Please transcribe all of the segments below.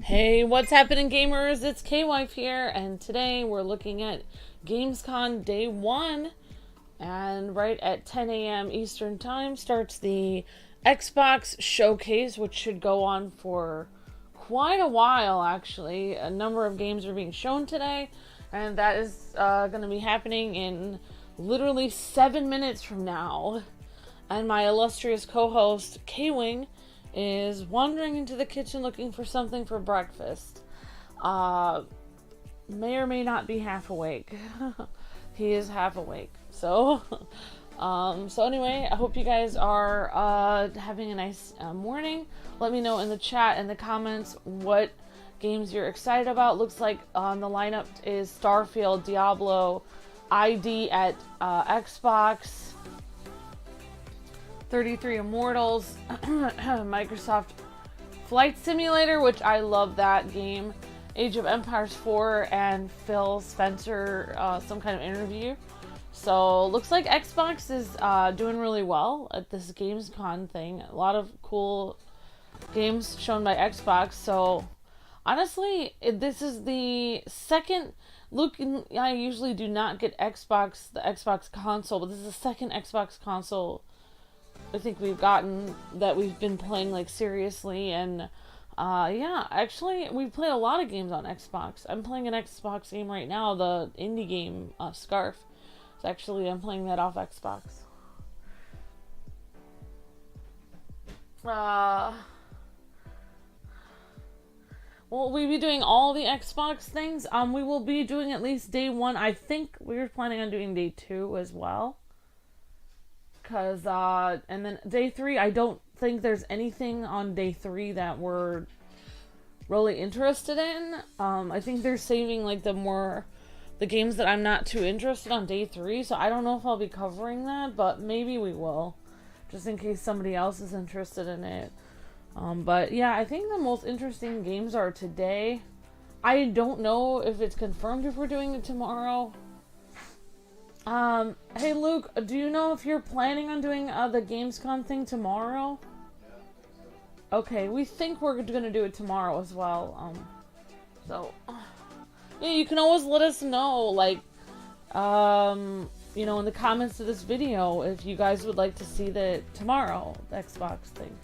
Hey, what's happening, gamers? It's K-Wife here, and today we're looking at Gamescom Day 1. And right at 10 a.m. Eastern Time starts the Xbox Showcase, which should go on for quite a while, actually. A number of games are being shown today, and that is going to be happening in literally 7 minutes from now. And my illustrious co-host, K-Wing, is wandering into the kitchen looking for something for breakfast. May or may not be half awake. He is half awake. So anyway, I hope you guys are having a nice morning. Let me know in the chat and the comments what games you're excited about. Looks like on the lineup is Starfield, Diablo, ID at Xbox, 33 Immortals, Microsoft Flight Simulator, which I love that game, Age of Empires 4, and Phil Spencer, some kind of interview. So looks like Xbox is doing really well at this Gamescom thing. A lot of cool games shown by Xbox. So honestly, this is the second look. I usually do not get the Xbox console, but this is the second Xbox console I think we've gotten that we've been playing like seriously. And yeah, actually we play a lot of games on Xbox. I'm playing an Xbox game right now, the indie game Scarf. So actually I'm playing that off Xbox. Will we be doing all the Xbox things? We will be doing at least day 1. I think we were planning on doing day 2 as well. Cause and then day 3, I don't think there's anything on day 3 that we're really interested in. I think they're saving like the games that I'm not too interested on day 3, so I don't know if I'll be covering that, but maybe we will, just in case somebody else is interested in it. But yeah, I think the most interesting games are today. I don't know if it's confirmed if we're doing it tomorrow. Hey Luke, do you know if you're planning on doing the Gamescom thing tomorrow? Okay, we think we're gonna do it tomorrow as well. So yeah, you can always let us know, like, you know, in the comments to this video if you guys would like to see the Xbox thing.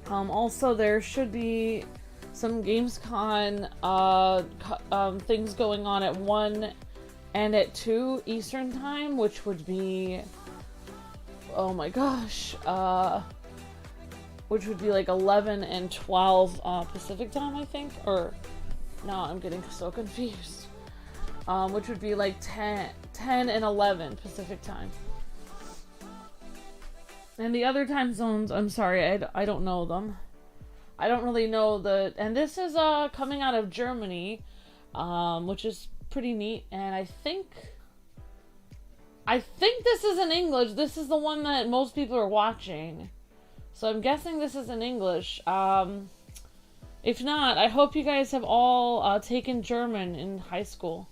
Also, there should be some Gamescom things going on at 1 and at 2 Eastern Time, which would be, oh my gosh, which would be like 11 and 12 Pacific Time, I think, or no, I'm getting so confused. Which would be like 10 and 11 Pacific Time. And the other time zones, I'm sorry, I don't know them. I don't really know and this is coming out of Germany, which is pretty neat. And I think this is in English. This is the one that most people are watching, so I'm guessing this is in English. If not, I hope you guys have all taken German in high school.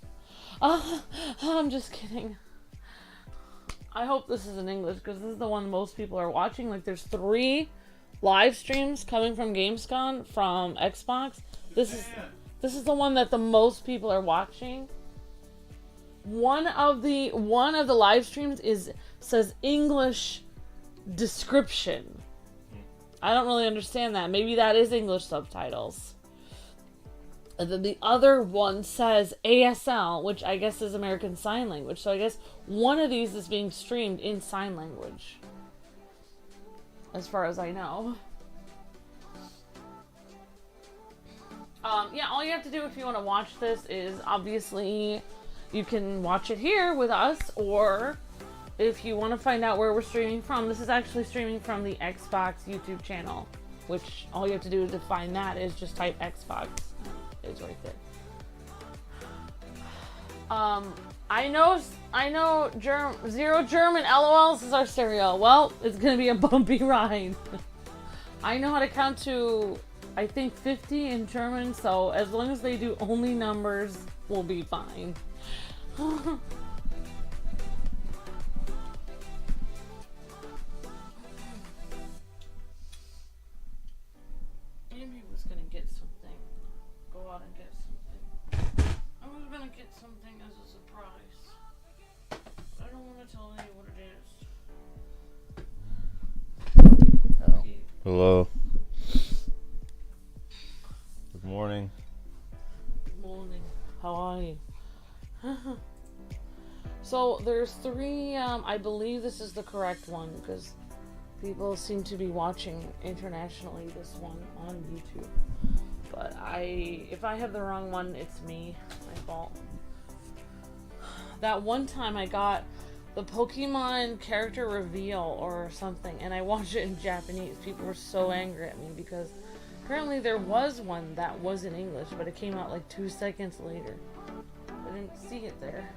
I'm just kidding. I hope this is in English, because this is the one most people are watching. Like, there's 3 live streams coming from Gamescom from Xbox. This is the one that the most people are watching. One of the live streams says English description. I don't really understand that. Maybe that is English subtitles. And then the other one says ASL, which I guess is American Sign Language. So I guess one of these is being streamed in sign language, as far as I know. Yeah, all you have to do if you want to watch this is, obviously, you can watch it here with us, or if you want to find out where we're streaming from, this is actually streaming from the Xbox YouTube channel, which all you have to do to find that is just type Xbox. It's right there. I know Zero German, LOL, this is our cereal. Well, it's gonna be a bumpy ride. I know how to count to, I think, 50 in German, so as long as they do only numbers, we'll be fine. Amy was gonna get there's 3, I believe this is the correct one, because people seem to be watching internationally this one on YouTube. But if I have the wrong one, it's me. My fault. That one time I got the Pokemon character reveal or something, and I watched it in Japanese. People were so angry at me because apparently there was one that was in English, but it came out like 2 seconds later. I didn't see it there.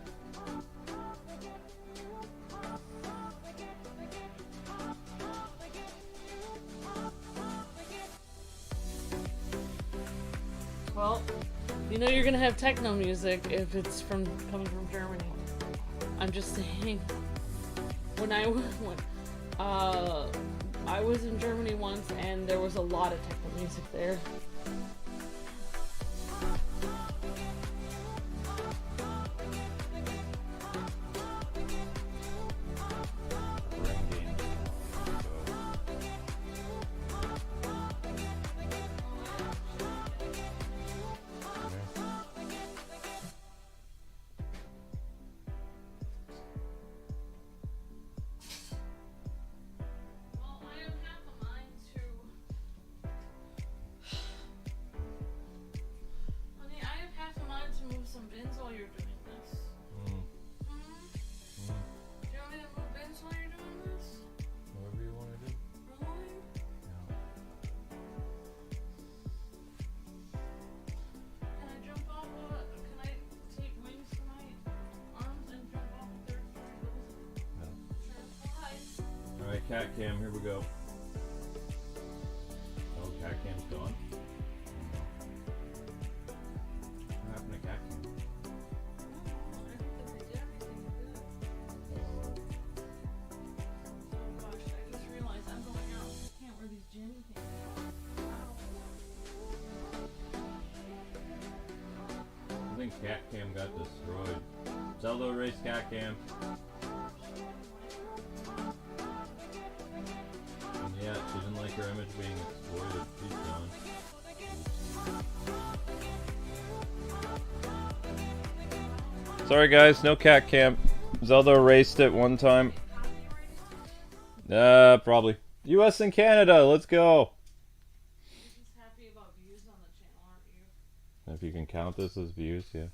Well, you know you're gonna have techno music if it's coming from Germany. I'm just saying. When I was in Germany once, and there was a lot of techno music there. Cat cam, here we go. Oh, cat cam's gone. What happened to cat cam? Oh gosh, I just realized I'm going out. I can't wear these gym pants. I think cat cam got destroyed. Zelda erased cat cam. Yeah, she didn't like her image being exploited. She's gone. Sorry guys, no cat cam. Zelda erased it one time. Probably. US and Canada, let's go. You're just happy about views on the channel, aren't you? If you can count this as views, yeah.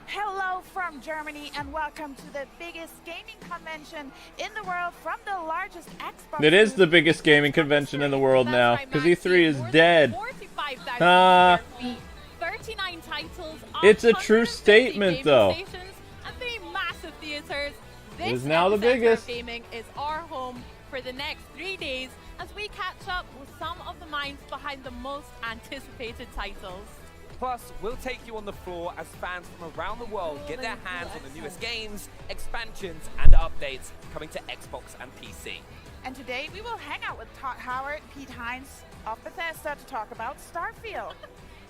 Hello from Germany and welcome to the biggest gaming convention in the world from the largest Xbox. It is the biggest gaming convention in the world now, because E3 is dead. 39 titles. It's a true statement, though. And 3 massive theaters. It is now the biggest. Gaming is our home for the next 3 days as we catch up with some of the minds behind the most anticipated titles. Plus, we'll take you on the floor as fans from around the world get their hands on the newest games, expansions, and updates coming to Xbox and PC. And today we will hang out with Todd Howard and Pete Hines of Bethesda to talk about Starfield.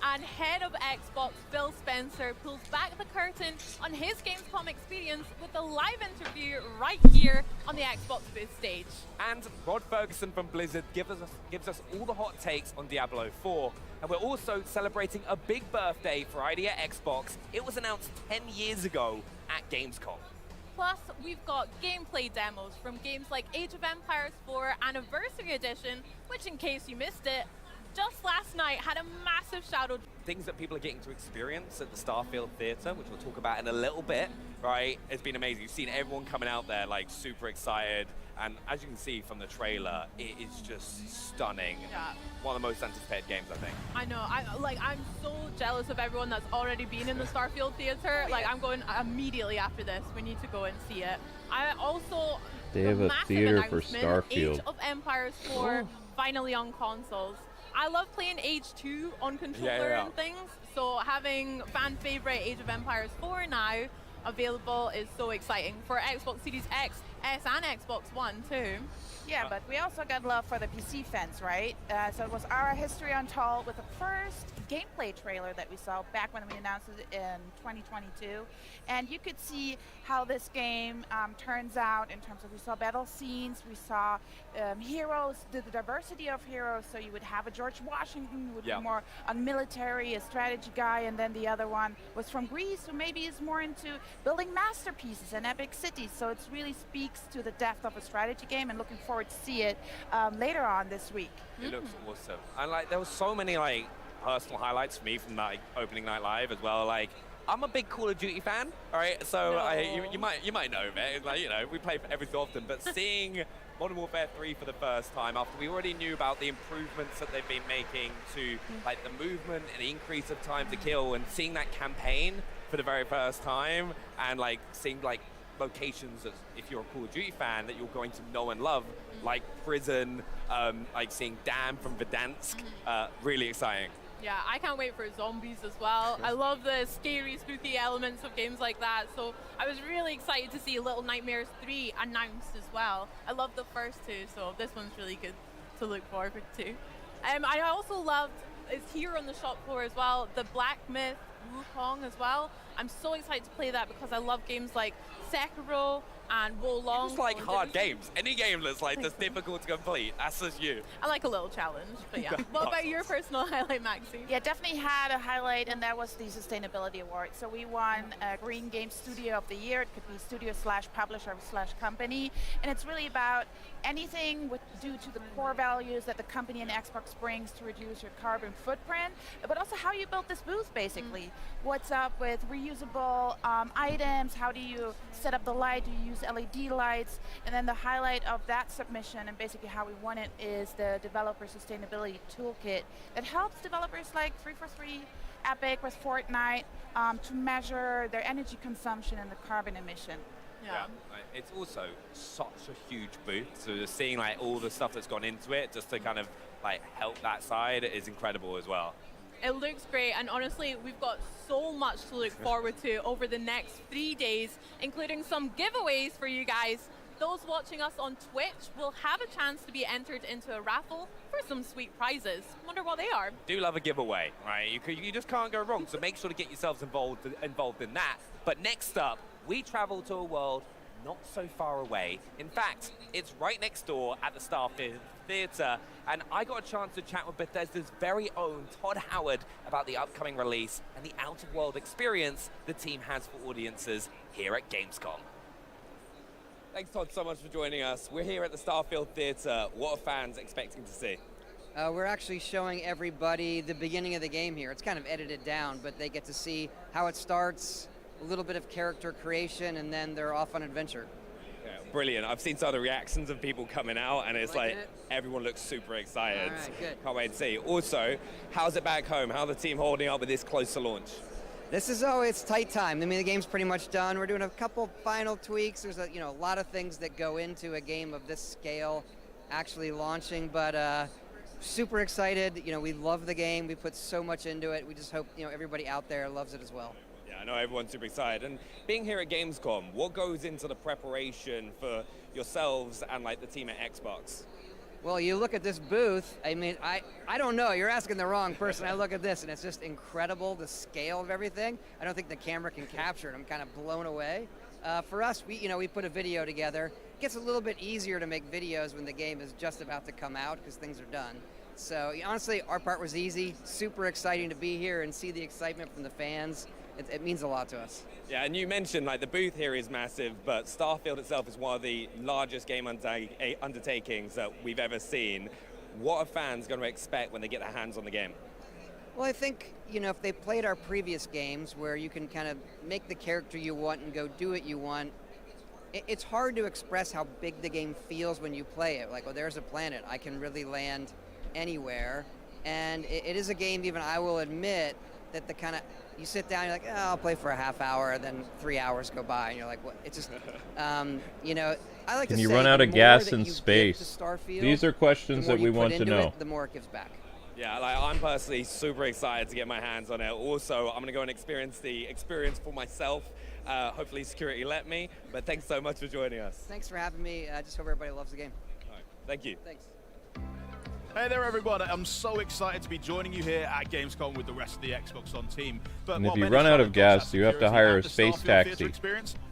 And head of Xbox, Phil Spencer, pulls back the curtain on his Gamescom experience with a live interview right here on the Xbox booth stage. And Rod Ferguson from Blizzard gives us all the hot takes on Diablo 4. And we're also celebrating a big birthday for ID at Xbox. It was announced 10 years ago at Gamescom. Plus, we've got gameplay demos from games like Age of Empires 4 Anniversary Edition, which, in case you missed it, just last night had a massive shadow. Things that people are getting to experience at the Starfield Theater, which we'll talk about in a little bit, right? It's been amazing. You've seen everyone coming out there like super excited. And as you can see from the trailer, it is just stunning. Yeah. One of the most anticipated games, I think. I know. I'm so jealous of everyone that's already been in the Starfield Theater. Like, I'm going immediately after this. We need to go and see it. I also... They have a theater for Starfield. Age of Empires 4 finally on consoles. I love playing Age 2 on controller and things, so having fan favorite Age of Empires 4 now available is so exciting for Xbox Series X, S, and Xbox One too. Yeah, but we also got love for the PC fans, right? So it was our history untold with the first gameplay trailer that we saw back when we announced it in 2022. And you could see how this game turns out in terms of, we saw battle scenes, we saw heroes, the diversity of heroes. So you would have a George Washington who would be more on military, a strategy guy, and then the other one was from Greece, who maybe is more into building masterpieces and epic cities. So it really speaks to the depth of a strategy game, and looking forward to see it later on this week. It looks awesome. And like there was so many like personal highlights for me from that opening night live as well. Like I'm a big Call of Duty fan, all right? So you might know of it. It's like, you know, we play every so often, but seeing Modern Warfare 3 for the first time after we already knew about the improvements that they've been making to like the movement and the increase of time to kill, and seeing that campaign for the very first time, and like seeing like locations that, if you're a Call of Duty fan, that you're going to know and love, like Prison, like seeing Dam from Verdansk, really exciting. Yeah, I can't wait for zombies as well. I love the scary, spooky elements of games like that. So I was really excited to see Little Nightmares 3 announced as well. I love the first two, so this one's really good to look forward to. I also loved, it's here on the shop floor as well, the Black Myth Wukong as well. I'm so excited to play that because I love games like Sekiro and Wolong. You just like hard games. Any game that's like that's difficult to complete, that's just you. I like a little challenge, but yeah. What about your personal highlight, Maxie? Yeah, definitely had a highlight, and that was the Sustainability Award. So we won Green Game Studio of the Year. It could be studio/publisher/company, and it's really about anything due to the core values that the company and Xbox brings to reduce your carbon footprint, but also how you built this booth, basically. What's up with reusable items? How do you set up the light? Do you use LED lights? And then the highlight of that submission, and basically how we won it, is the Developer Sustainability Toolkit that helps developers like 343, Epic with Fortnite to measure their energy consumption and the carbon emission. Yeah. It's also such a huge booth, so just seeing like all the stuff that's gone into it just to kind of like help that side is incredible as well. It looks great, and honestly, we've got so much to look forward to over the next 3 days, including some giveaways for you guys. Those watching us on Twitch will have a chance to be entered into a raffle for some sweet prizes. Wonder what they are. Do love a giveaway, right? You just can't go wrong, so make sure to get yourselves involved in that. But next up, we travel to a world not so far away. In fact, it's right next door at the Starfield Theatre, and I got a chance to chat with Bethesda's very own Todd Howard about the upcoming release and the out-of-world experience the team has for audiences here at Gamescom. Thanks, Todd, so much for joining us. We're here at the Starfield Theatre. What are fans expecting to see? We're actually showing everybody the beginning of the game here. It's kind of edited down, but they get to see how it starts, a little bit of character creation, and then they're off on adventure. Yeah, brilliant. I've seen some of the reactions of people coming out, and it's like everyone looks super excited. All right, good. Can't wait to see. Also, how's it back home? How are the team holding up with this close to launch? This is, it's tight time. I mean, the game's pretty much done. We're doing a couple final tweaks. There's a lot of things that go into a game of this scale actually launching, but super excited. We love the game. We put so much into it. We just hope everybody out there loves it as well. Yeah, I know everyone's super excited. And being here at Gamescom, what goes into the preparation for yourselves and like the team at Xbox? Well, you look at this booth, I mean, I don't know, you're asking the wrong person. I look at this and it's just incredible, the scale of everything. I don't think the camera can capture it. I'm kind of blown away. For us, we put a video together. It gets a little bit easier to make videos when the game is just about to come out because things are done. So honestly, our part was easy, super exciting to be here and see the excitement from the fans. It means a lot to us. Yeah, and you mentioned like the booth here is massive, but Starfield itself is one of the largest game undertakings that we've ever seen. What are fans going to expect when they get their hands on the game? Well, I think, if they played our previous games where you can kind of make the character you want and go do what you want, it's hard to express how big the game feels when you play it. Like, there's a planet, I can really land anywhere. And it is a game, even I will admit, that you sit down, you're like, I'll play for a half hour, and then 3 hours go by, and you're like, what? It's just, I like to say, can you run out of gas in space? These are questions that we want to know. The more it gives back. Yeah, I'm personally super excited to get my hands on it. Also, I'm going to go and experience the experience for myself. Hopefully security let me, but thanks so much for joining us. Thanks for having me. I just hope everybody loves the game. All right, thank you. Thanks. Hey there everyone, I'm so excited to be joining you here at Gamescom with the rest of the Xbox On team. And if you run out of gas, you have to hire a space taxi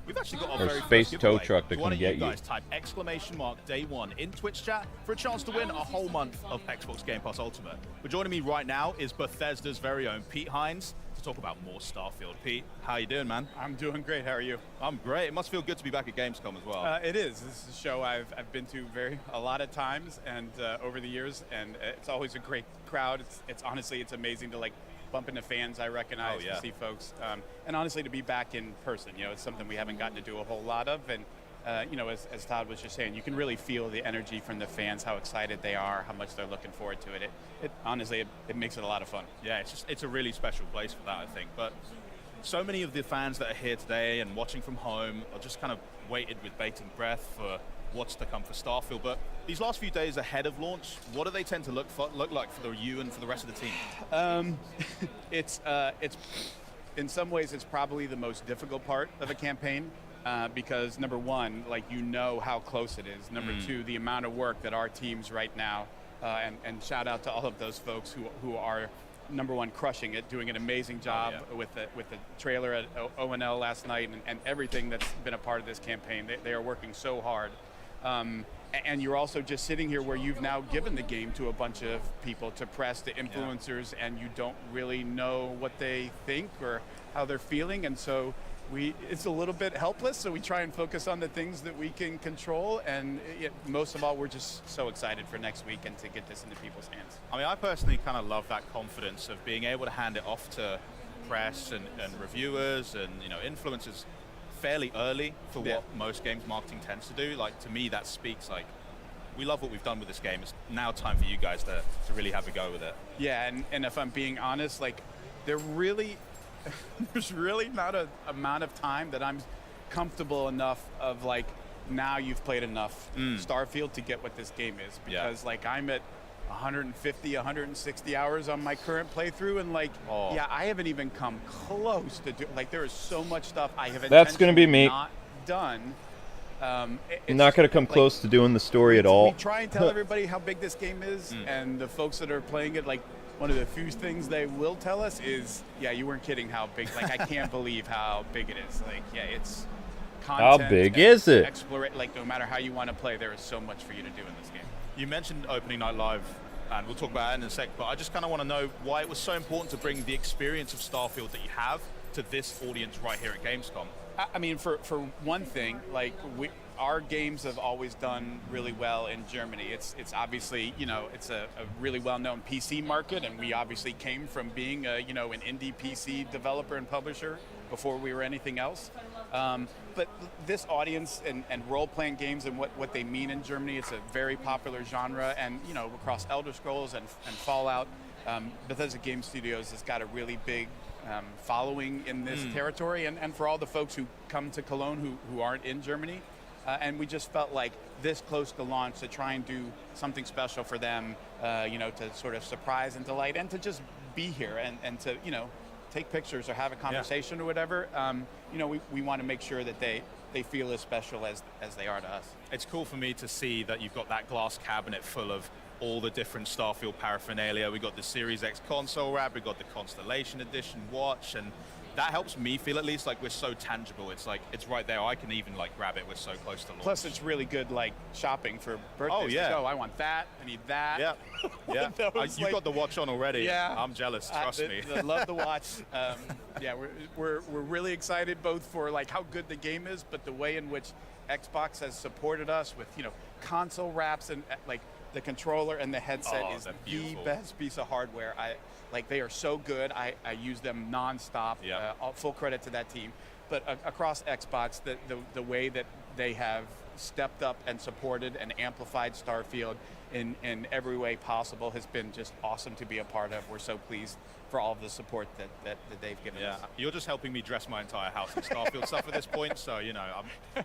we've actually got or space tow truck to come get you. Guys type !day1 in Twitch chat for a chance to win a whole month of Xbox Game Pass Ultimate. But joining me right now is Bethesda's very own Pete Hines to talk about more Starfield. Pete, how you doing, man? I'm doing great. How are you? I'm great. It must feel good to be back at Gamescom as well. It is. This is a show I've been to a lot of times and over the years, and it's always a great crowd. It's honestly, it's amazing to like bump into fans I recognize, to see folks, and honestly to be back in person. You know, it's something we haven't gotten to do a whole lot of, and you know, as Todd was just saying, you can really feel the energy from the fans, how excited they are, how much they're looking forward to it. It honestly, it makes it a lot of fun. Yeah, it's a really special place for that, I think. But so many of the fans that are here today and watching from home are just kind of waited with bated breath for what's to come for Starfield. But these last few days ahead of launch, what do they tend to look like for you and for the rest of the team? It's in some ways it's probably the most difficult part of a campaign. Because number one, like, you know how close it is. Number two, the amount of work that our teams right now, and shout out to all of those folks who are, number one, crushing it, doing an amazing job with the trailer at ONL last night and everything that's been a part of this campaign. They are working so hard. And you're also just sitting here where you've now given the game to a bunch of people, to press, to influencers, and you don't really know what they think or how they're feeling, and so it's a little bit helpless, so we try and focus on the things that we can control, and most of all, we're just so excited for next week and to get this into people's hands. I mean, I personally kind of love that confidence of being able to hand it off to press and reviewers and, you know, influencers fairly early for what most games marketing tends to do. Like, to me, that speaks like, we love what we've done with this game. It's now time for you guys to really have a go with it. Yeah, and if I'm being honest, like, there's really not an amount of time that I'm comfortable enough of, like, now you've played enough Starfield to get what this game is, because like I'm at 150, 160 hours on my current playthrough, and like, I haven't even come close to like, there is so much stuff I have That's gonna be me. not done. I'm not going to come close to doing the story at all. We try and tell everybody how big this game is, and the folks that are playing it, like, one of the few things they will tell us is, you weren't kidding how big. Like, I can't believe how big it is. Like, it's content. How big is it? Like, no matter how you want to play, there is so much for you to do in this game. You mentioned opening night live, and we'll talk about it in a sec, but I just kind of want to know why it was so important to bring the experience of Starfield that you have to this audience right here at Gamescom. I mean, for one thing, like, our games have always done really well in Germany. It's obviously, you know, it's a really well-known PC market, and we obviously came from being an indie PC developer and publisher before we were anything else. But this audience and role-playing games and what they mean in Germany, it's a very popular genre, and, you know, across Elder Scrolls and Fallout, Bethesda Game Studios has got a really big following in this territory, and for all the folks who come to Cologne who aren't in Germany. And we just felt like this close to launch, to try and do something special for them, to sort of surprise and delight, and to just be here and to, you know, take pictures or have a conversation or whatever. We want to make sure that they feel as special as they are to us. It's cool for me to see that you've got that glass cabinet full of all the different Starfield paraphernalia. We got the Series X console wrap, we got the Constellation Edition watch, and that helps me feel at least like we're so tangible. It's like, it's right there. I can even like grab it. We're so close to launch. Plus, it's really good like shopping for birthdays. Oh, yeah. I want that. I need that. Yeah. You've got the watch on already. Yeah. I'm jealous. Trust me. I love the watch. We're really excited both for like how good the game is, but the way in which Xbox has supported us with, you know, console wraps and like the controller and the headset is the best piece of hardware. They are so good. I use them nonstop. Full credit to that team. But across Xbox, the way that they have stepped up and supported and amplified Starfield in every way possible has been just awesome to be a part of. We're so pleased for all of the support that they've given us. You're just helping me dress my entire house in Starfield stuff at this point, so, you know,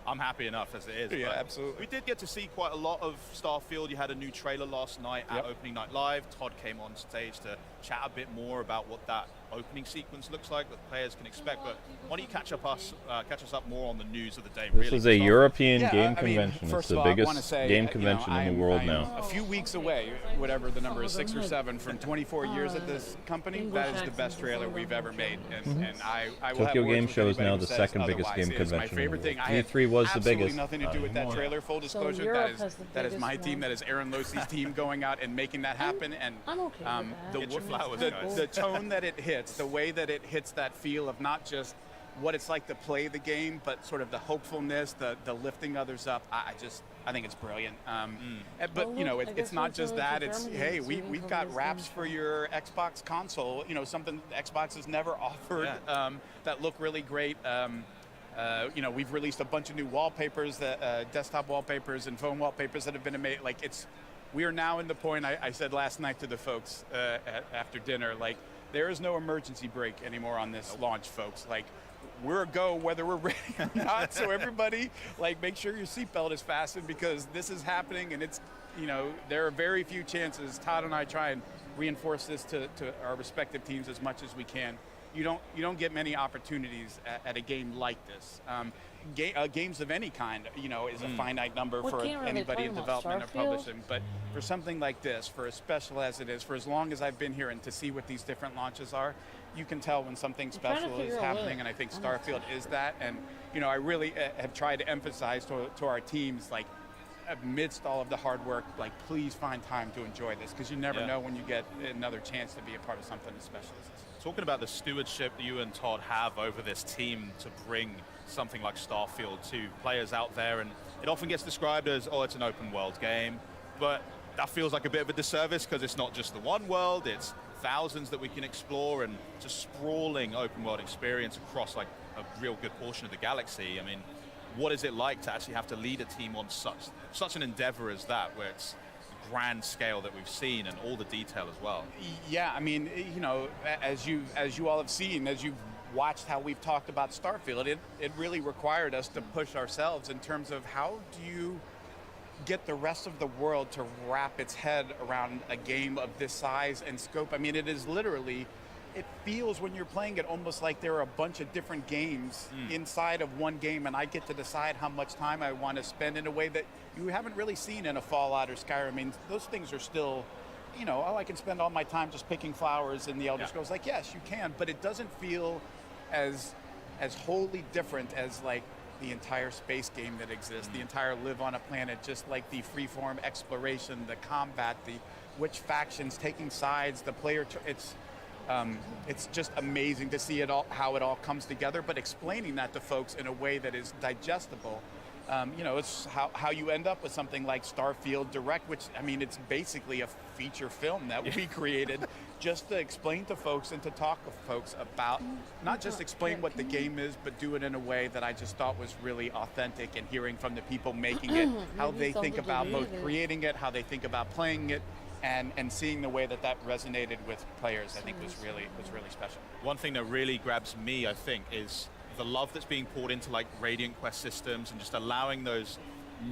I'm happy enough as it is. Yeah, but absolutely. We did get to see quite a lot of Starfield. You had a new trailer last night at Opening Night Live. Todd came on stage to chat a bit more about what that opening sequence looks like that players can expect. But why don't you catch us up more on the news of the day? This is a European game convention. It's the biggest game convention in the world now. A few weeks away, whatever the number is, 6 or 7, from 24 years at this company. English that is the accent best is trailer like we've a ever made, Japanese. and I will have Tokyo words Game with Show is anybody now who the says second biggest otherwise. game It is my convention in favorite the world. thing. I had E3 was the absolutely biggest. nothing to do with that trailer. Full disclosure, Europe that has the is my biggest team. one. That is Aaron Losey's team going out and making that happen. And I'm okay with that. Get your flowers, the, guys. the tone that it hits, the way that it hits that feel of not just what it's like to play the game, but sort of the hopefulness, the lifting others up. I think it's brilliant. But Well, you know, look, I it's guess not we'll just go to that. It's Germany hey, so we can we've cover got this wraps game. for your Xbox console. You know, something Xbox has never offered that look really great. You know, we've released a bunch of new wallpapers, desktop wallpapers and phone wallpapers that have been amazing. Like we are now in the point. I said last night to the folks after dinner, like there is no emergency brake anymore on this launch, folks. Like we're a go whether we're ready or not. So everybody, like, make sure your seatbelt is fastened because this is happening, and it's, you know, there are very few chances. Todd and I try and reinforce this to our respective teams as much as we can. You don't get many opportunities at a game like this. Games of any kind, you know, is a finite number for anybody in development or publishing. But for something like this, for as special as it is, for as long as I've been here, and to see what these different launches are, you can tell when something special is happening. And I think Starfield is that. And you know, I really have tried to emphasize to our teams, like, amidst all of the hard work, like, please find time to enjoy this, because you never know when you get another chance to be a part of something as special as this. Talking about the stewardship that you and Todd have over this team to bring something like Starfield to players out there, and it often gets described as, oh, it's an open world game, but that feels like a bit of a disservice because it's not just the one world, it's thousands that we can explore, and it's a sprawling open world experience across like a real good portion of the galaxy. I mean, what is it like to actually have to lead a team on such an endeavor as that, where it's grand scale that we've seen and all the detail as well? Yeah, I mean, you know, as you all have seen, as you've watched how we've talked about Starfield, it really required us to push ourselves in terms of how do you get the rest of the world to wrap its head around a game of this size and scope. I mean, it is literally, it feels when you're playing it almost like there are a bunch of different games inside of one game, and I get to decide how much time I want to spend in a way that you haven't really seen in a Fallout or Skyrim. I mean, those things are still, you know, oh, I can spend all my time just picking flowers in the Elder Scrolls. Like, yes, you can, but it doesn't feel as wholly different as like the entire space game that exists, the entire live on a planet, just like the freeform exploration, the combat, the which factions taking sides, the player. It's just amazing to see it all, how it all comes together, but explaining that to folks in a way that is digestible. You know, it's how you end up with something like Starfield Direct, which, I mean, it's basically a feature film that we created just to explain to folks and to talk to folks about, not just explain what the game is, but do it in a way that I just thought was really authentic, and hearing from the people making it, how they think about both creating it, how they think about playing it, and seeing the way that resonated with players, I think was really special. One thing that really grabs me, I think, is the love that's being poured into like Radiant Quest systems, and just allowing those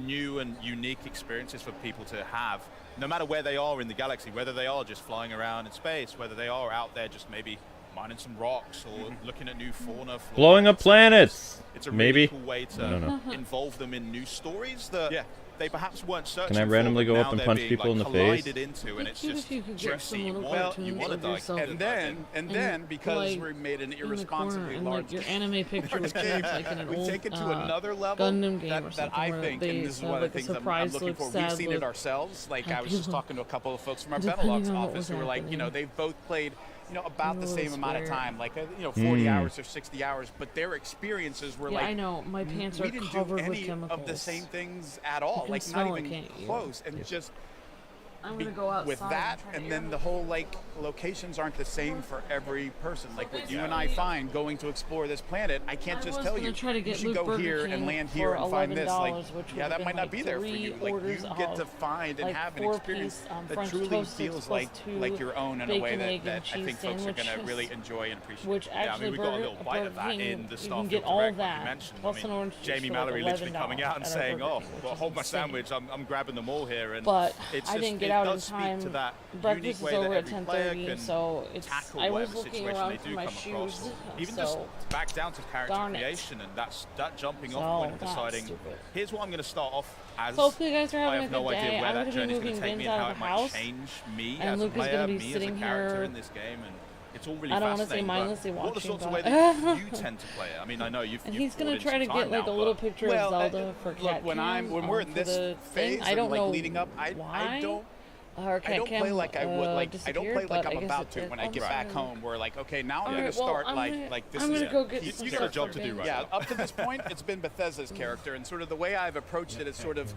new and unique experiences for people to have, no matter where they are in the galaxy, whether they are just flying around in space, whether they are out there just maybe mining some rocks or looking at new fauna. Blowing up planets. It's a maybe really cool way to involve them in new stories that they perhaps weren't searching Can I randomly for, go but up now and they're punch being, people like, in the face? collided into, and it's Cute just if you could get juicy. some little You cartoons want to of dive yourself. And then because we made an irresponsibly and large like your anime picture was game, like in an we old take it to another level Gundam game or that something I where think, they and this is have, one of like, the a things I'm surprise looking look, for. We've sad seen it look ourselves. Like, I was people, just talking to a couple of folks from our depending Benelux on what office was who were like, you know, happening. they've both played, you know, about the A same little amount of square. time, like, you know, 40 hours or 60 hours, but their experiences were like, I know, my pants we are didn't covered do with any chemicals. of the same things at all, can like smell not it, even can't you? close, and just I'm gonna go outside with that, and try and to then eat the whole, like, locations aren't the same for every person. Like what you and I find going to explore this planet, I can't just tell you, try to you get should Luke go Burger here King and land for here and find this. Like, $11, which yeah, would've that been might not like be there for 3 you. Like, you orders get to of, find and like, have an 4-piece, experience that French truly toast feels sticks like plus 2 your own in a bacon, way egg, that and I think cheese folks are going to sandwiches, really enjoy and appreciate. which Yeah, I actually mean, we got a Burger, little bite of that Burger King, in the you can Starfield get all Direct, of like you that mentioned. I plus mean, an orange juice Jamie for Mallory like literally coming out and $11 at saying, Burger "Oh, King, which well, is hold my insane. sandwich. I'm grabbing them all here." And But it's I just, didn't get it out in does speak time. to that Breakfast unique is way over that at every player 10:30, can so it's. tackle I was whatever looking situation around they for do my come across. shoes, Even so just back down to character darn it. creation, and that jumping So off point of that's deciding, stupid. here's what I'm going to start off as. So hopefully you guys are I having a have good no day. idea where I'm that gonna be journey is going moving to take Vince me and out how of it the might house, change me and as a Luke is player, gonna be me as a sitting character here in this game, and it's all really I don't want to say fascinating. mindlessly What are the watching, sorts of but... ways that you tend to play it? I mean, I know you've And you've he's gonna poured try to into get time like now, a little but picture of Zelda for Cat when Cam, we're in for this the phase thing. I don't and like know leading up, I don't play like I would. Like I don't play like I'm about to when I get back home. Where like, okay, now I'm gonna start like this. I'm gonna go get you got a job to do right now. Yeah, up to this point, it's been Bethesda's character, and sort of the way I've approached it is sort of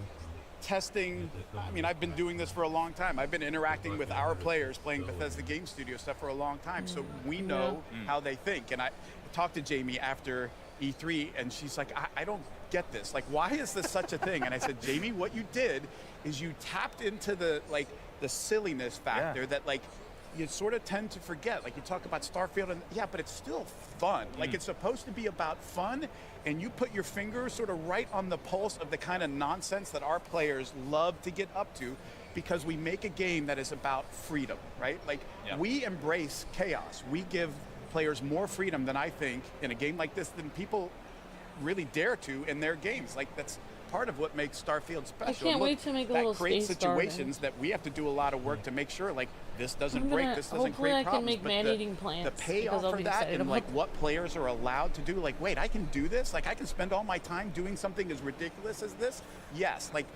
testing. I mean, I've been doing this for a long time. I've been interacting with our players playing Bethesda Game Studio stuff for a long time, so we know how they think. And I talked to Jamie after E3, and she's like, I don't get this. Like, why is this such a thing? And I said, Jamie, what you did is you tapped into the silliness factor that like you sort of tend to forget. Like you talk about Starfield, and yeah, but it's still fun. Like it's supposed to be about fun, and you put your finger sort of right on the pulse of the kind of nonsense that our players love to get up to, because we make a game that is about freedom, right? Like we embrace chaos. We give players more freedom than I think in a game like this than people really dare to in their games. Like that's part of what makes Starfield special. I can't wait to make a little that creates space situations that we have to do a lot of work to make sure like this doesn't break, this doesn't hopefully create I problems. can make man-eating plants. The payoff for that and like what players are allowed to do, like wait, I can do this, like I can spend all my time doing something as ridiculous as this. Yes, like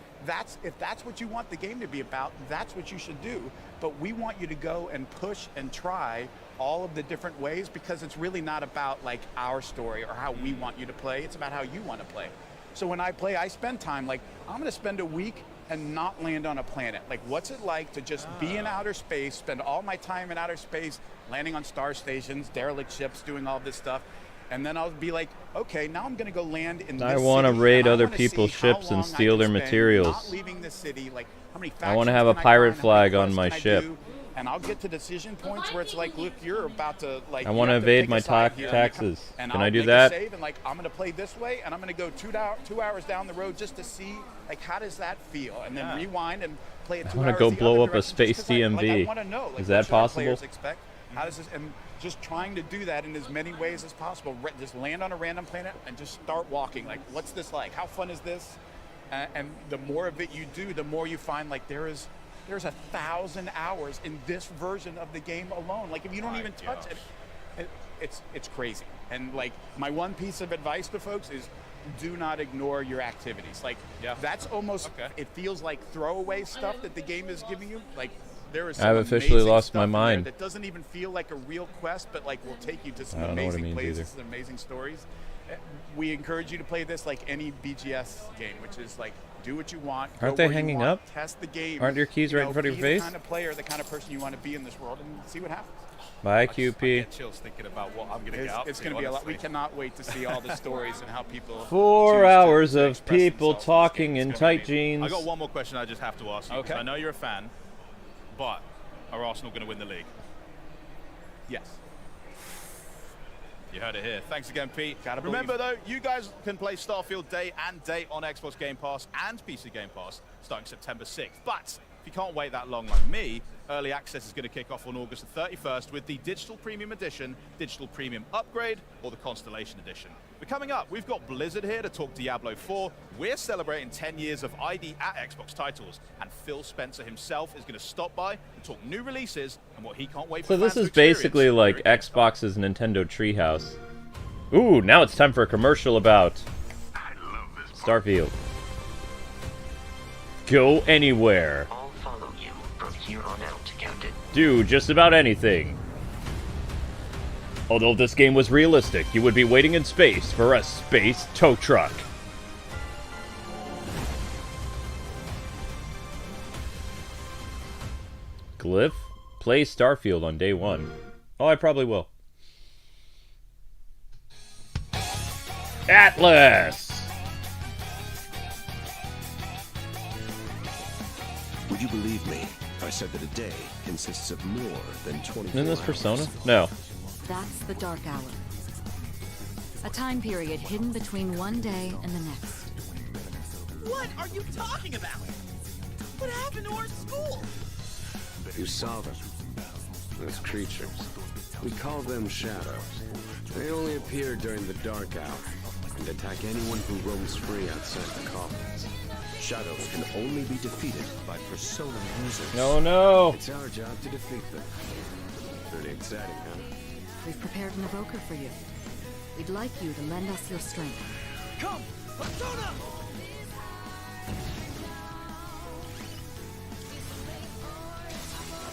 if that's what you want the game to be about, that's what you should do. But we want you to go and push and try all of the different ways, because it's really not about like our story or how we want you to play. It's about how you want to play. So when I play, I spend time like, I'm going to spend a week and not land on a planet. Like, what's it like to just be in outer space, spend all my time in outer space, landing on star stations, derelict ships, doing all this stuff. And then I'll be like, okay, now I'm going to go land in this city. I want to raid other people's ships and steal their materials. Not leaving the city. Like, how many I want to have a pirate flag on my ship. And I'll get to decision points where it's like, look, you're about to like. I want to evade my taxes. Can I do that? Save and like, I'm going to play this way, and I'm going to go 2 hours down the road just to see like how does that feel, and then rewind and play it 2 hours. I want to go blow up a space DMV. I want to know, like, is that possible? Expect? How does this? And just trying to do that in as many ways as possible. Just land on a random planet and just start walking. Like, what's this like? How fun is this? And the more of it you do, the more you find like there's 1,000 hours in this version of the game alone. Like if you don't even touch it, it's crazy. And like my one piece of advice to folks is do not ignore your activities. Like that's almost, it feels like throwaway stuff that the game is giving you. Like there is some I've officially lost my mind. That doesn't even feel like a real quest, but like will take you to some amazing places and amazing stories. We encourage you to play this like any BGS game, which is like do what you want. Aren't they hanging up? Test the game. Aren't your keys right in front of your face? Be the kind of player, the kind of person you want to be in this world, and see what happens. Bye, QP. I get chills thinking about what I'm going to get up to. It's going to be a lot. We cannot wait to see all the stories and how people. 4 hours of people talking in tight jeans. I got one more question I just have to ask you. Okay. I know you're a fan, but are Arsenal going to win the league? Yes. You heard it here. Thanks again, Pete. Remember, though, you guys can play Starfield day and date on Xbox Game Pass and PC Game Pass starting September 6th. But if you can't wait that long like me, early access is going to kick off on August the 31st with the Digital Premium Edition, Digital Premium Upgrade, or the Constellation Edition. But coming up, we've got Blizzard here to talk Diablo 4. We're celebrating 10 years of ID at Xbox titles, and Phil Spencer himself is going to stop by and talk new releases and what he can't wait for. So this is basically like Xbox's Nintendo Treehouse. Ooh, now it's time for a commercial about Starfield. Go anywhere. I'll follow you from here on out, Captain. Do just about anything. Although if this game was realistic, you would be waiting in space for a space tow truck. Glyph, play Starfield on day 1. Oh, I probably will. Atlas! Would you believe me if I said that a day consists of more than 24 Isn't this hours? Persona? No. That's the Dark Hour. A time period hidden between one day and the next. What are you talking about? What happened to our school? You saw them. Those creatures. We call them shadows. They only appear during the dark hour and attack anyone who roams free outside the coffins. Shadows can only be defeated by Persona users. No, no. It's our job to defeat them. Pretty exciting, huh? We've prepared an evoker for you. We'd like you to lend us your strength. Come, Persona!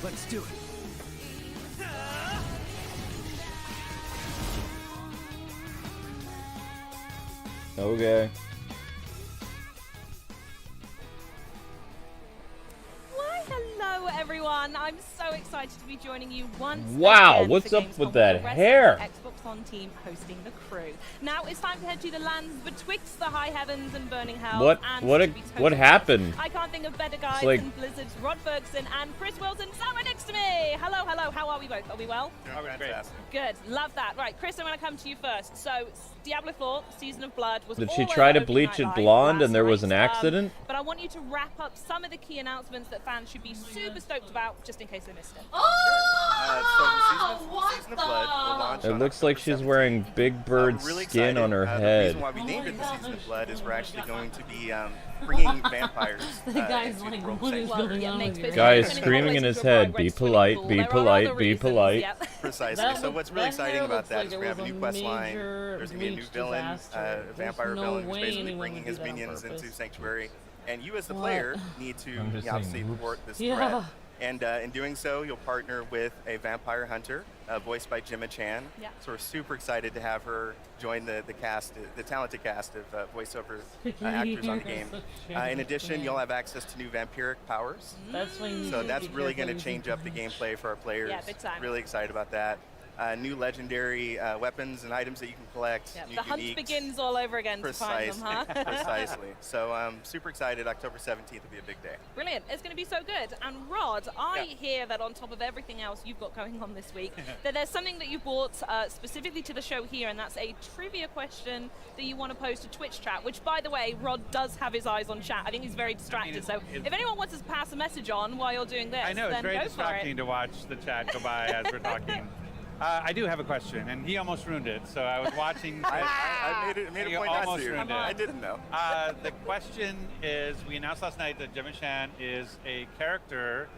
Let's do it. Okay. Why, hello everyone. I'm so excited to be joining you once Wow, again what's for up Gamescom with that the rest hair? of the Xbox On team hosting the crew. Now it's time to head to the lands betwixt the high heavens and burning hell. What What happened? I can't think of better guys like- than Blizzard's Rod Ferguson and Chris Wilson sat right next to me. Hello, hello. How are we both? Are we well? Good. Love that. Right, Chris, I'm going to come to you first. So, Diablo 4, Season of Blood was Did all she over try to Opening bleach Night it Live blonde last and there was night. an accident? But I want you to wrap up some of the key announcements that fans should be super stoked about, just in case they missed it. It looks like she's wearing Big Bird skin on her The head. reason why we named it the Season of Blood is we're actually going to be bringing vampires The guy's into like, the world what is sanctuary. going on with you? Guy is screaming in his head, be polite, be polite, be polite. Precisely. So what's really exciting about that is we have a new quest line. There's going to be a new villain, a vampire villain who's basically bringing his minions into Sanctuary. And you as the player need to I'm just obviously saying, thwart this Yeah. threat. And in doing so, you'll partner with a vampire hunter, voiced by Gemma Chan. Yeah. So we're super excited to have her join the cast, the talented cast of voiceover actors on the game. In addition, you'll have access to new vampiric powers. That's when you So need that's be really careful going to using change up the gameplay for our players. Yeah, big time. Really excited about that. New legendary weapons and items that you can collect. Yeah, new the hunt uniques. begins all over again to find them, huh? Precisely. So super excited. October 17th will be a big day. Brilliant. It's going to be so good. And Rod, I hear that on top of everything else you've got going on this week, that there's something that you brought specifically to the show here, and that's a trivia question that you want to pose to Twitch chat, which, by the way, Rod does have his eyes on chat. I think he's very distracted. So if anyone wants to pass a message on while you're doing this, I know, it's then very go for distracting it. to watch the chat go by as we're talking. I do have a question, and he almost ruined it. So I was watching. I made a point not almost to. ruined it. I didn't know. The question is, we announced last night that Gemma Chan is a character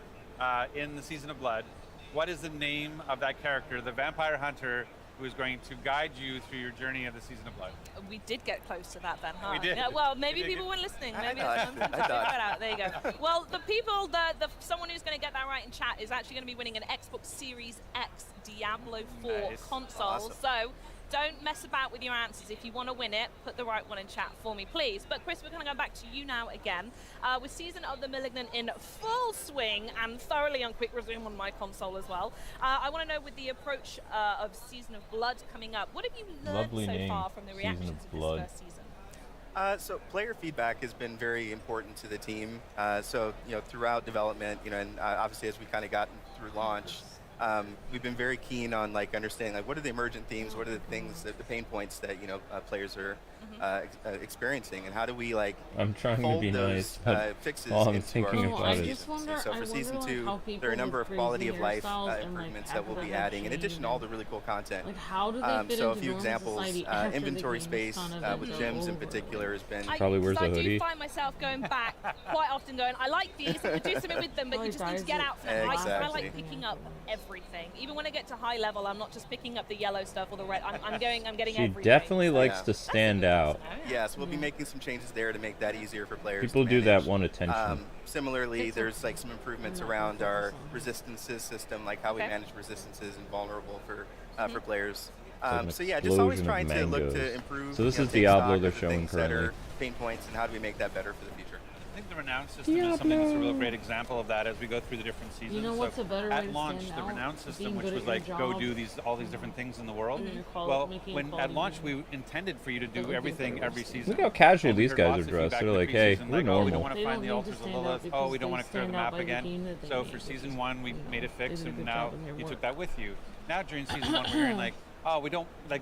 in the Season of Blood. What is the name of that character, the vampire hunter, who is going to guide you through your journey of the Season of Blood? We did get close to that then, huh? We did. Yeah, well, maybe We did people get- weren't listening. I Maybe dodged it's it. I figure dodged it out. There you go. Well, the people, someone who's going to get that right in chat is actually going to be winning an Xbox Series X Diablo 4 Nice. console. Awesome. So don't mess about with your answers. If you want to win it, put the right one in chat for me, please. But Chris, we're going to go back to you now again. With Season of the Malignant in full swing and thoroughly on quick resume on my console as well. I want to know, with the approach of Season of Blood coming up, what have you learned Lovely so name, far from the Season reactions of of Blood. this first season? So player feedback has been very important to the team. So throughout development, and obviously as we kind of got through launch, we've been very keen on understanding what are the emergent themes, what are the things, the pain points that players are experiencing, and how do we I'm trying to fold be those nice, but fixes all I'm into thinking our about I is just wonder, So for season how 2, people there are a number with of quality of crazy life hairstyles and, improvements that we'll after be have adding, in addition to all the really cool content. how do they fit So a into few normal examples, society after the inventory game's space kind of with been gyms in over? particular has been Probably wears a I hoodie. do find myself going back quite often going, I like these, I would do something with them, but you just need to get out from them. I Exactly. like picking up everything. Even when I get to high level, I'm not just picking up the yellow stuff or the red. I'm getting She everything. definitely likes Yeah. to stand out. Yes, we'll be making some changes there to make that easier for players. People to do that manage. want attention. Similarly, there's some improvements around our resistances system, like how we Okay. manage resistances and vulnerable for players. An So yeah, just always explosion of trying to look to mangoes. improve. So this is take Diablo stock they're of the showing things that currently. are pain points, and how do we make that better for the future. I think the renown system is something that's a real great example of that as we go through the different seasons. You know what's So a better way at to launch, stand the out? renown Being system, which good was at your like go job. do all these different things in the world. And your Well, making when quality at launch video. we intended for you to But do looking everything for every those. season. Look how casual Well, we these heard guys lots are of dressed. feedback They're in the like, hey, preseason, we're oh, we normal. don't want They to don't find the need to altars of stand out Lilith. Oh, because we don't they want to clear stand the out map by the again. game that they So made, for which season is, 1, we made a they fix, did a and good now job in their you work. took that with you. Now during season 1, we're hearing like, oh, we don't like.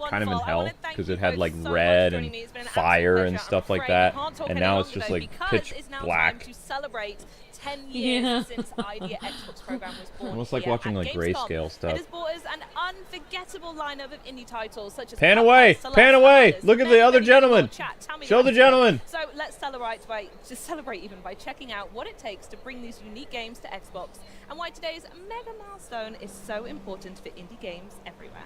were kind of in hell because it had like red and fire and stuff like that, and now it's just like pitch black. To celebrate 10 years since Idea Xbox program was born. Almost like watching like grayscale stuff. It has brought us an unforgettable lineup of indie titles such as Pan away! Pan away! Look at the other gentleman! Show the gentleman! So let's celebrate even by checking out what it takes to bring these unique games to Xbox and why today's mega milestone is so important for indie games everywhere.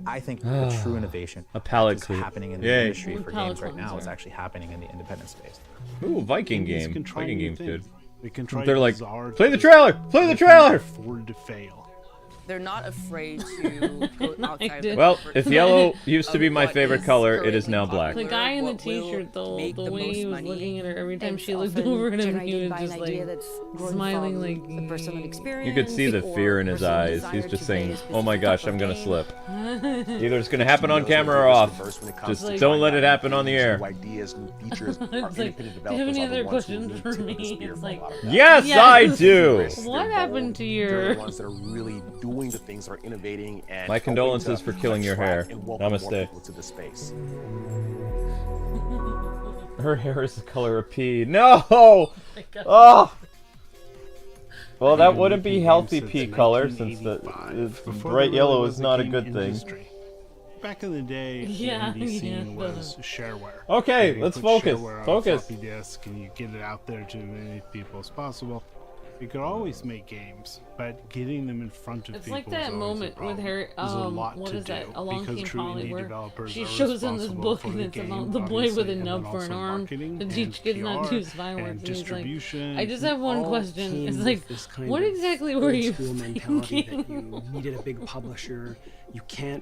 I think a true innovation is happening in the industry for games right now is actually happening in the independent space. Ooh, Viking game. Viking game's good. We can try They're like, bizarre play the trailer! Play the trailer! Afford to fail. they're not afraid to go outside. Their Well, comfort if zone yellow used to be of my what favorite is color, it is currently now black. The guy in the what will t-shirt, though, make the the way most he was money, looking at her every time and she looked often over at him, he generated was by an just idea like that's grown smiling from like a personal experience. You could see the fear in his eyes. He's just saying, "Oh my gosh, I'm gonna slip." Either it's gonna happen on camera or off. Just don't let it happen on the air. It's like, do you have any other questions for me? It's like, Yes, I do. What happened to They're your? the ones that are really doing the things that are innovating and My condolences for killing your hair. attract and welcome more Namaste. people to the space. Her hair is the color of pea. No! Oh! Well, that wouldn't be healthy pea color since the bright yellow is not a good thing. Back in the day, Yeah, the indie scene yeah. was shareware. Okay, You let's put focus. shareware on Focus. floppy disk and you get it out there to as many people as possible. You could always make games, but getting them in front of It's people like that is always moment a problem. with her. There's a lot What to is that? do Along because Came true Polly, indie where developers she are shows him this responsible book for and the it's game, about the boy with a obviously, and nub then for an also arm marketing to and teach kids not to PR use fireworks. and And he's like, distribution. I just have one all question. came It's with like, this kind what of exactly were you old-school mentality that thinking? you needed a big publisher. You can't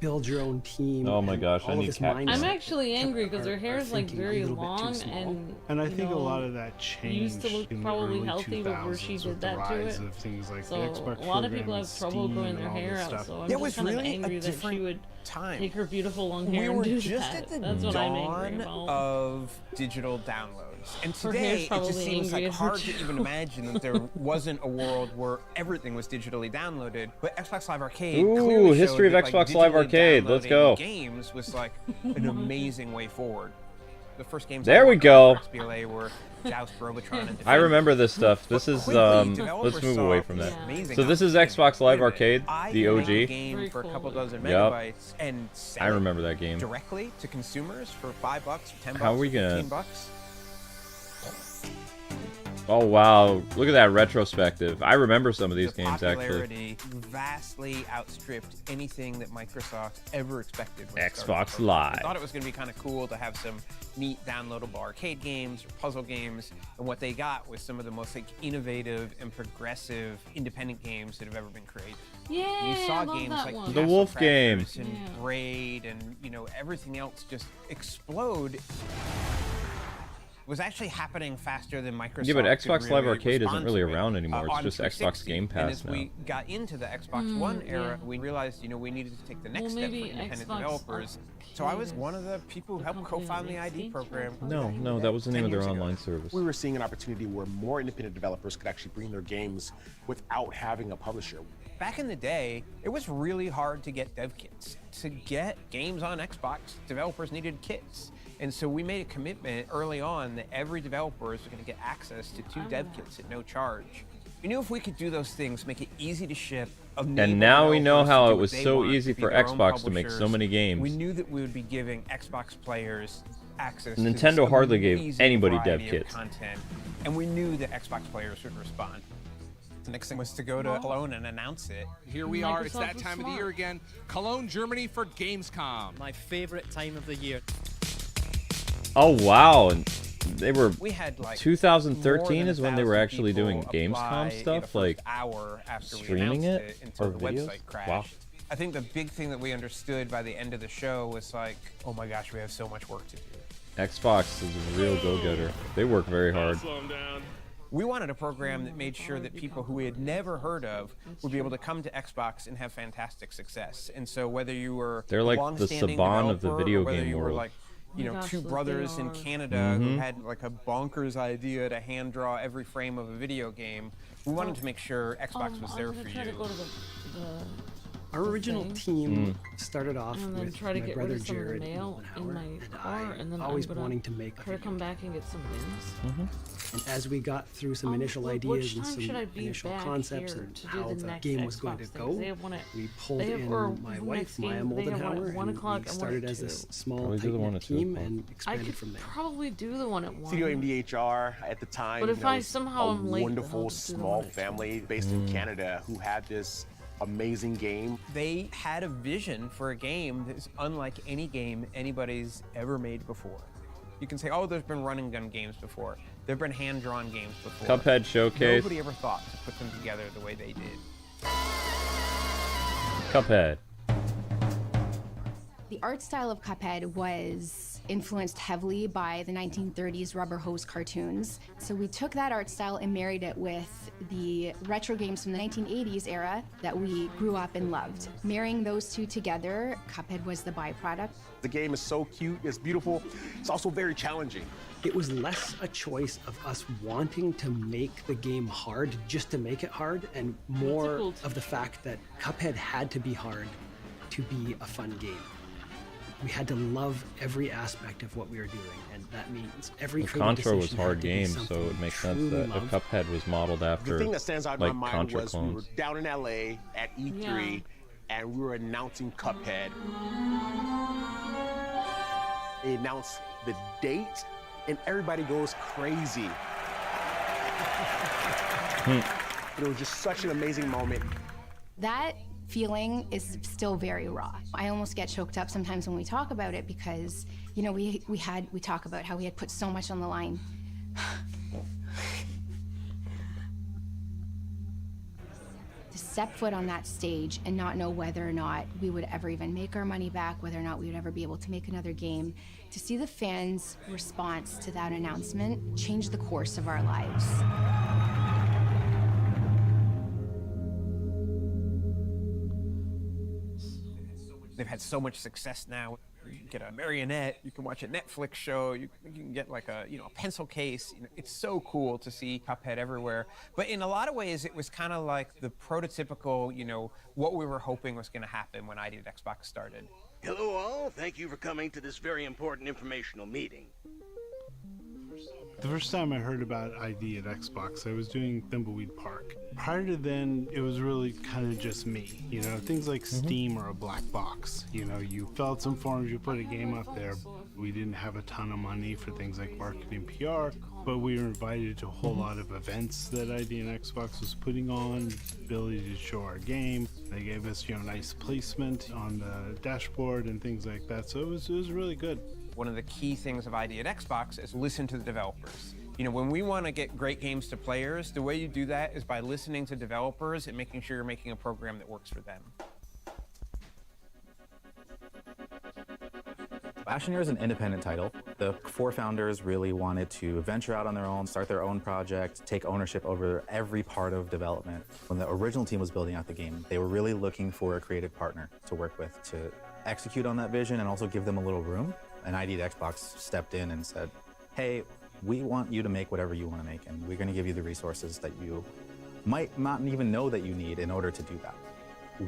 build your own team. Oh my gosh, I all of need this cat. mindset I'm actually angry because her are hair is like thinking a very little bit too long small. And I you think a know, lot of that changed used to look in the probably early healthy 2000s before she with did the that to rise it. of things like So the Xbox a lot of program people and have trouble Steam growing and their all hair this out, stuff. so I'm It just was kind of really a angry that she different would time. take her beautiful long We hair and were do just that. at the That's what I'm angry dawn about. of digital downloads. And Her today, hair's it probably just seems angry like at her hard to even too. imagine that there wasn't a world where everything was digitally downloaded. But Xbox Live Arcade Ooh, clearly history of showed that, Xbox Live digitally Arcade. Let's downloading go. Games was like an amazing way forward. The first games There I we worked go. on for XBLA were Joust, Robotron, and I remember this stuff. This is let's developers move saw away from that. amazing So this is Xbox Live Arcade, I the can make a OG. game for a couple dozen Yep. megabytes and sell I it remember that game. directly to consumers for $5, $10, How are we gonna- $15. Oh wow, look at that retrospective. I remember some of these The games actually. popularity vastly outstripped anything that Microsoft ever expected. When it started the Xbox program. Live. They thought it was going to be kind of cool to have some neat downloadable arcade games or puzzle games, and what they got was some of the most like innovative and progressive independent games that have ever been created. Yeah, You saw I love games that like one. The Castle Wolf game. Crashers and Braid and everything else just explode. Was actually happening faster than Microsoft. Yeah, but could Xbox Live really Arcade isn't respond really to it, around anymore. It's on just Xbox 360. Game And Pass as now. we got into the Xbox One era, we realized, we needed to take the next step for maybe independent Xbox developers. So I was one of the people who helped co-found the ID program. No, that was the name of their 10 years ago, online service. We were seeing an opportunity where more independent developers could actually bring their games without having a publisher. Back in the day, it was really hard to get dev kits. To get games on Xbox, developers needed kits. And so we made a commitment early on that every developer was going to get access to 2 dev kits at no charge. We knew if we could do those things, make it easy to ship. And now we know how it was so easy for Xbox to make so many games. We knew that we would be giving Xbox players access to Nintendo this hardly gave amazing anybody dev variety of kits. content, and we knew that Xbox players would respond. The next thing was to go to Cologne and announce it. Here we are. It's that time of the year again. Cologne, Germany for Gamescom. My favorite time of the year. Oh wow, and they were. We had, like, 2013 more is than when they were 1,000 actually doing people apply Gamescom in stuff, the first like hour after we streaming announced it until or the videos. website crashed. Wow. I think the big thing that we understood by the end of the show was like, oh my gosh, we have so much work to do. Xbox is a real go-getter. They work very hard. We wanted a program that made sure that people who we had never heard of would be able to come to Xbox and have fantastic success. And so whether you were They're a like the long-standing Saban of the developer, video or whether game you were world. like, Oh my gosh, two they brothers in are. Canada who Mhm. had like a bonkers idea to hand draw every frame of a video game, we wanted to make sure Xbox was there for Try to you. go to the Our original team started off and then with try to my get brother rid of some of the Jared mail and in my Howard, car, and then always I'm gonna wanting to make a try to come back and get some wins. And as we got through some initial Which ideas and time some should I be initial back concepts here and to do how the the next game was going to Xbox go, things? They have one at- we pulled they have- in or my the wife, next Maya game, they have one at Moldenhauer, 1 and o'clock we and one started at as this 2. small, Probably do the one tight-knit at 2 team o'clock. and I expanded could from there. probably do the one at 1. Studio MDHR at the time, But if I was somehow a am late, then I'll wonderful just do the small one at 2. family based in Canada who had this amazing game. They had a vision for a game that's unlike any game anybody's ever made before. You can say, oh, there's been run and gun games before. There've been hand-drawn games before. Cuphead Showcase. Nobody ever thought to put them together the way they did. Cuphead. The art style of Cuphead was influenced heavily by the 1930s rubber hose cartoons. So we took that art style and married it with the retro games from the 1980s era that we grew up and loved. Marrying those two together, Cuphead was the byproduct. The game is so cute, it's beautiful, it's also very challenging. It was less a choice of us wanting to make the game hard just to make it hard, and more of the fact that Cuphead had to be hard to be a fun game. We had to love every aspect of what we were doing, and that means every Contra was hard game, so it makes sense that if Cuphead was modeled after the thing that stands out in like my mind Contra was clones. we were down in LA at E3 and we were announcing Cuphead. They announced the date and everybody goes crazy. It was just such an amazing moment. That feeling is still very raw. I almost get choked up sometimes when we talk about it because, you know, we talk about how we had put so much on the line. To step foot on that stage and not know whether or not we would ever even make our money back, whether or not we would ever be able to make another game, to see the fans' response to that announcement change the course of our lives. They've had so much success now. You can get a marionette, you can watch a Netflix show, you can get like a a pencil case. It's so cool to see Cuphead everywhere. But in a lot of ways, it was kind of like the prototypical, what we were hoping was going to happen when ID at Xbox started. Hello all, thank you for coming to this very important informational meeting. The first time I heard about ID at Xbox, I was doing Thimbleweed Park. Prior to then, it was really kind of just me. Things like Steam are a black box. You fill out some forms, you put a game up there. We didn't have a ton of money for things like marketing PR, but we were invited to a whole lot of events that ID and Xbox was putting on, the ability to show our game. They gave us, nice placement on the dashboard and things like that. So it was really good. One of the key things of ID at Xbox is listen to the developers. When we want to get great games to players, the way you do that is by listening to developers and making sure you're making a program that works for them. Astroneer is an independent title. The 4 founders really wanted to venture out on their own, start their own project, take ownership over every part of development. When the original team was building out the game, they were really looking for a creative partner to work with to execute on that vision and also give them a little room. And ID at Xbox stepped in and said, hey, we want you to make whatever you want to make, and we're going to give you the resources that you might not even know that you need in order to do that.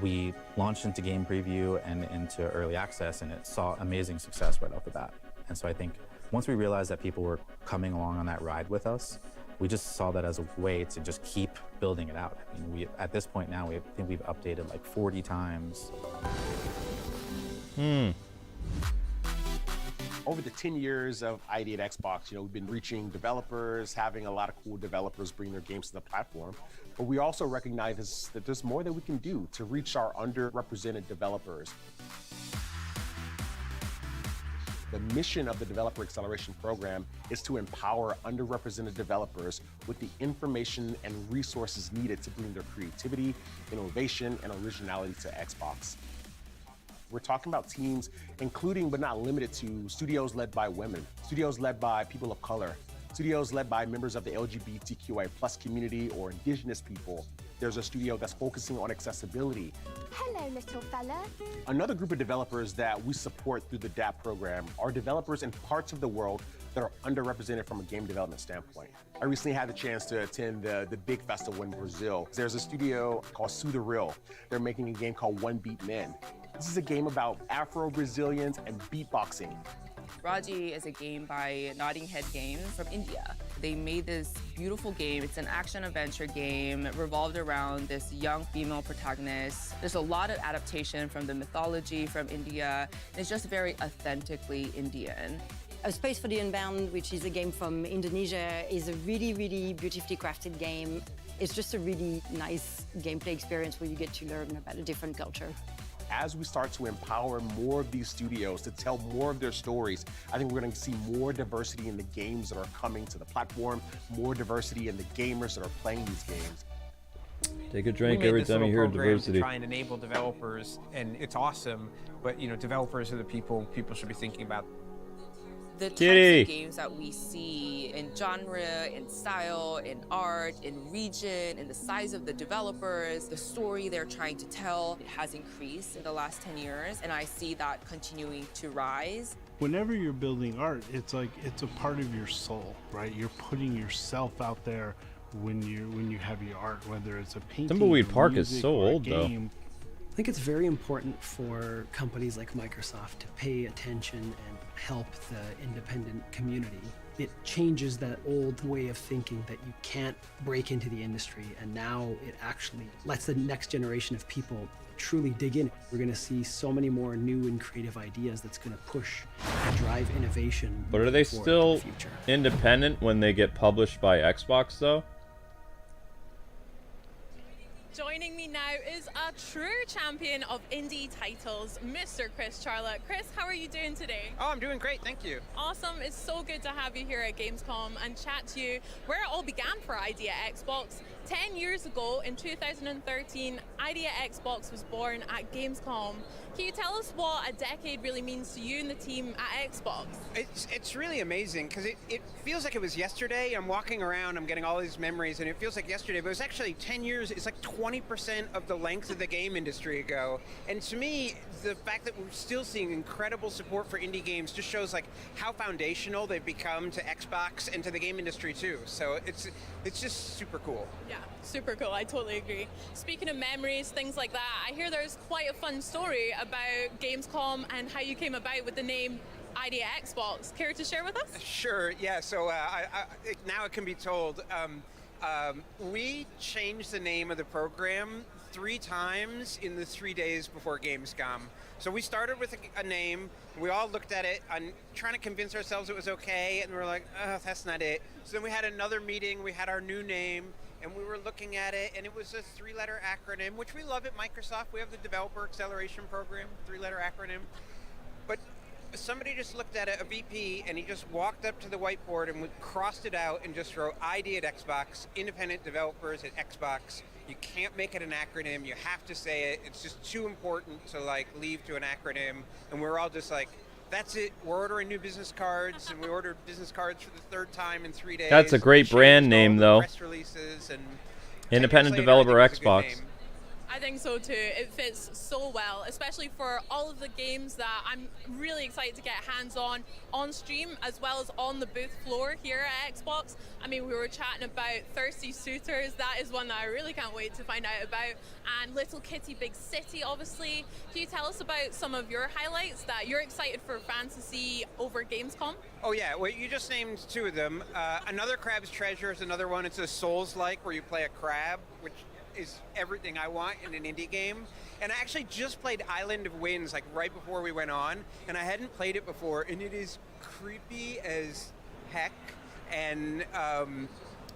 We launched into game preview and into early access, and it saw amazing success right off the bat. And so I think once we realized that people were coming along on that ride with us, we just saw that as a way to just keep building it out. I mean, at this point now, I think we've updated like 40 times. Over the 10 years of ID at Xbox, we've been reaching developers, having a lot of cool developers bring their games to the platform. But we also recognize that there's more that we can do to reach our underrepresented developers. The mission of the Developer Acceleration Program is to empower underrepresented developers with the information and resources needed to bring their creativity, innovation, and originality to Xbox. We're talking about teams, including but not limited to studios led by women, studios led by people of color, studios led by members of the LGBTQI+ community or indigenous people. There's a studio that's focusing on accessibility. Hello, little fella. Another group of developers that we support through the DAP program are developers in parts of the world that are underrepresented from a game development standpoint. I recently had the chance to attend the big festival in Brazil. There's a studio called Sudaril. They're making a game called One Beat Men. This is a game about Afro-Brazilians and beatboxing. Raji is a game by Notting Head Games from India. They made this beautiful game. It's an action-adventure game revolved around this young female protagonist. There's a lot of adaptation from the mythology from India. It's just very authentically Indian. Space for the Unbound, which is a game from Indonesia, is a really, really beautifully crafted game. It's just a really nice gameplay experience where you get to learn about a different culture. As we start to empower more of these studios to tell more of their stories, I think we're going to see more diversity in the games that are coming to the platform, more diversity in the gamers that are playing these games. Take a We drink made every this time you little hear program diversity. to try and enable developers, and it's awesome. But you know, developers are the people should be thinking about. The types Kitty. of games that we see in genre, in style, in art, in region, in the size of the developers, the story they're trying to tell, it has increased in the last 10 years, and I see that continuing to rise. Whenever you're building art, it's like it's a part of your soul, right? You're putting yourself out there when you have your art, whether it's a painting. Tumbleweed or Park is music so or a old, though. game. I think it's very important for companies like Microsoft to pay attention and help the independent community. It changes that old way of thinking that you can't break into the industry, and now it actually lets the next generation of people truly dig in. We're going to see so many more new and creative ideas that's going to push and drive innovation. But are they forward still in the future. independent when they get published by Xbox, though? Joining me now is a true champion of indie titles, Mr. Chris Charlotte. Chris, how are you doing today? Oh, I'm doing great, thank you. Awesome. It's so good to have you here at Gamescom and chat to you where it all began for Idea Xbox. 10 years ago, in 2013, Idea Xbox was born at Gamescom. Can you tell us what a decade really means to you and the team at Xbox? It's really amazing because it feels like it was yesterday. I'm walking around, I'm getting all these memories, and it feels like yesterday, but it's actually 10 years. It's like 20% of the length of the game industry ago. And to me, the fact that we're still seeing incredible support for indie games just shows like how foundational they've become to Xbox and to the game industry too. So it's just super cool. Yeah, super cool. I totally agree. Speaking of memories, things like that, I hear there's quite a fun story about Gamescom and how you came about with the name Idea Xbox. Care to share with us? Sure, yeah, so now it can be told. We changed the name of the program 3 times in the 3 days before Gamescom. So we started with a name, we all looked at it, and trying to convince ourselves it was okay, and we were like, oh, that's not it. So then we had another meeting, we had our new name, and we were looking at it, and it was a 3-letter acronym, which we love at Microsoft. We have the Developer Acceleration Program, 3-letter acronym. But somebody just looked at it, a VP, and he just walked up to the whiteboard and crossed it out and just wrote ID at Xbox, independent developers at Xbox. You can't make it an acronym, you have to say it. It's just too important to like leave to an acronym. And we're all just like, that's it, we're ordering new business cards, and we ordered business cards for the 3rd time in 3 days. That's a great brand name, though. Press releases and Independent developer Xbox. I think so too. It fits so well, especially for all of the games that I'm really excited to get hands-on stream as well as on the booth floor here at Xbox. I mean, we were chatting about Thirsty Suitors. That is one that I really can't wait to find out about. And Little Kitty Big City, obviously. Can you tell us about some of your highlights that you're excited for fans to see over Gamescom? Oh yeah, well you just named 2 of them. Another Crab's Treasure is another one. It's a Souls-like where you play a crab, which is everything I want in an indie game. And I actually just played Island of Winds like right before we went on, and I hadn't played it before, and it is creepy as heck, and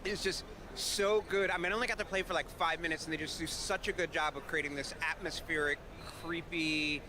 it's just so good. I mean, I only got to play for like 5 minutes, and they just do such a good job of creating this atmospheric, creepy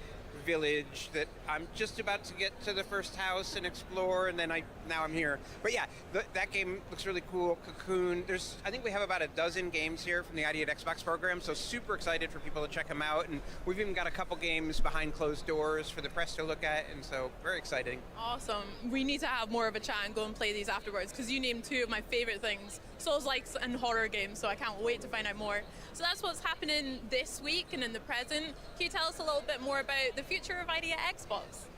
village that I'm just about to get to the first house and explore, and then now I'm here. But yeah, that game looks really cool. Cocoon. I think we have about a dozen games here from the Idea at Xbox program, so super excited for people to check them out. And we've even got a couple games behind closed doors for the press to look at, and so very exciting. Awesome. We need to have more of a chat and go and play these afterwards, because you named 2 of my favorite things, Souls-likes and horror games, so I can't wait to find out more. So that's what's happening this week and in the present. Can you tell us a little bit more about the future of Idea Xbox?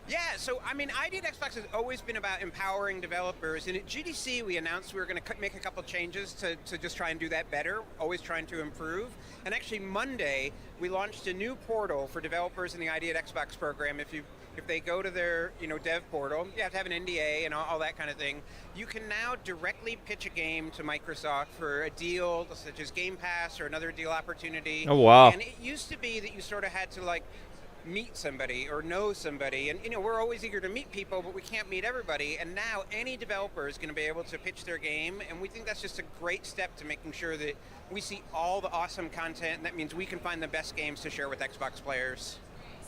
Yeah, so I mean, Idea at Xbox has always been about empowering developers, and at GDC we announced we were going to make a couple changes to just try and do that better, always trying to improve. And actually Monday we launched a new portal for developers in the Idea at Xbox program. If they go to their dev portal, you have to have an NDA and all that kind of thing. You can now directly pitch a game to Microsoft for a deal such as Game Pass or another deal opportunity. Oh, wow. And it used to be that you sort of had to like meet somebody or know somebody, and we're always eager to meet people, but we can't meet everybody. And now any developer is going to be able to pitch their game, and we think that's just a great step to making sure that we see all the awesome content, and that means we can find the best games to share with Xbox players.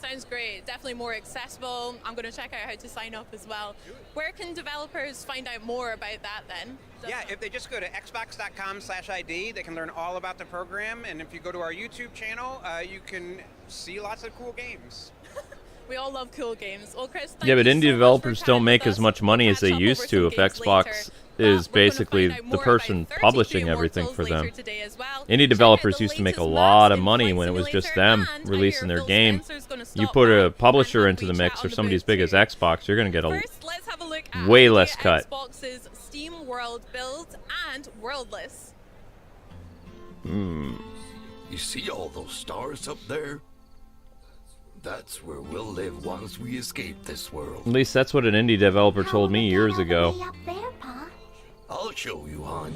sounds great. Definitely more accessible. I'm going to check out how to sign up as well. Where can developers find out more about that then? Yeah, if they just go to xbox.com/ID, they can learn all about the program. And if you go to our YouTube channel, you can see lots of cool games. We all love cool games. Well, Chris, thank Yeah, but you indie so much developers for don't chatting make with as us. much money We'll as they catch up used over to some if games Xbox later. is We're gonna basically find out the more person about 32 publishing everything Immortals for later them. today as well. Indie developers used to make a lot of money when it was just them releasing their game. You put a publisher into the mix or somebody as big as Xbox, you're going to get First, let's have a look at way how less cut. Xbox's Steam World build and Worldless. You see all those stars up there? That's where we'll live once we escape this world. At least that's what an indie developer told me years ago. I'll show you, hon.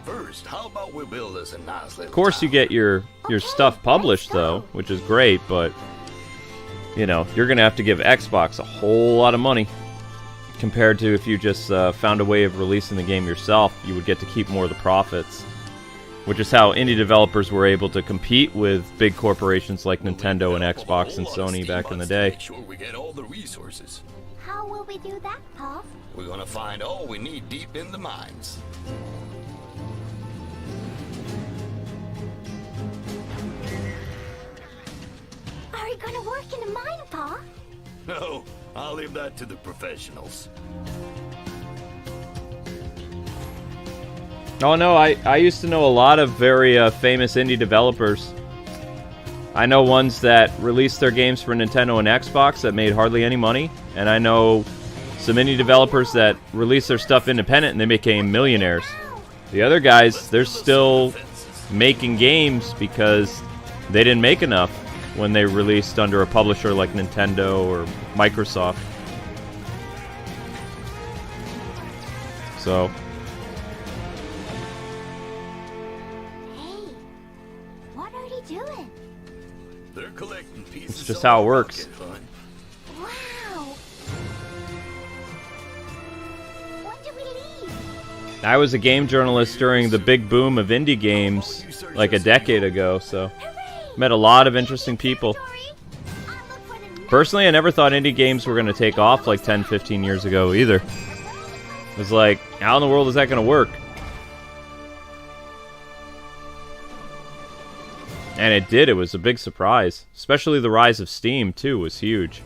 First, how about we build us a nice little Of course you get your stuff published though, which is great, but you know, you're going to have to give Xbox a whole lot of money compared to if you just found a way of releasing the game yourself. You would get to keep more of the profits, which is how indie developers were able to compete with big corporations like Nintendo and Xbox and Sony back in the day. Make sure we get all the resources. How will we do that, Pop? We're gonna find all we need deep in the mines. Are we gonna work in a mine, Pa? No, I'll leave that to the professionals. Oh no, I used to know a lot of very famous indie developers. I know ones that released their games for Nintendo and Xbox that made hardly any money, and I know some indie developers that released their stuff independent and they became millionaires. The other guys, they're still making games because they didn't make enough when they released under a publisher like Nintendo or Microsoft. So What are they doing? They're collecting pieces. it's just how it works. Wow! When do we leave? I was a game journalist during the big boom of indie games like a decade ago, so met a lot of interesting people. Personally, I never thought indie games were going to take off like 10, 15 years ago either. It was like, how in the world is that going to work? And it did. It was a big surprise. Especially the rise of Steam, too, was huge.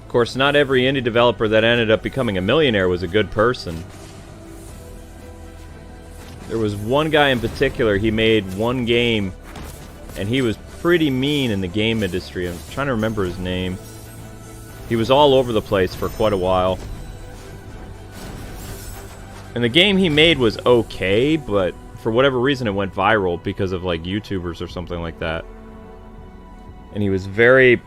Of course, not every indie developer that ended up becoming a millionaire was a good person. There was one guy in particular, he made one game, and he was pretty mean in the game industry. I'm trying to remember his name. He was all over the place for quite a while. And the game he made was okay, but for whatever reason it went viral because of like YouTubers or something like that. And he was very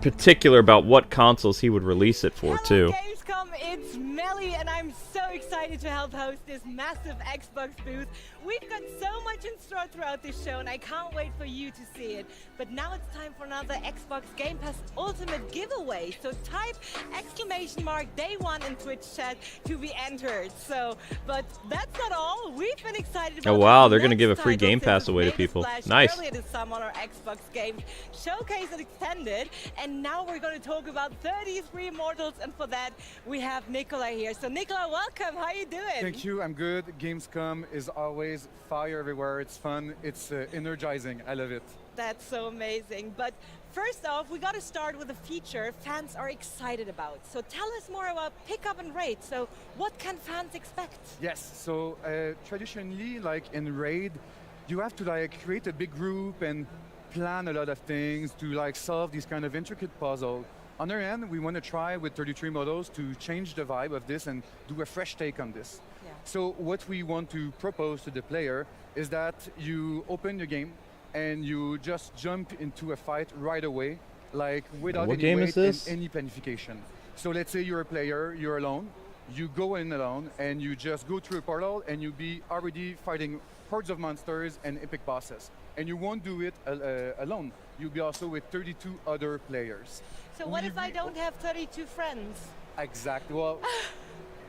particular about what consoles he would release it for, too. Gamescom, it's Melly, and I'm so excited to help host this massive Xbox booth. We've got so much in store throughout this show, and I can't wait for you to see it. But now it's time for another Xbox Game Pass Ultimate giveaway. So type !day1 in Twitch chat to be entered. So, but that's not all. We've been excited about Oh wow, they're gonna give a free Game Pass away to people. Nice. Earlier this summer on our Xbox Game Showcase and Extended, and now we're going to talk about 33 Immortals, and for that we have Nicola here. So Nicola, welcome. How are you doing? Thank you. I'm good. Gamescom is always fire everywhere. It's fun. It's energizing. I love it. That's so amazing. But first off, we got to start with a feature fans are excited about. So tell us more about Pick Up and Raid. So what can fans expect? Yes. So traditionally, like in Raid, you have to like create a big group and plan a lot of things to like solve these kind of intricate puzzles. On our end, we want to try with 33 models to change the vibe of this and do a fresh take on this. Yeah. So what we want to propose to the player is that you open the game and you just jump into a fight right away, like without any wait and any planification. So let's say you're a player, you're alone, you go in alone and you just go through a portal and you be already fighting hordes of monsters, and epic bosses. And you won't do it alone. You'll be also with 32 other players. So what if I don't have 32 friends? Exactly. Well,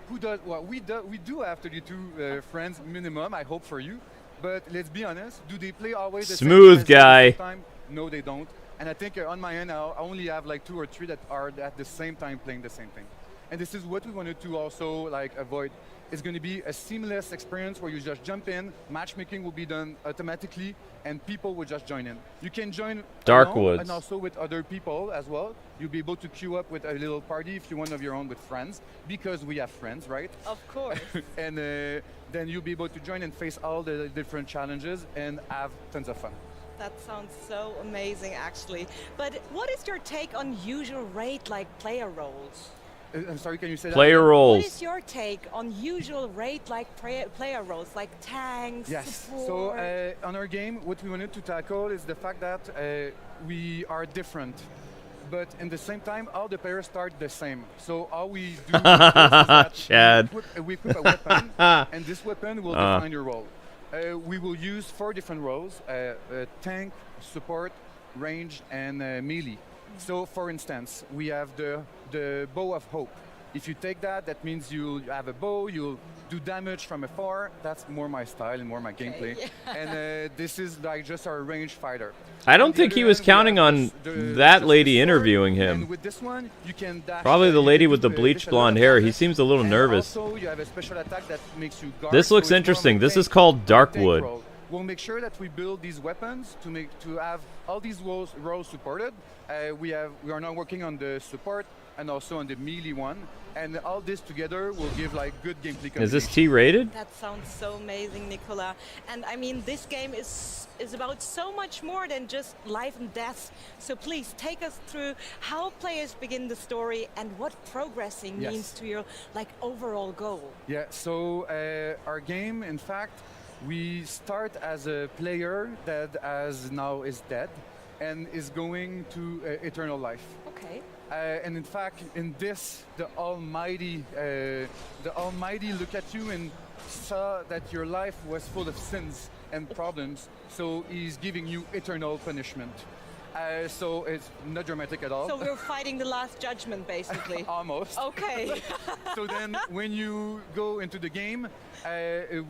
who does? Well, we do have 32 friends minimum. I hope for you. But let's be honest. Do they play always the Smooth same guy. time? No, they don't. And I think on my end, I only have like 2 or 3 that are at the same time playing the same thing. And this is what we wanted to also like avoid. It's going to be a seamless experience where you just jump in, matchmaking will be done automatically, and people will just join in. You can join alone and also with other people as well. You'll be able to queue up with a little party if you want of your own with friends, because we have friends, right? Of course. And then you'll be able to join and face all the different challenges and have tons of fun. That sounds so amazing, actually. But what is your take on usual raid like player roles? I'm sorry, can you say that? Player roles. What is your take on usual raid-like player roles, like tanks, support? So on our game, what we wanted to tackle is the fact that we are different, but in the same time, all the players start the same. So all we do is that Chad. we equip a weapon, and this weapon will define your role. We will use 4 different roles: tank, support, range, and melee. So, for instance, we have the Bow of Hope. If you take that, that means you have a bow, you'll do damage from afar. That's more my style and more my gameplay. And this is like just our ranged fighter. I don't think he was counting on that lady interviewing him. And with this one, you can dash. Probably the lady with the bleached blonde hair. He seems a little nervous. Also, you have a special attack that makes you guard. This looks interesting. This is called Darkwood. We'll make sure that we build these weapons to have all these roles supported. We are now working on the support and also on the melee one, and all this together will give like good gameplay. Is this T-rated? That sounds so amazing, Nicolas. And I mean, this game is about so much more than just life and death. So please take us through how players begin the story and what progressing means to your like overall goal. Yeah. So our game, in fact, we start as a player that now is dead and is going to eternal life. Okay. And in fact, in this, the Almighty looked at you and saw that your life was full of sins and problems. So he's giving you eternal punishment. So it's not dramatic at all. So we're fighting the last judgment, basically. Almost. Okay. So then, when you go into the game,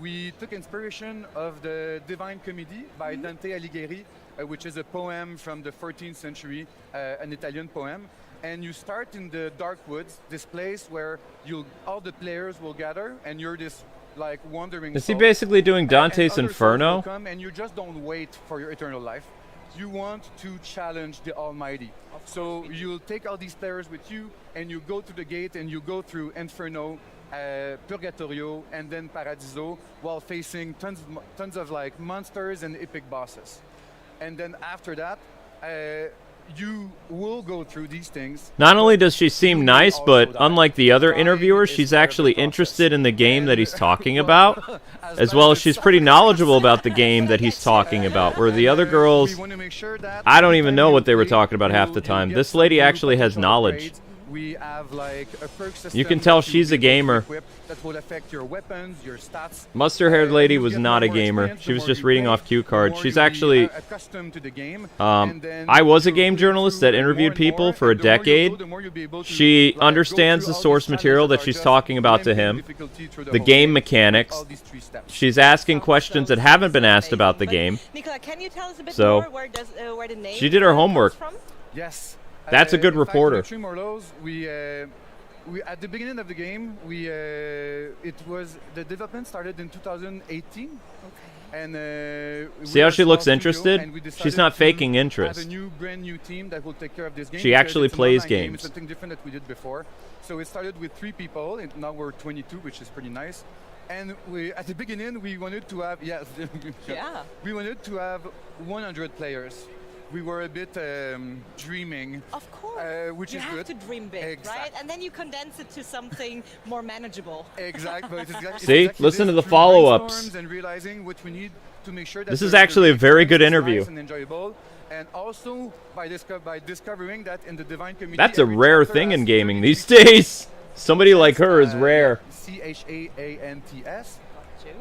we took inspiration of the Divine Comedy by Dante Alighieri, which is a poem from the 14th century, an Italian poem. And you start in the dark woods, this place where all the players will gather, and you're this like wandering. Is he basically doing Dante's Inferno? Come and you just don't wait for your eternal life. You want to challenge the Almighty. So you'll take all these players with you, and you go to the gate, and you go through Inferno, Purgatorio, and then Paradiso, while facing tons of like monsters and epic bosses. And then after that, you will go through these things. Not only does she seem nice, but unlike the other interviewers, she's actually interested in the game that he's talking about, as well as she's pretty knowledgeable about the game that he's talking about, where the other girls, I don't even know what they were talking about half the time. This lady actually has knowledge. We have like a perk system. You can tell she's a gamer. That will affect your weapons, your stats. Mustard-haired lady was not a gamer. She was just reading off cue cards. She's actually... I was a game journalist that interviewed people for a decade. She understands the source material that she's talking about to him, the game mechanics. She's asking questions that haven't been asked about the game. Nicolas, can you tell us a bit So, more where the name she did her homework. Yes. That's a good reporter. Three more lows. We at the beginning of the game, the development started in 2018. And see how she looks interested? She's not faking interest. Have a brand new team that will take care of this game. She actually plays game. games. It's something different that we did before. So it started with 3 people, and now we're 22, which is pretty nice. And at the beginning, we wanted to have we wanted to have 100 players. We were a bit dreaming. Of course. Which you is have good. to dream big, right? And then you condense it to something more manageable. Exactly. See? Listen to the follow-ups. And realizing what we need to make sure that this is actually a very good interview. Nice and enjoyable. And also by discovering that in the Divine Comedy, that's a rare thing in gaming these days. Somebody like her is rare. CHAANTS.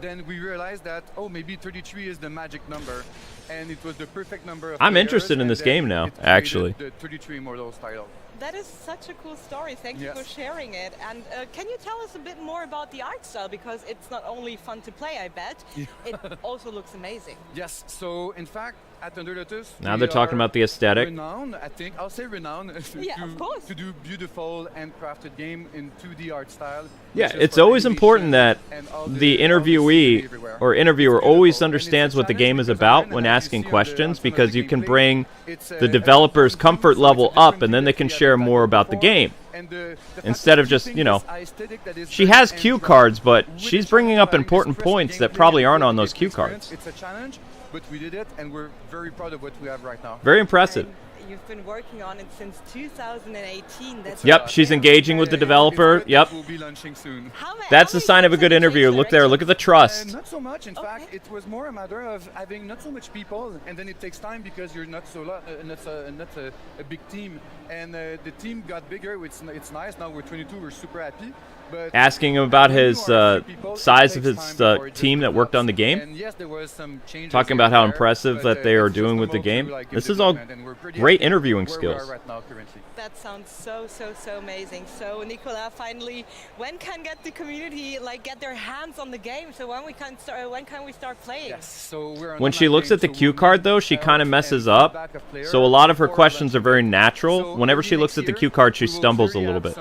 then we realized that, oh, maybe 33 is the magic number, and it was the perfect number of I'm players, interested in and this then game now, it created actually. the 33 Immortals title. That is such a cool story. Thank you Yes. for sharing it. And can you tell us a bit more about the art style? Because it's not only fun to play, I bet, it also looks amazing. Yes, so in fact, at Under Lotus, Now we they're talking are about the aesthetic. Renowned, I think, I'll say renowned Yeah, of course. to do beautiful and crafted game in 2D art style. Yeah, which is it's for always important animation that and all the all interviewee scenery everywhere. or interviewer always understands what the game is about when asking questions, because you can bring the developer's comfort level up and then they can share more about the game. Instead of just, you know, she has cue cards, but she's bringing up important points that probably aren't on those cue cards. It's a challenge, but we did it, and we're very proud of what we have right now. Very impressive. You've been working on it since 2018. That's Yep, she's engaging with the developer. Yep. We'll be launching soon. That's the sign of a good interviewer. Look there, look at the trust. Not so much. In fact, it was more a matter of having not so much people, and then it takes time because you're not a big team. And the team got bigger. It's nice. Now we're 22. We're super happy. But Asking him about his size of his team that worked on the game. And yes, there was some changes Talking about how impressive that they are doing with the game. This is all great interviewing skills. That sounds so amazing. So Nicolas, finally, when can the community get their hands on the game? So when can we start playing? Yes. So we're When she looks at the cue card, though, she kind of messes up. So a lot of her questions are very natural. Whenever she looks at the cue card, she stumbles a little bit.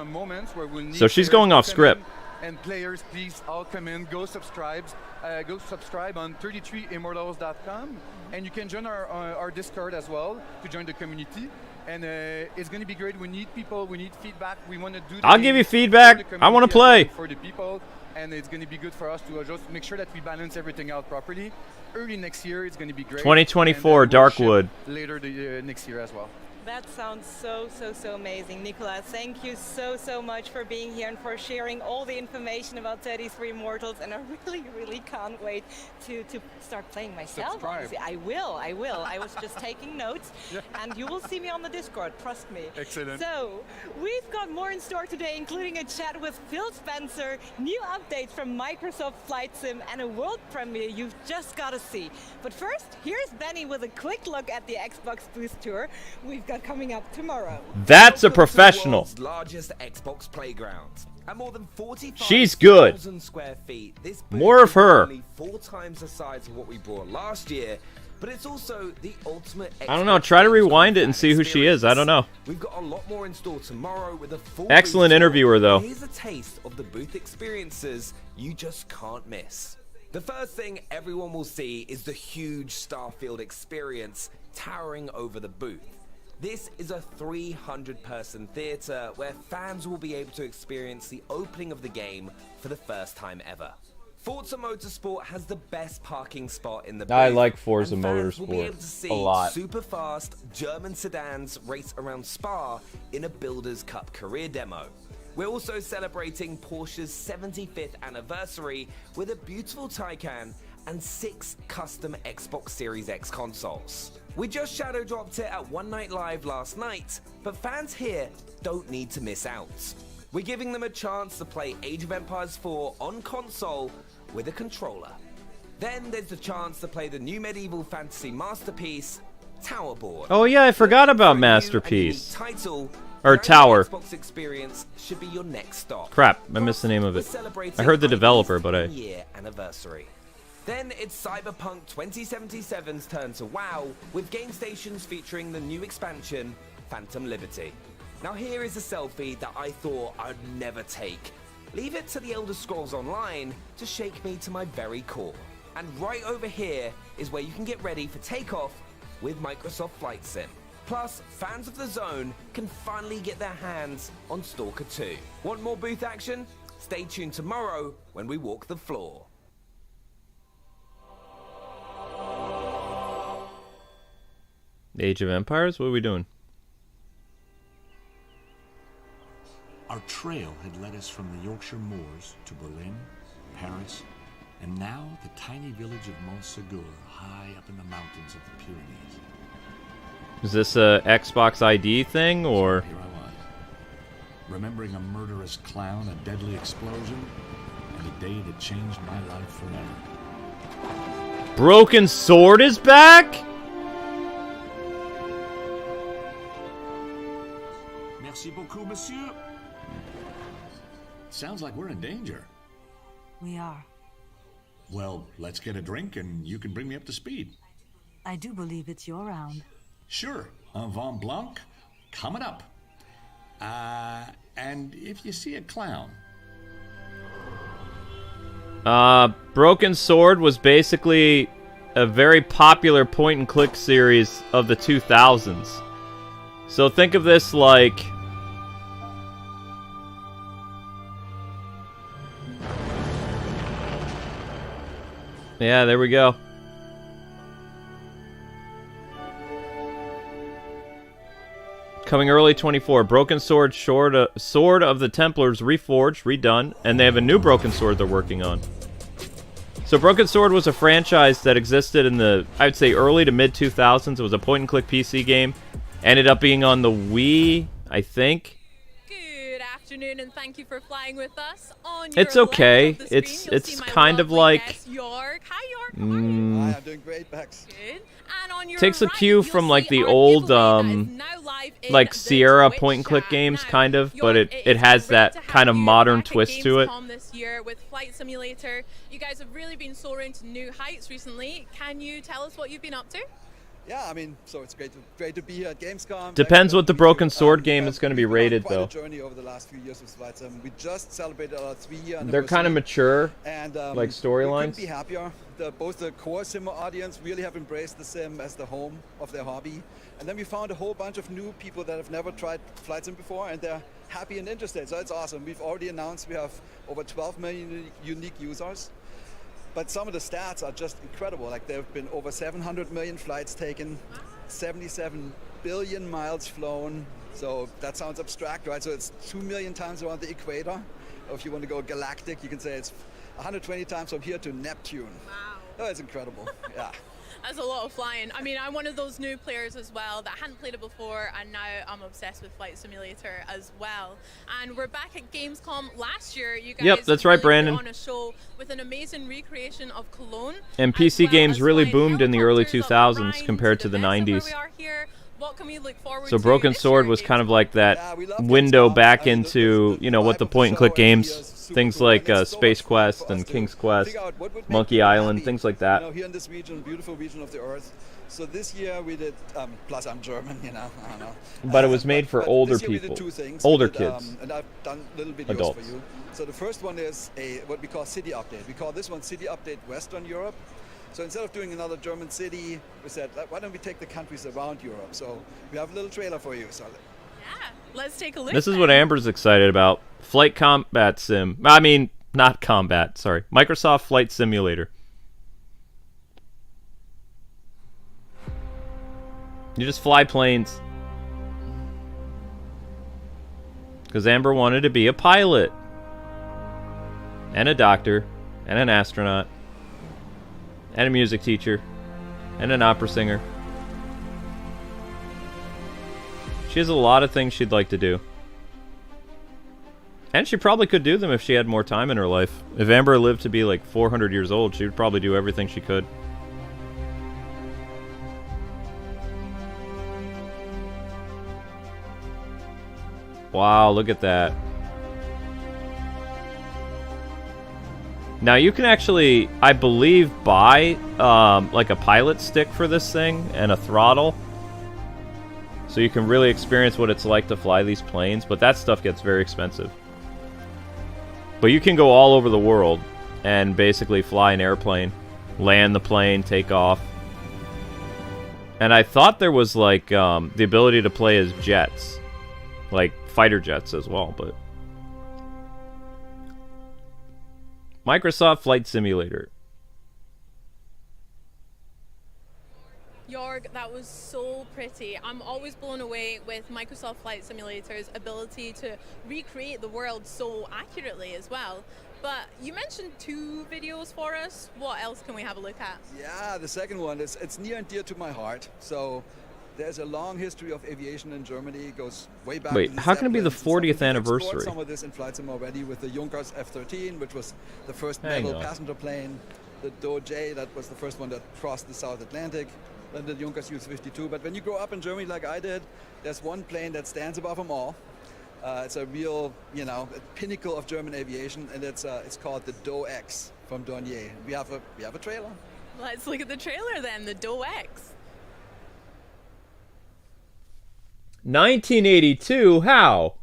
So she's going off script. And players, please all come in, go subscribe on 33immortals.com, and you can join our Discord as well to join the community. And it's going to be great. We need people. We need feedback. We want to do. I'll give you feedback. I want to play. For the people, and it's going to be good for us to just make sure that we balance everything out properly. Early next year, it's going to be great. 2024 Darkwood. Darkwood. Later next year as well. That sounds so amazing. Nicolas, thank you so much for being here and for sharing all the information about 33 Immortals, and I really can't wait to start playing myself. Honestly. I will. I was just taking notes, and you will see me on the Discord, trust me. Excellent. So, we've got more in store today, including a chat with Phil Spencer, new updates from Microsoft Flight Sim, and a world premiere you've just got to see. But first, here's Benny with a quick look at the Xbox booth tour we've got coming up tomorrow. That's a professional. Largest Xbox playground. At more than 45,000 She's good. square feet, this More of her. only 4 times the size of what we brought last year, but it's also the ultimate I don't know. Try to rewind it and see who she is. I don't know. We've got a lot more in store tomorrow with a full Excellent booth tour. interviewer, though. Here's a taste of the booth experiences you just can't miss. The first thing everyone will see is the huge Starfield experience towering over the booth. This is a 300-person theater where fans will be able to experience the opening of the game for the first time ever. Forza Motorsport has the best parking spot in the booth. I like Forza and fans will be able Motorsport to see a lot. super fast German sedans race around Spa in a Builders Cup career demo. We're also celebrating Porsche's 75th anniversary with a beautiful Taycan and 6 custom Xbox Series X consoles. We just shadow dropped it at One Night Live last night, but fans here don't need to miss out. We're giving them a chance to play Age of Empires 4 on console with a controller. Then there's the chance to play the new medieval fantasy masterpiece, Towerborn. Oh yeah, I forgot about Masterpiece. Title, Or Tower. Xbox experience should be your next stop. Crap, I missed the name of it. I heard the developer, but I... Year anniversary. Then it's Cyberpunk 2077's turn to WoW, with game stations featuring the new expansion, Phantom Liberty. Now here is a selfie that I thought I'd never take. Leave it to the Elder Scrolls Online to shake me to my very core. And right over here is where you can get ready for takeoff with Microsoft Flight Sim. Plus, fans of the Zone can finally get their hands on Stalker 2. Want more booth action? Stay tuned tomorrow when we walk the floor. Age of Empires? What are we doing? Our trail had led us from the Yorkshire moors to Berlin, Paris, and now the tiny village of Montsegur, high up in the mountains of the Pyrenees. Is this a Xbox ID thing, or...? Here I was, remembering a murderous clown, a deadly explosion, and the day that changed my life forever. Broken Sword is back? Merci beaucoup, monsieur. Sounds like we're in danger. We are. Well, let's get a drink and you can bring me up to speed. I do believe it's your round. Sure. Un vin blanc coming up. And if you see a clown. Broken Sword was basically a very popular point-and-click series of the 2000s. So think of this like... Yeah, there we go. Coming early 24. Broken Sword, Sword of the Templars reforged, redone, and they have a new Broken Sword they're working on. So Broken Sword was a franchise that existed in the, I would say, early to mid-2000s. It was a point-and-click PC game. Ended up being on the Wii, I think. Good afternoon, and thank you for flying with us. On It's your okay. left of the screen, It's you'll see my kind of lovely like... guest, York. Hi, York. Hi, I'm doing great, Bex. Good. And on your Takes a right, cue you'll from see like the our old giveaway that is now live in like the Sierra Twitch point-and-click chat. games Now, kind of, but York, it is has great that to have kind of you modern back at twist to it. Gamescom this year with Flight Simulator. You guys have really been soaring to new heights recently. Can you tell us what you've been up to? Yeah, I mean, so it's great to be here at Gamescom. Depends what the Broken Sword game is going to be rated, quite though. a journey over the last few years with Flight Sim. We just celebrated our 3-year anniversary. They're kind of mature, and, like We storylines. couldn't be happier. Both the core sim audience really have embraced the sim as the home of their hobby. And then we found a whole bunch of new people that have never tried Flight Sim before, and they're happy and interested. So it's awesome. We've already announced we have over 12 million unique users. But some of the stats are just incredible. Like there have been over 700 million flights taken, 77 billion miles flown. So that sounds abstract, right? So it's 2 million times around the equator. Or if you want to go galactic, you can say it's 120 times from here to Neptune. Wow. Oh, it's incredible. Yeah. That's a lot of flying. I mean, I'm one of those new players as well that hadn't played it before, and now I'm obsessed with Flight Simulator as well. And we're back at Gamescom last year. You guys Yep, that's right, really Brandon. put on a show with an amazing recreation of Cologne. And PC games really boomed in the early 2000s compared to the 90s. What can we look forward So to Broken this Sword year, was Games? kind of like that window back into, you know, what the point-and-click games, things like Space Quest and King's Quest, Monkey Island, things like that. You know, here in this region, beautiful region of the Earth. So this year we did, plus I'm German, you know, I don't know. But it was made for but older this year we people, did two things. older We did, kids, and I've done little videos adults. for you. So the first one is what we call City Update. We call this one City Update Western Europe. So instead of doing another German city, we said, why don't we take the countries around Europe? So we have a little trailer for you. So yeah, let's take a look. This is what Amber's excited about. Flight Combat Sim. I mean, not combat, sorry. Microsoft Flight Simulator. You just fly planes. Because Amber wanted to be a pilot. And a doctor. And an astronaut. And a music teacher. And an opera singer. She has a lot of things she'd like to do. And she probably could do them if she had more time in her life. If Amber lived to be like 400 years old, she would probably do everything she could. Wow, look at that. Now you can actually, I believe, buy like a pilot stick for this thing and a throttle. So you can really experience what it's like to fly these planes, but that stuff gets very expensive. But you can go all over the world and basically fly an airplane, land the plane, take off. And I thought there was like the ability to play as jets, like fighter jets as well, but Microsoft Flight Simulator. Jorg, that was so pretty. I'm always blown away with Microsoft Flight Simulator's ability to recreate the world so accurately as well. But you mentioned 2 videos for us. What else can we have a look at? yeah, the second one is it's near and dear to my heart. So There's a long history of aviation in Germany. It goes way back. Wait, to the how can it be the Zeppelins and stuff. 40th We've explored anniversary? some of this in Flight Sim already with the Junkers F-13, which was the first Hang metal on. passenger plane. The Doge, that was the first one that crossed the South Atlantic. Then the Junkers U-52. But when you grow up in Germany like I did, there's one plane that stands above them all. It's a real, you know, pinnacle of German aviation, and it's called the Do-X from Dornier. We have a trailer. Let's look at the trailer then, the Do-X. 1982? How?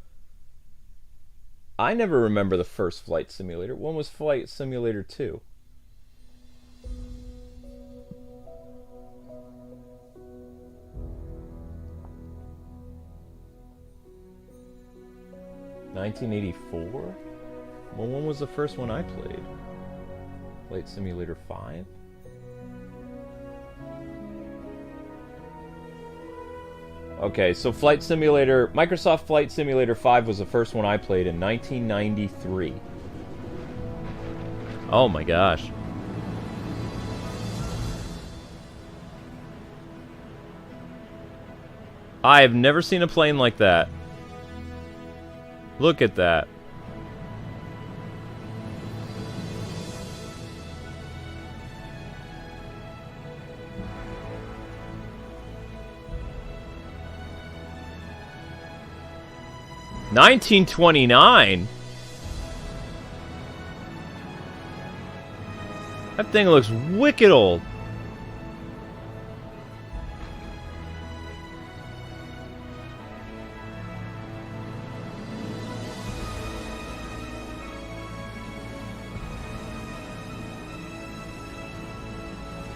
I never remember the first Flight Simulator. When was Flight Simulator 2? $1984? Well, when was the first one I played? Flight Simulator 5? Okay, so Microsoft Flight Simulator 5 was the first one I played in 1993. Oh my gosh. I have never seen a plane like that. Look at that. $1929? That thing looks wicked old.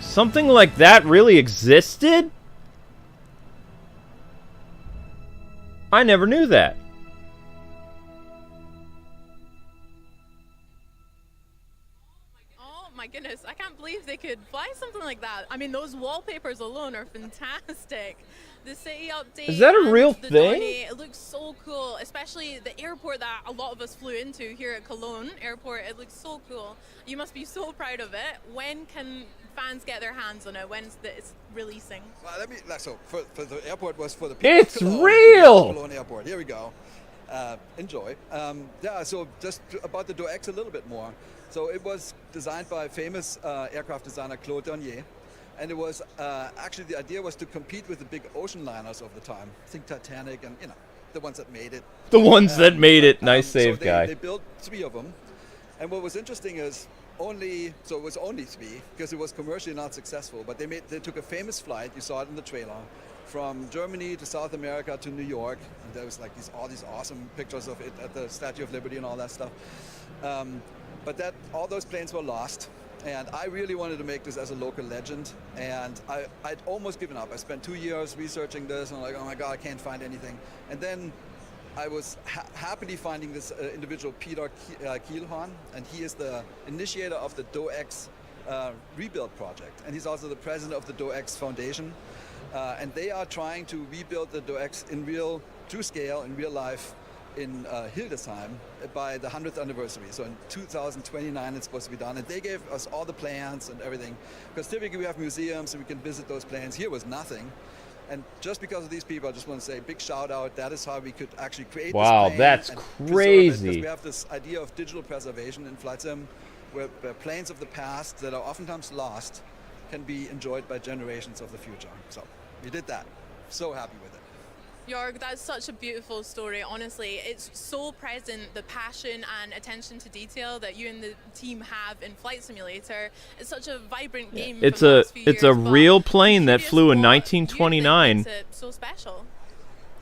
Something like that really existed? I never knew that. Oh my goodness, I can't believe they could fly something like that. I mean, those wallpapers alone are fantastic. The city update. Is that a real the thing? Donny, it looks so cool, especially the airport that a lot of us flew into here at Cologne Airport. It looks so cool. You must be so proud of it. When can fans get their hands on it? When's it's releasing? Well, so for the airport was for the people. It's of Cologne, real! Cologne Airport. Here we go. Enjoy. Yeah, so just about the Do-X a little bit more. So it was designed by famous aircraft designer Claude Dornier. And it was actually the idea was to compete with the big ocean liners of the time. Think Titanic and, you know, the ones that made it. The ones that made it. Nice save, so guy. They built 3 of them. And what was interesting is it was only 3 because it was commercially not successful. But they took a famous flight, you saw it in the trailer, from Germany to South America to New York. And there was like all these awesome pictures of it at the Statue of Liberty and all that stuff. But all those planes were lost. And I really wanted to make this as a local legend, and I'd almost given up. I spent 2 years researching this, and I'm like, oh my God, I can't find anything. And then I was happily finding this individual, Peter Kielhorn, and he is the initiator of the Do-X rebuild project, and he's also the president of the Do-X Foundation. And they are trying to rebuild the Do-X in true scale, in real life, in Hildesheim by the 100th anniversary. So in 2029 it's supposed to be done. And they gave us all the plans and everything. Because typically we have museums and we can visit those plans. Here was nothing. And just because of these people, I just want to say big shout out. That is how we could actually create this plane. That's and crazy. because we have this idea of digital preservation in Flight Sim, where planes of the past that are oftentimes lost can be enjoyed by generations of the future. So we did that. So happy with it. Jorg, that's such a beautiful story, honestly. It's so present, the passion and attention to detail that you and the team have in Flight Simulator. It's such a vibrant game. It's from the last few it's years, a but real plane that flew in what 1929. makes it so special?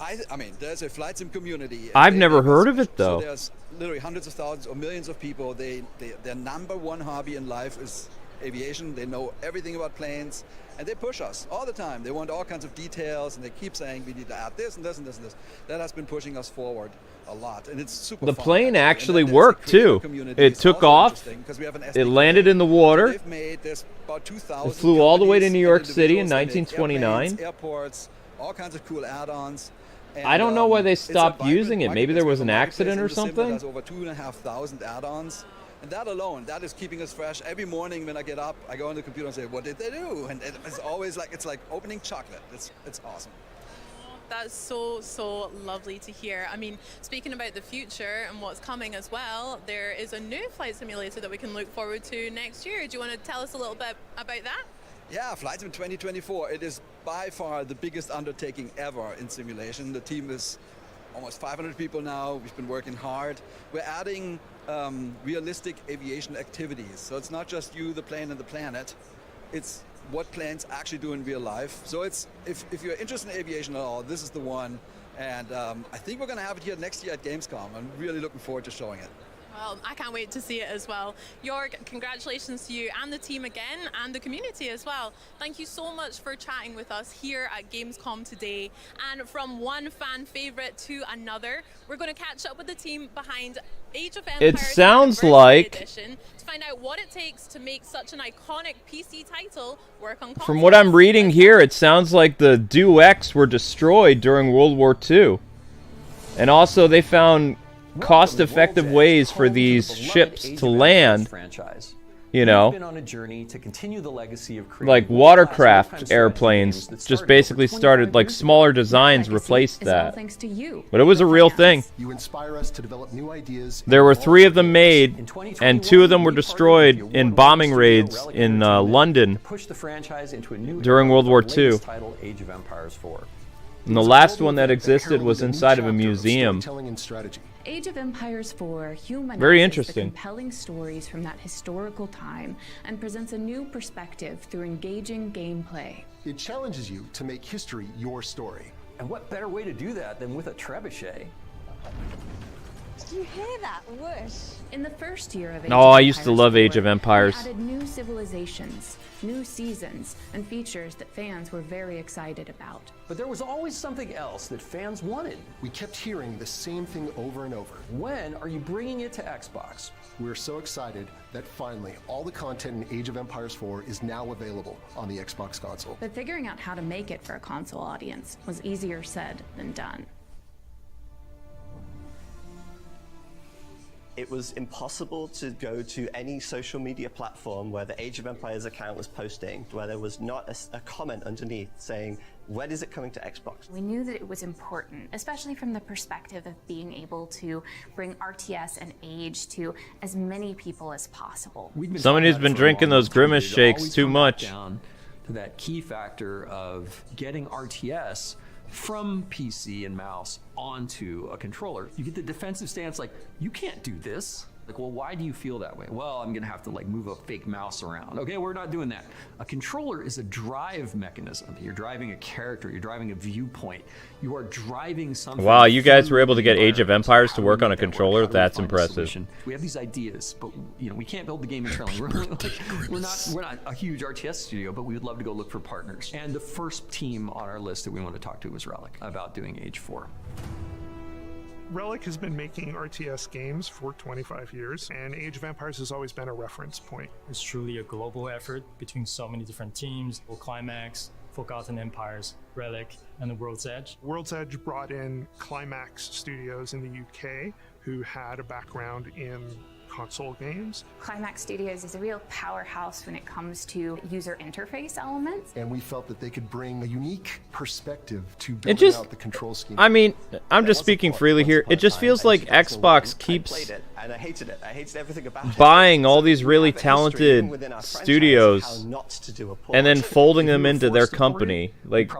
I mean, there's a Flight Sim community. I've never heard of it, though. So there's literally hundreds of thousands or millions of people. Their number one hobby in life is aviation. They know everything about planes, and they push us all the time. They want all kinds of details, and they keep saying we need to add this and this and this and this. That has been pushing us forward a lot, and it's super The fun, plane actually And then worked there's a creator too. community. It It's took also off. interesting 'cause we have an It SDK landed in the water. that they've made. There's about 2,000 It flew all the way to companies New and York City in individuals, and they have 1929. airplanes, airports, all kinds of cool add-ons. And, I don't know why they it's a stopped vibrant using it. Maybe there was an marketplace accident or in the sim that something. has over 2,500 add-ons. And that alone, that is keeping us fresh. Every morning when I get up, I go on the computer and say, what did they do? And it's always like, it's like opening chocolate. It's awesome. That's so lovely to hear. I mean, speaking about the future and what's coming as well, there is a new flight simulator that we can look forward to next year. Do you want to tell us a little bit about that? Yeah, Flight Sim 2024. It is by far the biggest undertaking ever in simulation. The team is almost 500 people now. We've been working hard. We're adding realistic aviation activities. So it's not just you, the plane, and the planet. It's what planes actually do in real life. So it's if you're interested in aviation at all, this is the one. And I think we're going to have it here next year at Gamescom. I'm really looking forward to showing it. Well, I can't wait to see it as well. Jörg, congratulations to you and the team again, and the community as well. Thank you so much for chatting with us here at Gamescom today. And from one fan favorite to another, we're going to catch up with the team behind Age of Empires It sounds Anniversary like, Edition to find out what it takes to make such an iconic PC title work on consoles. from what I'm reading here, it sounds like the Do-X were destroyed during World War II. And also they found cost-effective ways for these ships to land, you know, like watercraft airplanes just basically started, like smaller designs replaced that. But it was a real thing. You inspire us to develop new ideas. There were 3 of them made, and 2 of them were destroyed in bombing raids in London during World War II. And the last one that existed was inside of a museum. Age of Empires 4 humanizes Very interesting. the compelling stories from that historical time and presents a new perspective through engaging gameplay. It challenges you to make history your story. And what better way to do that than with a trebuchet? Did you hear that whoosh? In the first year of Age Oh, of I used to Empires love 4, Age of Empires. we added new civilizations, new seasons, and features that fans were very excited about. But there was always something else that fans wanted. We kept hearing the same thing over and over. When are you bringing it to Xbox? We're so excited that finally all the content in Age of Empires 4 is now available on the Xbox console. But figuring out how to make it for a console audience was easier said than done. It was impossible to go to any social media platform where the Age of Empires account was posting, where there was not a comment underneath saying, when is it coming to Xbox? We knew that it was important, especially from the perspective of being able to bring RTS and Age to as many people as possible. Somebody's been drinking those Grimace shakes too much. Down to that key factor of getting RTS from PC and mouse onto a controller. You get the defensive stance, like, you can't do this. Like, well, why do you feel that way? Well, I'm gonna have to like move a fake mouse around. Okay, we're not doing that. A controller is a drive mechanism. You're driving a character, you're driving a viewpoint. You are driving something. Wow, you guys were able to get Age of Empires to work on a controller? That's impressive. We have these ideas, but you know, we can't build the game internally. We're not a huge RTS studio, but we would love to go look for partners. And the first team on our list that we want to talk to was Relic about doing Age 4. Relic has been making RTS games for 25 years, and Age of Empires has always been a reference point. It's truly a global effort between so many different teams: Climax, Forgotten Empires, Relic, and the World's Edge. World's Edge brought in Climax Studios in the UK, who had a background in console games. Climax Studios is a real powerhouse when it comes to user interface elements. And we felt that they could bring a unique perspective to It building just, out the control scheme. I mean, I'm just speaking freely here. It just feels like Xbox keeps And I hated it. I hated everything about it. buying all these really talented studios and then folding them into their company, like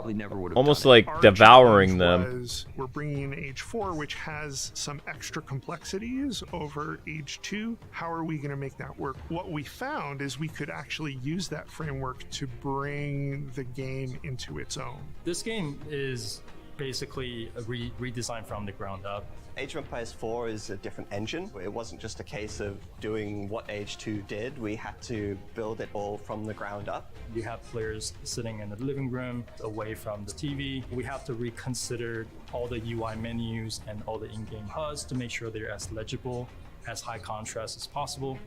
almost like devouring them. We're bringing in Age 4, which has some extra complexities over Age 2. How are we going to make that work? What we found is we could actually use that framework to bring the game into its own. This game is basically a redesign from the ground up. Age of Empires 4 is a different engine. It wasn't just a case of doing what Age 2 did. We had to build it all from the ground up. You have players sitting in the living room away from the TV. We have to reconsider all the UI menus and all the in-game HUDs to make sure they're as legible, as high contrast as possible.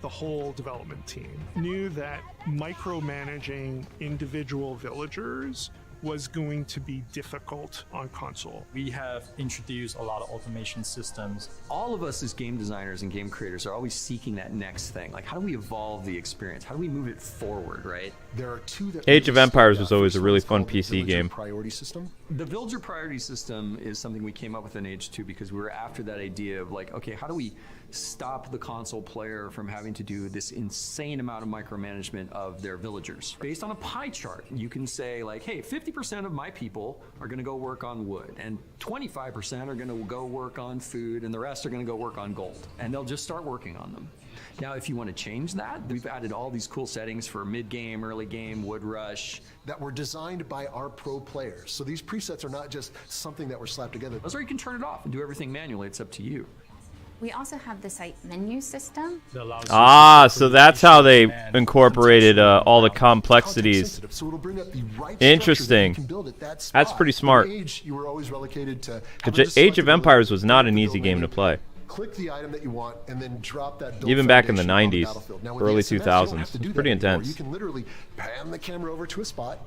The whole development team knew that micromanaging individual villagers was going to be difficult on console. We have introduced a lot of automation systems. All of us as game designers and game creators are always seeking that next thing. Like, how do we evolve the experience? How do we move it forward, right? There are two that Age of Empires was always a really fun PC game. Priority system. The villager priority system is something we came up with in Age 2 because we were after that idea of like, okay, how do we stop the console player from having to do this insane amount of micromanagement of their villagers? Based on a pie chart, you can say like, hey, 50% of my people are going to go work on wood, and 25% are going to go work on food, and the rest are going to go work on gold. And they'll just start working on them. Now, if you want to change that, we've added all these cool settings for mid-game, early game, wood rush. That were designed by our pro players. So these presets are not just something that were slapped together. Or you can turn it off and do everything manually. It's up to you. We also have the site menu system. Ah, so that's how they incorporated all the complexities. So it'll bring up the right Interesting. structure that you can build at that spot. That's pretty smart. In Age, you were always relegated to Age of Empires was not an easy game to play. click the item that you want and then drop that build Even back in the foundation on 90s, battlefield. Now, with early the SMS, you don't have 2000s, to do that pretty anymore. intense. You can literally pan the camera over to a spot,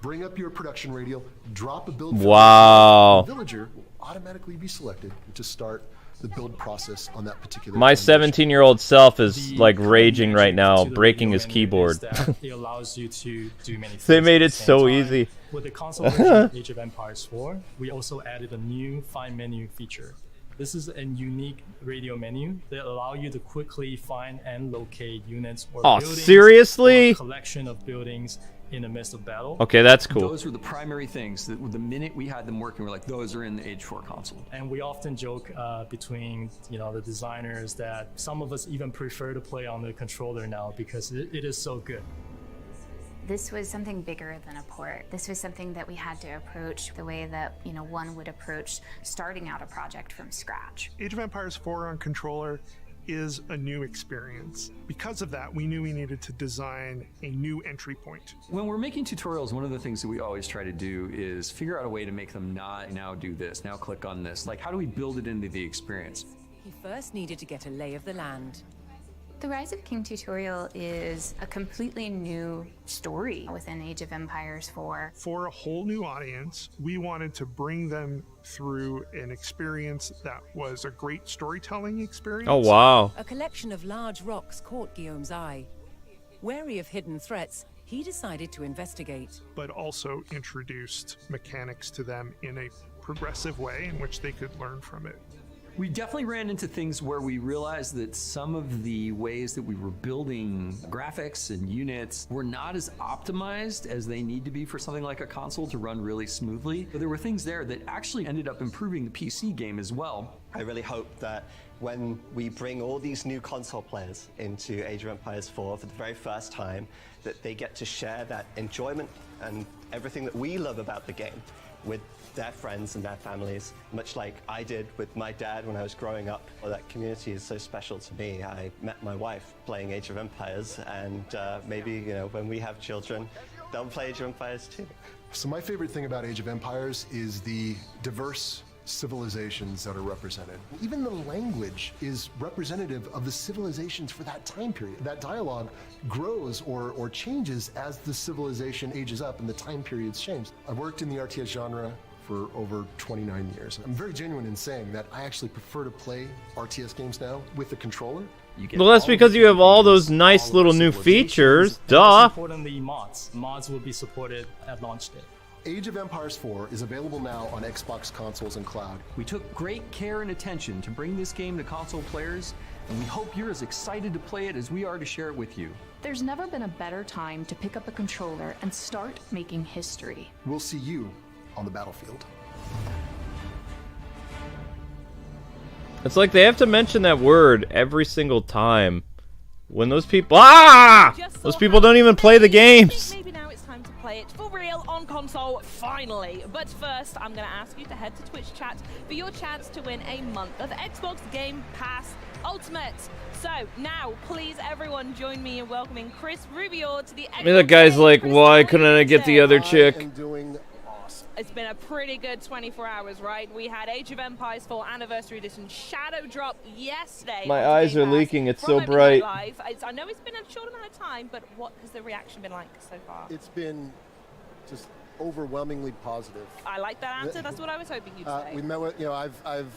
bring up your production radial, drop a build Wow. foundation, the villager will automatically be selected to start the build process on that particular My foundation. 17-year-old self is like raging right now, breaking his keyboard. It allows you to do many things They at made the it same so time. easy. With the console version of Age of Empires 4, we also added a new find menu feature. This is a unique radio menu that allow you to quickly find and locate units or Oh, buildings seriously? or a collection of buildings in the midst of battle. Okay, that's cool. Those were the primary things that the minute we had them working, we're like, those are in the Age 4 console. And we often joke between the designers that some of us even prefer to play on the controller now because it is so good. This was something bigger than a port. This was something that we had to approach the way that one would approach starting out a project from scratch. Age of Empires 4 on controller is a new experience. Because of that, we knew we needed to design a new entry point. When we're making tutorials, one of the things that we always try to do is figure out a way to make them not now do this, now click on this. Like, how do we build it into the experience? He first needed to get a lay of the land. The Rise of King tutorial is a completely new story within Age of Empires 4. For a whole new audience, we wanted to bring them through an experience that was a great storytelling experience. Oh, wow. A collection of large rocks caught Guillaume's eye. Wary of hidden threats, he decided to investigate. But also introduced mechanics to them in a progressive way in which they could learn from it. We definitely ran into things where we realized that some of the ways that we were building graphics and units were not as optimized as they need to be for something like a console to run really smoothly. But there were things there that actually ended up improving the PC game as well. I really hope that when we bring all these new console players into Age of Empires 4 for the very first time, that they get to share that enjoyment and everything that we love about the game with their friends and their families, much like I did with my dad when I was growing up. Well, that community is so special to me. I met my wife playing Age of Empires, and maybe when we have children, they'll play Age of Empires too. So my favorite thing about Age of Empires is the diverse civilizations that are represented. Even the language is representative of the civilizations for that time period. That dialogue grows or changes as the civilization ages up and the time periods change. I've worked in the RTS genre for over 29 years. I'm very genuine in saying that I actually prefer to play RTS games now with the controller. Well, that's because you have all those nice little new features. Duh. Importantly, mods. Mods will be supported at launch day. Age of Empires 4 is available now on Xbox consoles and cloud. We took great care and attention to bring this game to console players, and we hope you're as excited to play it as we are to share it with you. There's never been a better time to pick up a controller and start making history. We'll see you on the battlefield. It's like they have to mention that word every single time. When those people those people don't even play the games. Maybe now it's time to play it for real on console, finally. But first, I'm going to ask you to head to Twitch chat for your chance to win a month of Xbox Game Pass Ultimate. So now, please everyone join me in welcoming Chris Rubio to the Xbox. I mean, that guy's like, why couldn't I get the other chick? I am doing awesome. It's been a pretty good 24 hours, right? We had Age of Empires 4 Anniversary Edition Shadow drop yesterday. My onto eyes Game are Pass leaking, it's from so bright. Live. I know it's been a short amount of time, but what has the reaction been like so far? It's been just overwhelmingly positive. I like that answer. That's what I was hoping you'd say. We met with, I've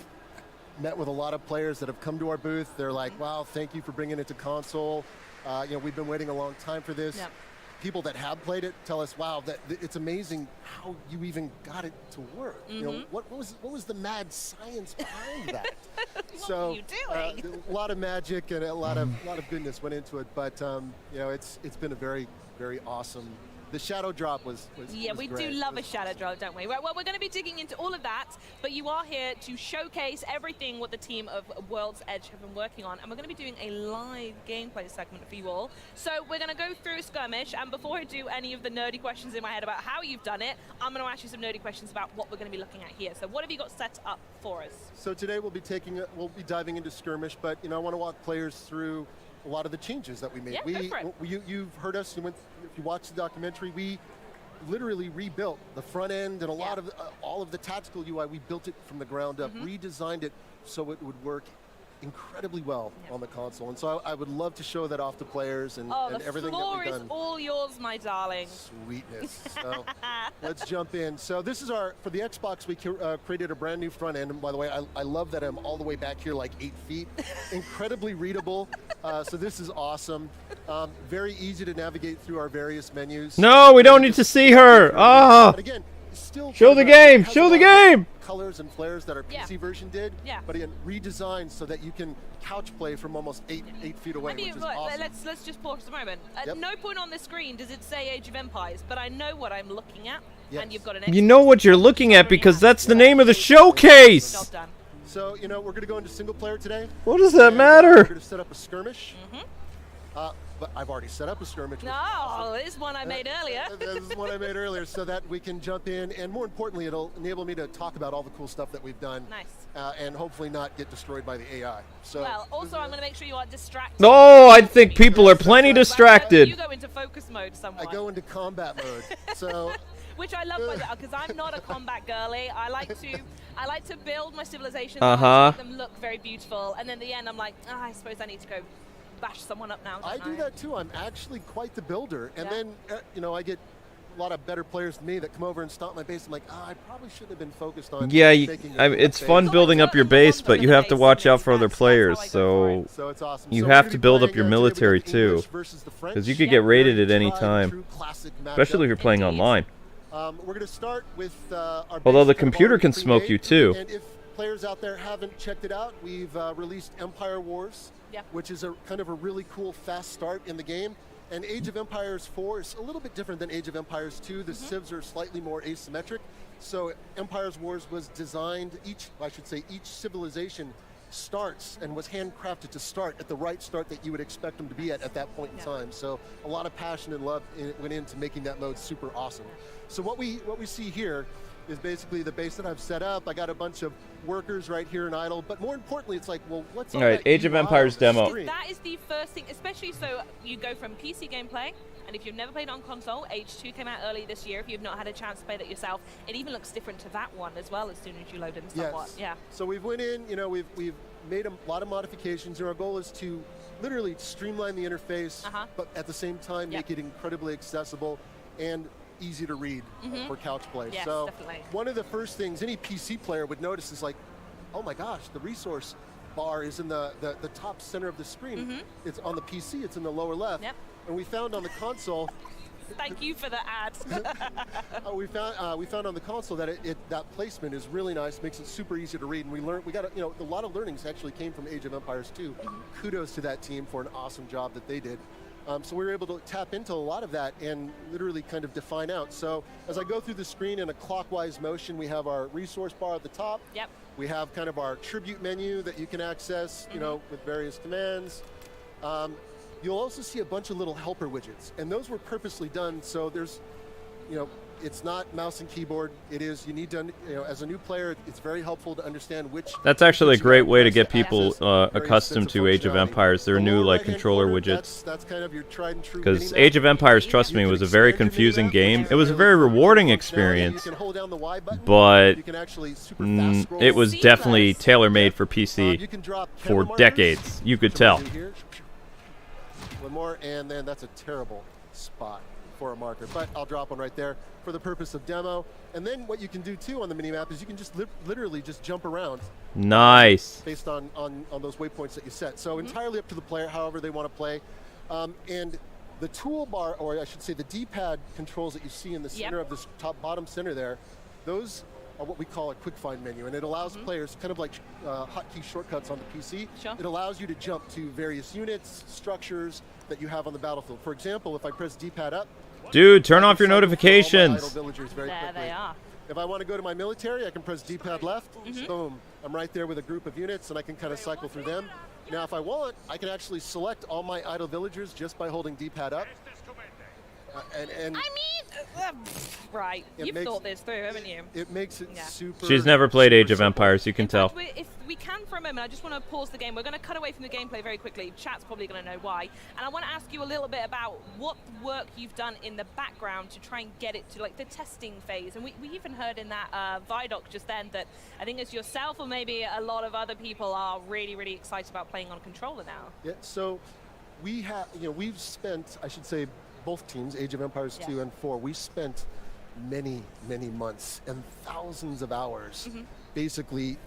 met with a lot of players that have come to our booth. They're like, wow, thank you for bringing it to console. We've been waiting a long time for this. Yep. People that have played it tell us, wow, that it's amazing how you even got it to work. What was the mad science behind that? What were you doing? A lot of magic and a lot of goodness went into it, but it's been a very, very awesome. The shadow drop was yeah, we great. do love a shadow drop, don't we? Right, well, we're going to be digging into all of that, but you are here to showcase everything what the team of World's Edge have been working on, and we're going to be doing a live gameplay segment for you all. So we're going to go through a skirmish, and before I do any of the nerdy questions in my head about how you've done it, I'm going to ask you some nerdy questions about what we're going to be looking at here. So what have you got set up for us? So today we'll be diving into skirmish, but I want to walk players through a lot of the changes that we made. Yeah, You've heard us. If you watch the documentary, we literally rebuilt the front end and a lot of all of the tactical UI. We built it from the ground up, redesigned it so it would work incredibly well on the console. And so I would love to show that off to players and everything that we've done. The floor is all yours, my darling. Sweetness. So let's jump in. So this is for the Xbox, we created a brand new front end. And by the way, I love that I'm all the way back here, like 8 feet. Incredibly readable. So this is awesome. Very easy to navigate through our various menus. No, we don't need to see her. Ah. But again, still show the game. Show the game. Colors and flares that our PC version did. Yeah. But again, redesigned so that you can couch play from almost 8 feet away, which is awesome. Let's just pause for a moment. At no point on the screen does it say Age of Empires, but I know what I'm looking at. Yes. And you've got an. You know what you're looking at because that's the name of the showcase. Job done. So we're going to go into single player today. What does that matter? We're going to set up a skirmish. But I've already set up a skirmish. No, this is one I made earlier. This is one I made earlier so that we can jump in. And more importantly, it'll enable me to talk about all the cool stuff that we've done. Nice. And hopefully not get destroyed by the AI. So, well, also I'm going to make sure you aren't distracted. No, I think people are plenty distracted. You go into focus mode somewhat. I go into combat mode. So. Which I love because I'm not a combat girly. I like to build my civilizations, make them look very beautiful, and then at the end I'm like, I suppose I need to go bash someone up now. I do that too. I'm actually quite the builder, and then I get a lot of better players than me that come over and stomp my base. I'm like, I probably shouldn't have been focused on. Yeah, it's fun building up your base, but you have to watch out for other players. So it's awesome. You have to build up your military too, because you could get raided at any time, especially if you're playing online. We're going to start with our although the computer can smoke you too. And if players out there haven't checked it out, we've released Empire Wars, which is a kind of a really cool fast start in the game. And Age of Empires 4 is a little bit different than Age of Empires 2. The civs are slightly more asymmetric. So Empires Wars was designed, each civilization starts and was handcrafted to start at the right start that you would expect them to be at that point in time. So a lot of passion and love went into making that mode super awesome. So what we see here is basically the base that I've set up. I got a bunch of workers right here in idle, but more importantly, it's like, well, what's all right? Age of Empires demo. That is the first thing, especially so you go from PC gameplay. And if you've never played on console, H2 came out early this year. If you've not had a chance to play that yourself, it even looks different to that one as well as soon as you load in somewhat. Yes. Yeah. So we've went in, we've made a lot of modifications, and our goal is to literally streamline the interface, but at the same time make it incredibly accessible and easy to read for couch play. Yes, so definitely. One of the first things any PC player would notice is like, oh my gosh, the resource bar is in the top center of the screen. It's on the PC, it's in the lower left. Yep. And we found on the console. Thank you for the ad. We found on the console that that placement is really nice, makes it super easy to read, and we got a lot of learnings actually came from Age of Empires 2. Kudos to that team for an awesome job that they did. So we were able to tap into a lot of that and literally kind of define out. So as I go through the screen in a clockwise motion, we have our resource bar at the top. Yep. We have kind of our tribute menu that you can access, with various commands. You'll also see a bunch of little helper widgets, and those were purposely done so there's, it's not mouse and keyboard. It is, you need to, as a new player, it's very helpful to understand which. That's actually a great way to get people accustomed to Age of Empires. There are new controller widgets. That's kind of your tried and true. Because Age of Empires, trust me, was a very confusing game. It was a very rewarding experience, but it was definitely tailor-made for PC for decades. You could tell. One more, and then that's a terrible spot. for a marker, but I'll drop one right there for the purpose of demo. And then what you can do too on the minimap is you can just literally just jump around. Nice. Based on those waypoints that you set. So entirely up to the player, however they want to play. And the toolbar, or I should say the D-pad controls that you see in the center of this bottom center there, those are what we call a quick find menu, and it allows players, kind of like hotkey shortcuts on the PC. It allows you to jump to various units, structures that you have on the battlefield. For example, if I press D-pad up, dude, turn off your notifications. There they are. If I want to go to my military, I can press D-pad left. Boom, I'm right there with a group of units, and I can kind of cycle through them. Now, if I want, I can actually select all my idle villagers just by holding D-pad up. Right, you've thought this through, haven't you? It makes it super. She's never played Age of Empires, you can tell. If we can for a moment, I just want to pause the game. We're going to cut away from the gameplay very quickly. Chat's probably going to know why. And I want to ask you a little bit about what work you've done in the background to try and get it to like the testing phase. And we even heard in that Vidoc just then that I think it's yourself or maybe a lot of other people are really, really excited about playing on a controller now. Yeah, so we have, we've spent, I should say, both teams, Age of Empires 2 and 4, we spent many, many months and thousands of hours basically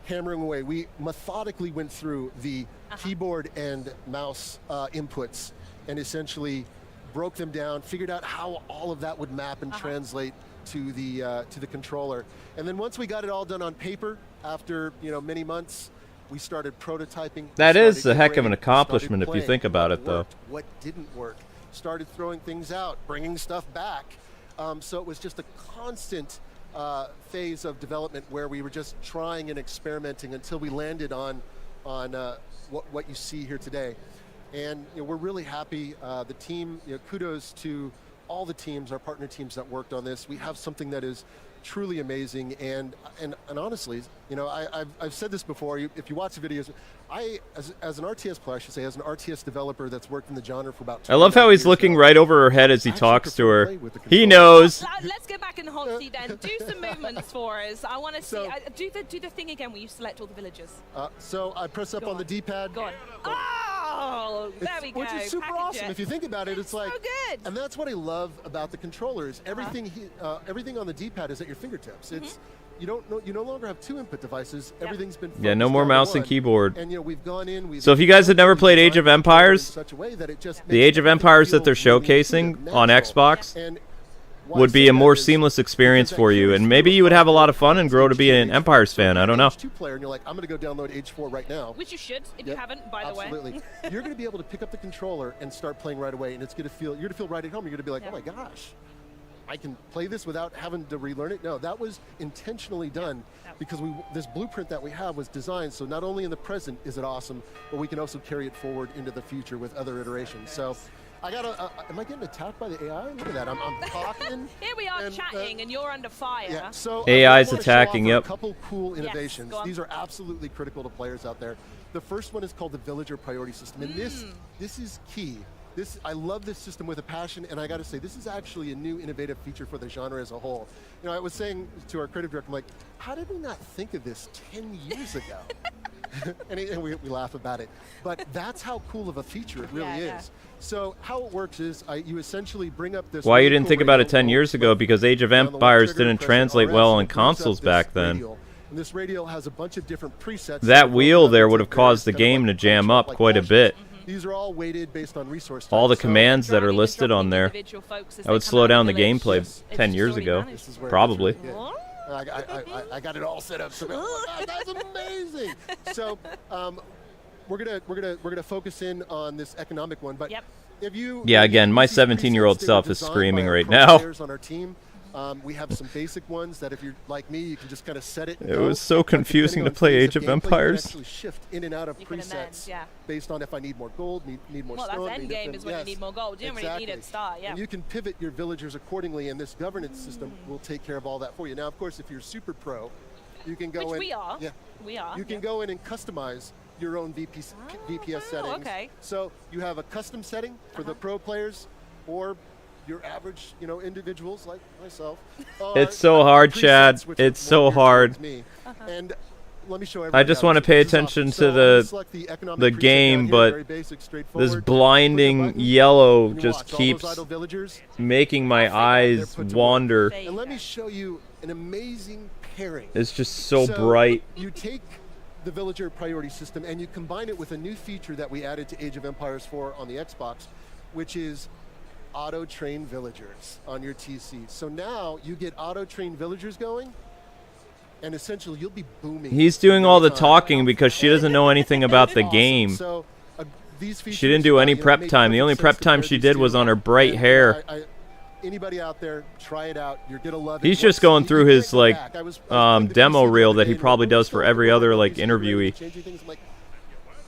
hammering away. We methodically went through the keyboard and mouse inputs and essentially broke them down, figured out how all of that would map and translate to the controller. And then once we got it all done on paper, after many months, we started prototyping. That is a heck of an accomplishment if you think about it, though. What didn't work? Started throwing things out, bringing stuff back. So it was just a constant phase of development where we were just trying and experimenting until we landed on what you see here today. And we're really happy. The team, kudos to all the teams, our partner teams that worked on this. We have something that is truly amazing, and honestly, I've said this before. If you watch the videos, as an RTS player, I should say, as an RTS developer that's worked in the genre for about 20 I love how he's looking right over her head as he talks to her. He knows. Let's get back in the hot seat then. Do some movements for us. I want to see. Do the thing again where you select all the villagers. So I press up on the D-pad. Go on. Oh, there we go. Which is super awesome. If you think about it, it's like, so good. And that's what I love about the controllers. Everything on the D-pad is at your fingertips. It's you no longer have two input devices. Everything's been no more mouse and keyboard. And we've gone in. So if you guys had never played Age of Empires, the Age of Empires that they're showcasing on Xbox would be a more seamless experience for you, and maybe you would have a lot of fun and grow to be an Empires fan. I don't know. Player, and you're like, I'm going to go download Age 4 right now. Which you should, if you haven't, by the way. Absolutely. You're going to be able to pick up the controller and start playing right away, and you're going to feel right at home. You're going to be like, oh my gosh, I can play this without having to relearn it. No, that was intentionally done because this blueprint that we have was designed so not only in the present is it awesome, but we can also carry it forward into the future with other iterations. So I got am I getting attacked by the AI? Look at that, I'm talking. Here we are chatting and you're under fire. Yeah, so AI's attacking, a couple cool innovations. These are absolutely critical to players out there. The first one is called the Villager Priority System, and this is key. I love this system with a passion, and I got to say, this is actually a new innovative feature for the genre as a whole. I was saying to our creative director, I'm like, how did we not think of this 10 years ago? and we laugh about it. But that's how cool of a feature it really is. So how it works is you essentially bring up this... Why you didn't think about it 10 years ago? Because Age of Empires didn't translate well on consoles back then. And this radio has a bunch of different presets. That wheel there would have caused the game to jam up quite a bit. These are all weighted based on resource types. All the commands that are listed on there. That would slow down the gameplay 10 years ago, probably. I got it all set up. So that's amazing. So we're gonna focus in on this economic one. But if you again, my 17-year-old self is screaming right now. On our team, we have some basic ones that if you're like me, you can just kind of set it. It was so confusing to play Age of Empires. You can actually shift in and out of presets based on if I need more gold, need more stone. Well, that's end game is when you need more gold. You don't really need it at start, And you can pivot your villagers accordingly, and this governance system will take care of all that for you. Now, of course, if you're super pro, you can go in. Which we are. Yeah. We are. You can go in and customize your own VPS settings. Okay. So you have a custom setting for the pro players, or your average, individuals like myself. It's so hard, Chad. It's so hard. And let me show I everyone just how want to this pay works. This is attention awesome. to So I'm gonna select the economic preset game, down here, but very basic, this straightforward. blinding Button, yellow and you just watch all those keeps idle villagers. making my They're eyes put to work. wander. And let me show you an amazing pairing. It's just so bright. You take the villager priority system and you combine it with a new feature that we added to Age of Empires 4 on the Xbox, which is auto-train villagers on your TC. So now you get auto-train villagers going, and essentially you'll be booming. He's doing all the talking because she doesn't know anything about the game. So these features, She didn't do any prep time. The only prep time she did was on her bright hair. Anybody out there, try it out. You're gonna love it. He's just going through his like demo reel that he probably does for every other like interviewee. Changing things, I'm like,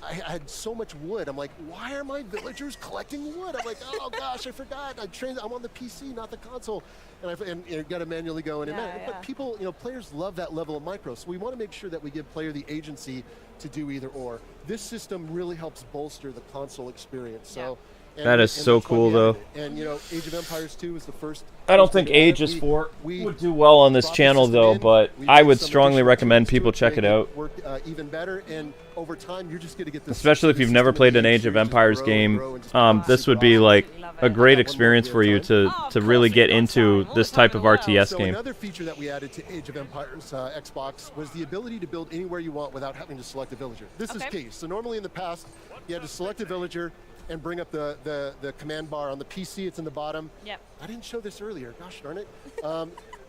I had so much wood. I'm like, why are my villagers collecting wood? I'm like, oh gosh, I forgot. I'm on the PC, not the console, and you got to manually go in and manage. But people, players love that level of micro. So we want to make sure that we give player the agency to do either or. This system really helps bolster the console experience. So. That is so cool, though. And Age of Empires 2 is the first. I don't think Ages 4 would do well on this channel, though, but I would strongly recommend people check it out. Work even better, and over time, you're just going to get this. Especially if you've never played an Age of Empires game, this would be like a great experience for you to really get into this type of RTS game. Another feature that we added to Age of Empires Xbox was the ability to build anywhere you want without having to select a villager. This is key. So normally in the past, you had to select a villager and bring up the command bar on the PC. It's in the bottom. Yep. I didn't show this earlier. Gosh darn it.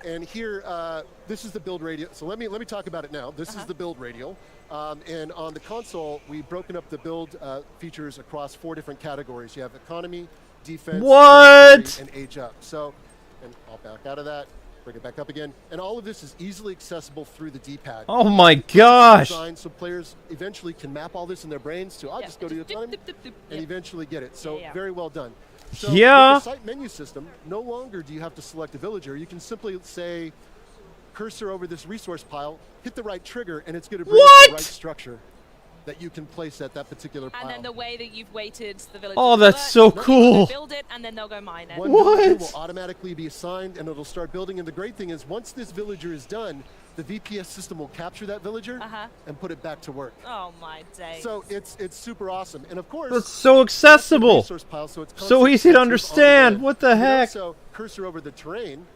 And here, this is the build radial. So let me talk about it now. This is the build radial. And on the console, we've broken up the build features across 4 different categories. You have economy, defense, and age up. So, and I'll back out of that. Bring it back up again. And all of this is easily accessible through the D-pad. Oh my gosh! Designed so players eventually can map all this in their brains to, I'll just go to the economy and eventually get it. So very well done. So with the site menu system, no longer do you have to select a villager. You can simply say, cursor over this resource pile, hit the right trigger, and it's going to bring up the right structure that you can place at that particular pile. And then the way that you've weighted the village. Oh, that's so cool. Build it, and then they'll go mine it. One villager will automatically be assigned, and it'll start building. And the great thing is, once this villager is done, the VPS system will capture that villager and put it back to work. Oh my days. So it's super awesome. And of course, it's so accessible. Resource pile, so it's so easy to understand. What the heck? So cursor over the terrain,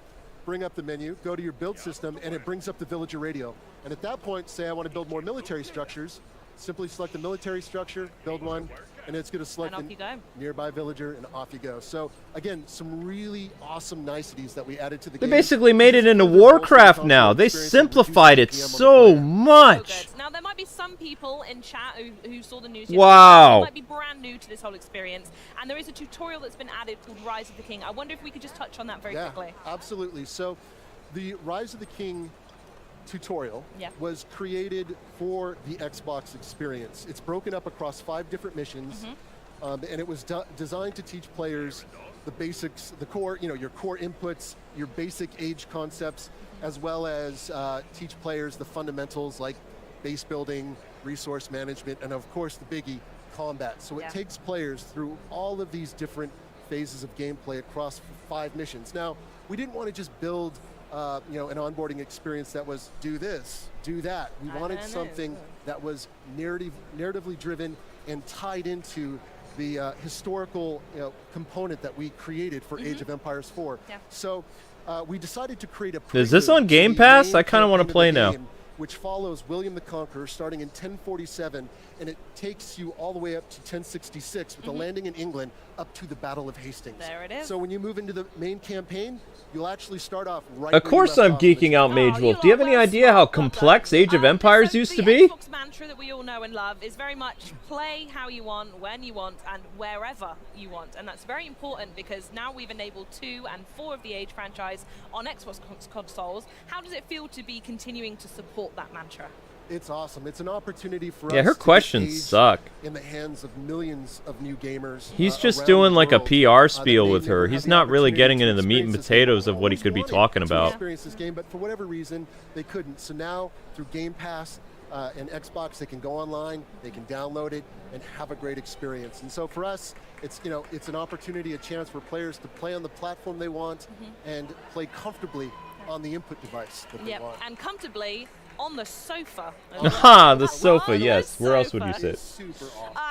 bring up the menu, go to your build system, and it brings up the villager radio. And at that point, say I want to build more military structures. Simply select the military structure, build one, and it's going to select the nearby villager, and off you go. So again, some really awesome niceties that we added to the game. They basically made it into Warcraft now. They simplified it so much. Now, there might be some people in chat who saw the news. Wow. Who might be brand new to this whole experience. And there is a tutorial that's been added called Rise of the King. I wonder if we could just touch on that very quickly. Absolutely. So the Rise of the King tutorial was created for the Xbox experience. It's broken up across 5 different missions, and it was designed to teach players the basics, the core, your core inputs, your basic age concepts, as well as teach players the fundamentals like base building, resource management, and of course the biggie, combat. So it takes players through all of these different phases of gameplay across 5 missions. Now, we didn't want to just build an onboarding experience that was do this, do that. We wanted something that was narratively driven and tied into the historical component that we created for Age of Empires 4. So we decided to create a Is this on Game Pass? I kind of want to play now. Which follows William the Conqueror starting in 1047, and it takes you all the way up to 1066 with a landing in England up to the Battle of Hastings. There it is. So when you move into the main campaign, you'll actually start off right. Of course I'm geeking out, Mage Wolf. Do you have any idea how complex Age of Empires used to be? The Xbox mantra that we all know and love is very much play how you want, when you want, and wherever you want. And that's very important because now we've enabled 2 and 4 of the Age franchise on Xbox consoles. How does it feel to be continuing to support that mantra? It's awesome. It's an opportunity for us. Yeah, her questions suck. In the hands of millions of new gamers. He's just doing like a PR spiel with her. He's not really getting into the meat and potatoes of what he could be talking about. Experience this game, but for whatever reason, they couldn't. So now through Game Pass and Xbox, they can go online, they can download it, and have a great experience. And so for us, it's it's an opportunity, a chance for players to play on the platform they want and play comfortably on the input device that they want. And comfortably on the sofa. Aha, the sofa, yes. Where else would you sit?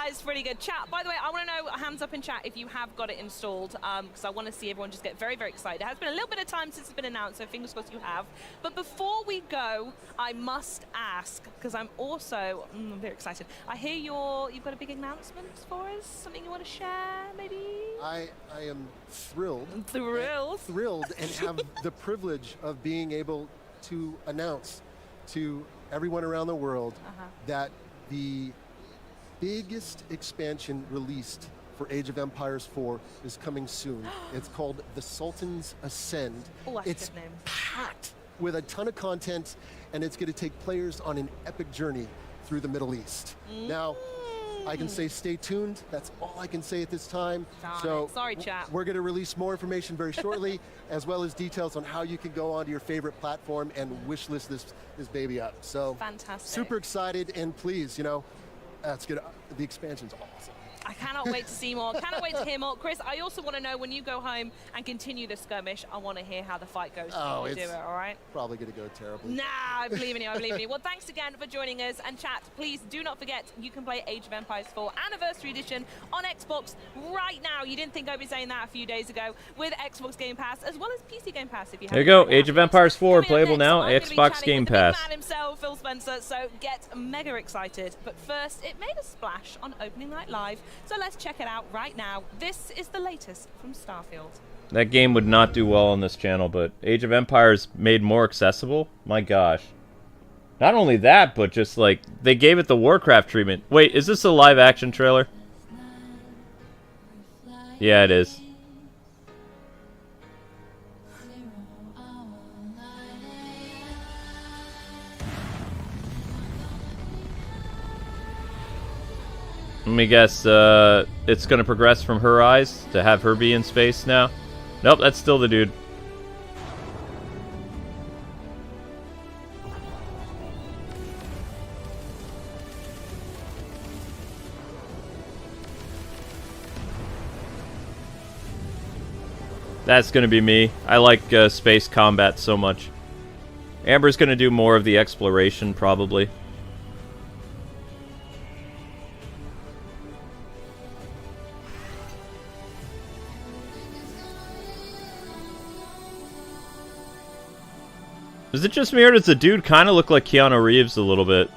It's pretty good. Chat, by the way, I want to know, hands up in chat if you have got it installed, because I want to see everyone just get very, very excited. It has been a little bit of time since it's been announced, so fingers crossed you have. But before we go, I must ask, because I'm also very excited. I hear you've got a big announcement for us, something you want to share, maybe? I am thrilled. Thrilled and have the privilege of being able to announce to everyone around the world that the biggest expansion released for Age of Empires 4 is coming soon. It's called The Sultan's Ascend. Oh, that's it's a good name. packed with a ton of content, and it's going to take players on an epic journey through the Middle East. Now, I can say stay tuned. That's all I can say at this time. Sorry, chat. We're going to release more information very shortly, as well as details on how you can go onto your favorite platform and wishlist this baby up. So fantastic. Super excited, and please, that's good. The expansion's awesome. I cannot wait to see more. Cannot wait to hear more. Chris, I also want to know, when you go home and continue the skirmish, I want to hear how the fight goes. Oh, you do it, all right? Probably going to go terribly. Nah, I believe in you. I believe in you. Well, thanks again for joining us. And chat, please do not forget, you can play Age of Empires 4 Anniversary Edition on Xbox right now. You didn't think I'd be saying that a few days ago, with Xbox Game Pass as well as PC Game Pass. If you There you go. Age of Empires 4 playable now. Xbox Game Pass. Man himself, Phil Spencer. So get mega excited. But first, it made a splash on Opening Night Live. So let's check it out right now. This is the latest from Starfield. That game would not do well on this channel, but Age of Empires made more accessible? My gosh. Not only that, but just like, they gave it the Warcraft treatment. Wait, is this a live action trailer? Yeah, it is. Let me guess, it's gonna progress from her eyes to have her be in space now? Nope, that's still the dude. That's gonna be me. I like space combat so much. Amber's gonna do more of the exploration, probably. Is it just me, or does the dude kind of look like Keanu Reeves a little bit?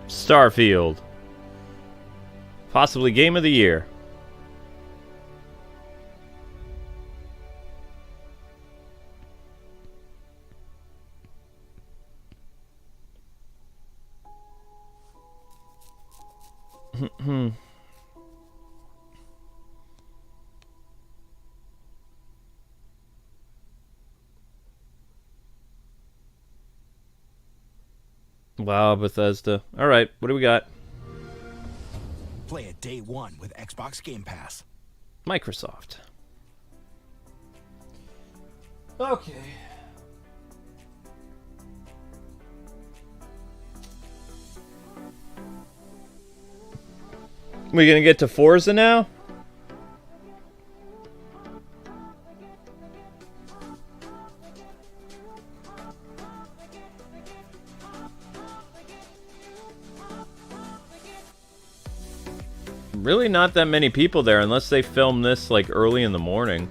Starfield. Possibly Game of the Year. Wow, Bethesda. Alright, what do we got? Play it day one with Xbox Game Pass. Microsoft. Okay. We gonna get to Forza now? Really not that many people there unless they film this like early in the morning.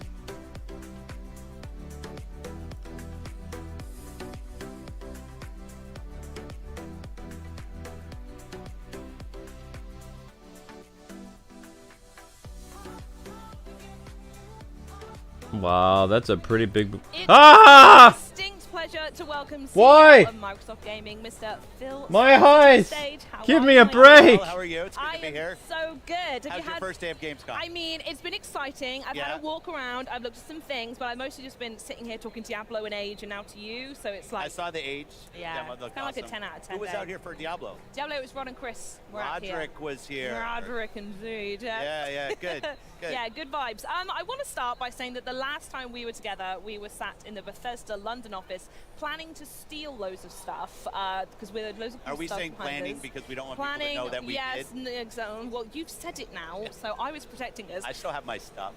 Wow, that's a pretty big... It's Ah! a distinct pleasure pleasure to welcome Why? CEO of Microsoft Gaming, Mr. Phil. My Spencer, to the eyes! stage. How Give are me you? a break! Well, how are you? It's good to be here. So good. Have How's you your had first day of Gamescom? I mean, it's been exciting. I've had a walk around. I've looked at some things, but I've mostly just been sitting here talking to Diablo and Age, and now to you. So it's like I saw the Age. Yeah, demo, it's looked kind of like a awesome. 10 out of 10 Who was day. out here for Diablo? Diablo, it was Rod and Chris. Were out here. Roderick was here. Roderick indeed. Yeah, good. Good. Yeah, good vibes. I want to start by saying that the last time we were together, we were sat in the Bethesda London office planning to steal loads of stuff because we're loads of cool Are we stuff saying behind planning us. because we don't want Planning, people to know that we yes, did? Exactly. Well, you've said it now, so I was protecting us. I still have my stuff.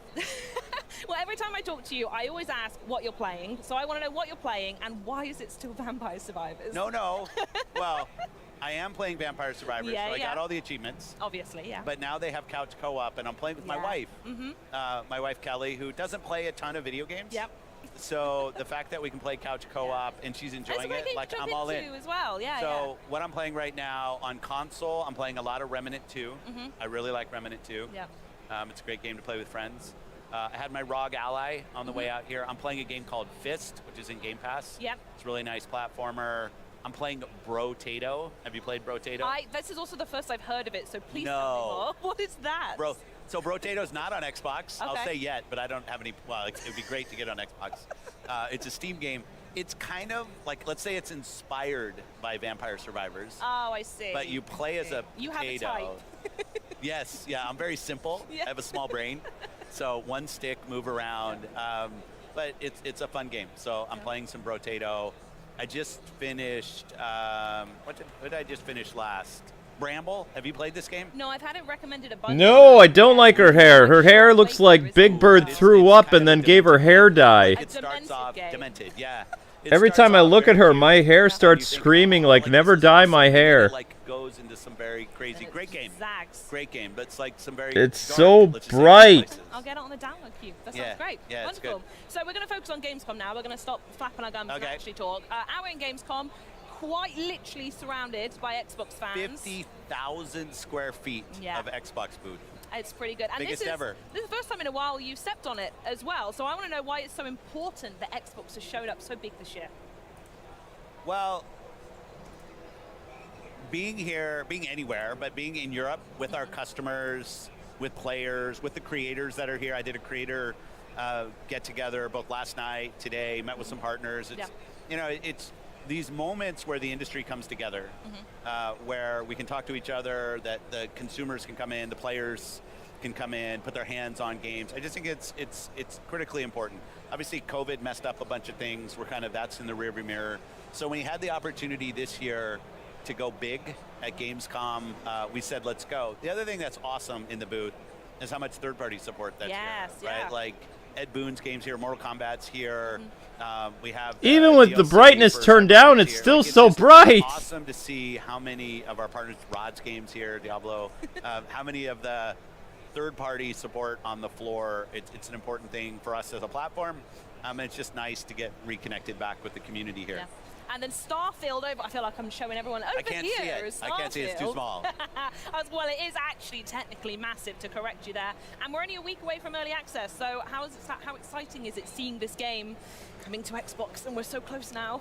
Well, every time I talk to you, I always ask what you're playing. So I want to know what you're playing and why is it still Vampire Survivors? No. Well, I am playing Vampire Survivors, Yeah, so I got all the achievements. Obviously, yeah. But now they have couch co-op, and I'm playing with my wife. My wife Kelly, who doesn't play a ton of video games. Yep. So the fact that we can play couch co-op and she's enjoying it, like I'm all in. As well. Yeah, so what I'm playing right now on console, I'm playing a lot of Remnant 2. Mhm. I really like Remnant 2. Yeah. It's a great game to play with friends. I had my ROG Ally on the way out here. I'm playing a game called Fist, which is in Game Pass. Yep. It's a really nice platformer. I'm playing Brotato. Have you played Brotato? This is also the first I've heard of it, so please tell me No. more. What is that? So Brotato's not on Xbox. I'll Okay. say yet, but I don't have any. Well, it would be great to get on Xbox. It's a Steam game. It's kind of like, let's say it's inspired by Vampire Survivors. Oh, I see. But you play as a You have a potato. type. Yes, yeah, I'm very simple. Yeah. I have a small brain. So one stick, move around. But it's a fun game. So I'm playing some Brotato. I just finished, what did I just finish last? Bramble. Have you played this game? No, I've had it recommended a bunch. No, I don't like her hair. Her hair looks like Big Bird threw up and then gave her hair dye. It starts off demented, yeah. Every time I look at her, my hair starts screaming like, never dye my hair. Like goes into some very crazy, great game. Great game, but it's like some very It's dark, so let's just say, bright. places. I'll get it on the download queue. That sounds Yeah. great. Yeah, it's Wonderful. So we're going to focus on Gamescom now. We're going to stop flapping our gums and actually talk. Our in Gamescom, quite literally surrounded by Xbox fans. 50,000 square feet Yeah. of Xbox booth. It's pretty good. And Biggest this is, ever. This is the first time in a while you've stepped on it as well. So I want to know why it's so important that Xbox has showed up so big this year. Well, being here, being anywhere, but being in Europe with our customers, with players, with the creators that are here. I did a creator get together both last night, today, met with some partners. It's, you know, it's these moments where the industry comes together, where we can talk to each other, that the consumers can come in, the players can come in, put their hands on games. I just think it's critically important. Obviously, COVID messed up a bunch of things. That's in the rearview mirror. So when we had the opportunity this year to go big at Gamescom, we said, let's go. The other thing that's awesome in the booth is how much third-party support that's here, right? Like Ed Boon's games here, Mortal Kombat's here. We have Even with the DLC brightness for turned Assassin's down, it's here. still Like, so just bright. Awesome to see how many of our partners, Rod's games here, Diablo, how many of the third-party support on the floor. It's an important thing for us as a platform. And it's just nice to get reconnected back with the community here. Yeah. And then Starfield over. I feel like I'm showing everyone over I can't here. see it. I can't see it. It's too Starfield. small. Well, it is actually technically massive, to correct you there. And we're only a week away from early access. So how exciting is it seeing this game coming to Xbox, and we're so close now?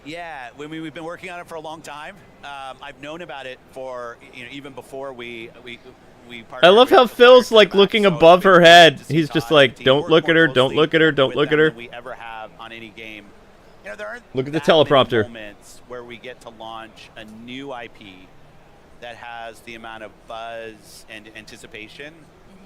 Yeah, we've been working on it for a long time. I've known about it for even before we I love how Phil's like looking above her head. He's just like, don't look at her, don't look at her, don't look at her. we ever have on any game. You know, there aren't Look at the that many teleprompter. moments where we get to launch a new IP that has the amount of buzz and anticipation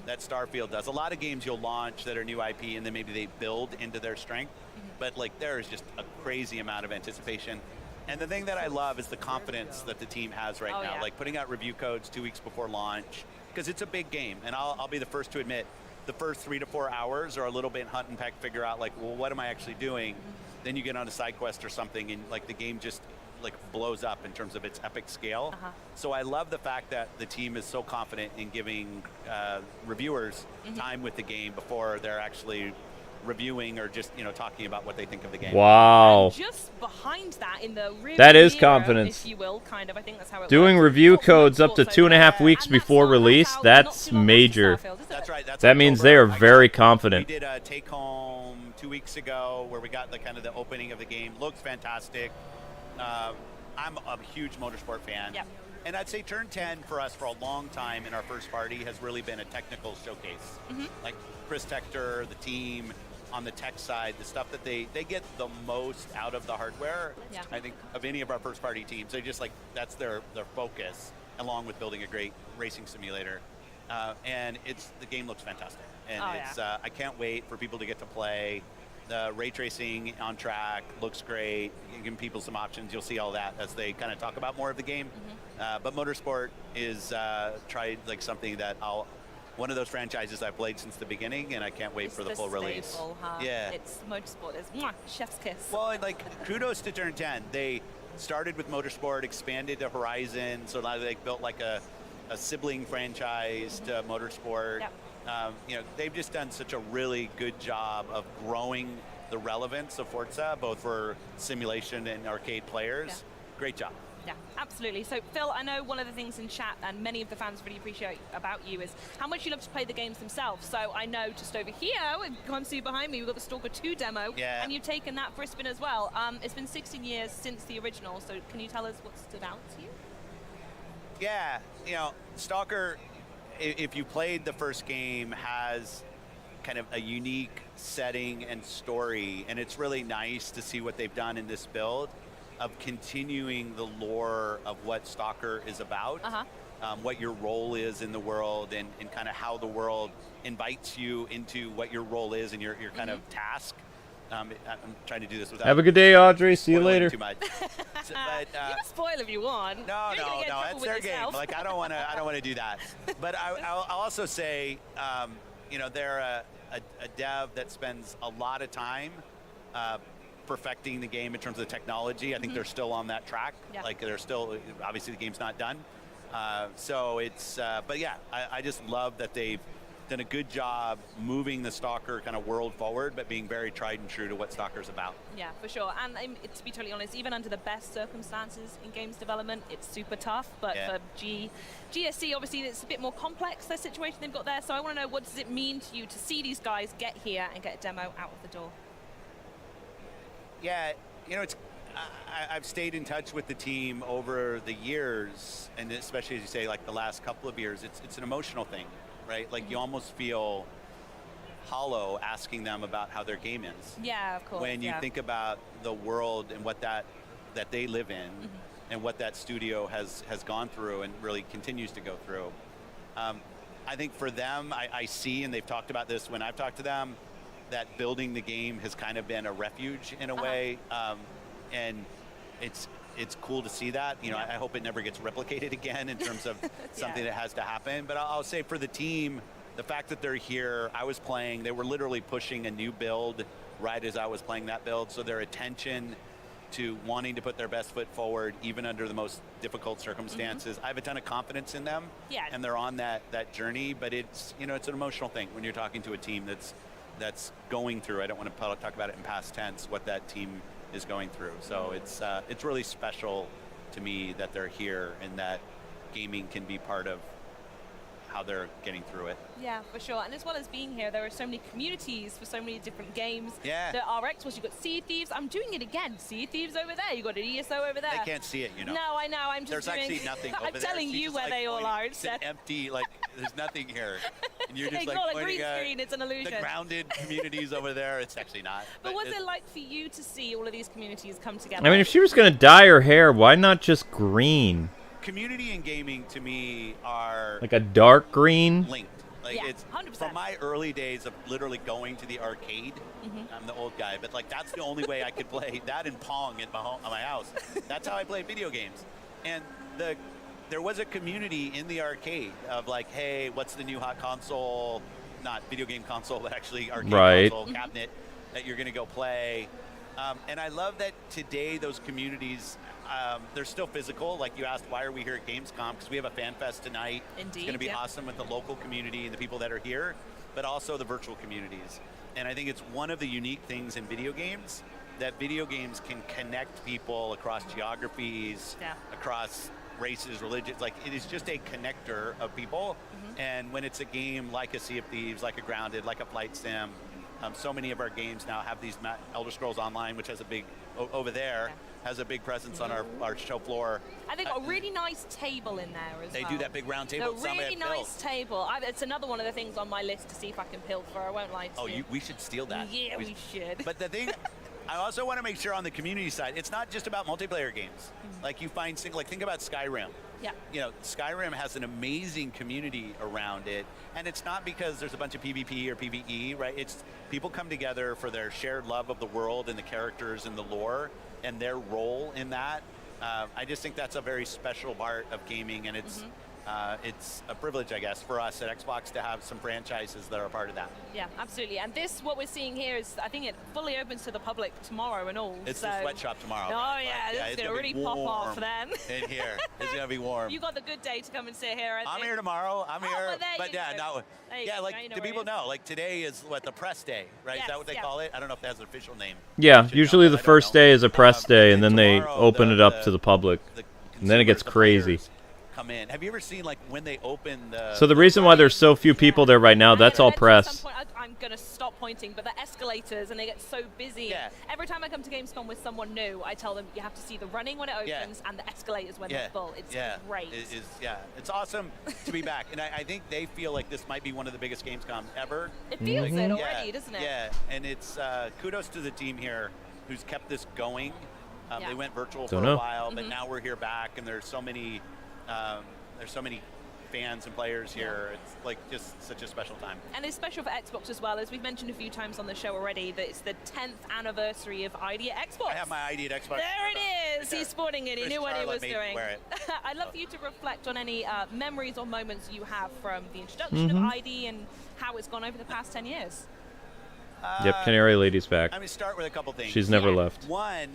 that Starfield does. A lot of games you'll launch that are new IP and then maybe they build into their strength, but like there is just a crazy amount of anticipation. And the thing that I love is the confidence that the team has right now, like putting out review codes 2 weeks before launch, because it's a big game. And I'll be the first to admit, the first 3 to 4 hours are a little bit hunt and peck, figure out like, well, what am I actually doing? Then you get on a side quest or something, and like the game just like blows up in terms of its epic scale. So I love the fact that the team is so confident in giving reviewers time with the game before they're actually reviewing or just talking about what they think of the game. Wow. And just behind that, in the rear That is mirror, confidence. if you will, kind of. I think that's how it Doing works. review codes up to 2.5 weeks before release, that's major. That's right. That means they are very confident. We did a take home 2 weeks ago where we got the kind of the opening of the game. Looks fantastic. I'm a huge motorsport fan. Yep. And I'd say Turn 10 for us for a long time in our first party has really been a technical showcase. Like Chris Tector, the team on the tech side, the stuff that they get the most out of the hardware, I think, of any of our first party teams. They just that's their focus, along with building a great racing simulator. And the game looks fantastic. And I can't wait for people to get to play. The ray tracing on track looks great. Giving people some options. You'll see all that as they kind of talk about more of the game. But Motorsport is something that one of those franchises I've played since the beginning, and I can't wait for the full release. Staple, huh? Yeah, it's Motorsport is chef's kiss. Well, kudos to Turn 10. They started with Motorsport, expanded to Horizon, so now they built a sibling franchise to Motorsport. Yep. They've just done such a really good job of growing the relevance of Forza, both for simulation and arcade players. Yeah. Great job. Yeah, absolutely. So, Phil, I know one of the things in chat, and many of the fans really appreciate about you, is how much you love to play the games themselves. So, I know just over here, you can't see behind me, we've got the Stalker 2 demo, and you've taken that for a spin as well. It's been 16 years since the original, so can you tell us what stood out to you? Yeah, Stalker, if you played the first game, has kind of a unique setting and story, and it's really nice to see what they've done in this build of continuing the lore of what Stalker is about, what your role is in the world, and kind of how the world invites you into what your role is and your kind of task. I'm trying to do this without. Have a good day, Audrey. See you later. Too much. But, you can spoil if you want. No, that's their game. I don't want to do that. But I'll also say, they're a dev that spends a lot of time perfecting the game in terms of the technology. I think they're still on that track. Yeah. They're still, obviously the game's not done. So it's, but yeah, I just love that they've done a good job moving the Stalker kind of world forward, but being very tried and true to what Stalker's about. Yeah, for sure. And to be totally honest, even under the best circumstances in games development, it's super tough. But for GSC, obviously, it's a bit more complex, the situation they've got there. So I want to know, what does it mean to you to see these guys get here and get a demo out of the door? Yeah, I've stayed in touch with the team over the years, and especially, as you say, the last couple of years, it's an emotional thing, right? You almost feel hollow asking them about how their game is. Yeah, of course. When you think about the world and what that they live in, and what that studio has gone through and really continues to go through. I think for them, I see, and they've talked about this when I've talked to them, that building the game has kind of been a refuge in a way, and it's cool to see that. I hope it never gets replicated again in terms of something that has to happen. But I'll say for the team, the fact that they're here, I was playing, they were literally pushing a new build right as I was playing that build. So their attention to wanting to put their best foot forward, even under the most difficult circumstances. I have a ton of confidence in them, and they're on that journey. But it's it's an emotional thing when you're talking to a team that's going through. I don't want to talk about it in past tense, what that team is going through. So it's really special to me that they're here and that gaming can be part of how they're getting through it. Yeah, for sure. And as well as being here, there are so many communities for so many different games. Yeah. There are Xbox, you've got Sea Thieves. I'm doing it again. Sea Thieves over there. You've got an ESO over there. They can't see it, No, I know. I'm just There's actually nothing over I'm there. telling you where they all are. It's an empty, there's nothing here. And you're just it's not a pointing green screen, it's an illusion. The grounded communities over there, it's actually not. But what's it like for you to see all of these communities come together? I mean, if she was going to dye her hair, why not just green? Community and gaming, to me, are a dark green? Linked. It's 100%. From my early days of literally going to the arcade. I'm the old guy, but that's the only way I could play that and Pong at my house. That's how I played video games. And there was a community in the arcade of hey, what's the new hot console? Not video game console, but actually arcade console cabinet that you're going to go play. And I love that today those communities, they're still physical. You asked, why are we here at Gamescom? Because we have a fan fest tonight. Indeed, it's going to be awesome with the local community and the people that are here, but also the virtual communities. And I think it's one of the unique things in video games, that video games can connect people across geographies, across races, religions. Like, it is just a connector of people. And when it's a game like a Sea of Thieves, like a Grounded, like a Flight Sim, so many of our games now have these Elder Scrolls Online, which has a big, over there, has a big presence on our show floor. And they've got a really nice table in there as well. They do that big round table. A really nice table. It's another one of the things on my list to see if I can pilfer. I won't lie to you. We should steal that. Yeah, we should. But the thing, I also want to make sure on the community side, it's not just about multiplayer games. Like, you find, like, think about Skyrim. Yeah. You know, Skyrim has an amazing community around it, and it's not because there's a bunch of PvP or PvE, right? It's people come together for their shared love of the world and the characters and the lore and their role in that. I just think that's a very special part of gaming, and it's a privilege, I guess, for us at Xbox to have some franchises that are a part of that. Yeah, absolutely. And this, what we're seeing here is, I think it fully opens to the public tomorrow and all. It's the sweatshop tomorrow. Oh yeah, this is going to really pop off then. In here, it's going to be warm. You got the good day to come and sit here. I'm here tomorrow. I'm here. But yeah, like, do people know? Like, today is what, the press day, right? Is that what they call it? I don't know if that has an official name. Yeah, usually the first day is a press day, and then they open it up to the public, and then it gets crazy. Come in. Have you ever seen, like, when they open the... So the reason why there's so few people there right now, that's all press. I'm going to stop pointing, but the escalators, and they get so busy. Yeah. Every time I come to Gamescom with someone new, I tell them you have to see the running when it opens and the escalators when they're full. It's great. It's awesome to be back. And I think they feel like this might be one of the biggest Gamescom ever. It feels it already, doesn't it? Yeah, and it's kudos to the team here who's kept this going. They went virtual for a while, but now we're here back, and there's so many fans and players here. It's like just such a special time. And it's special for Xbox as well, as we've mentioned a few times on the show already, that it's the 10th anniversary of ID at Xbox. I have my ID at Xbox. There it is. He's sporting it. He knew what he was doing. Wear it. I'd love for you to reflect on any memories or moments you have from the introduction of ID and how it's gone over the past 10 years. Yep, Canary Lady's back. I'm going to start with a couple things. She's never left. One,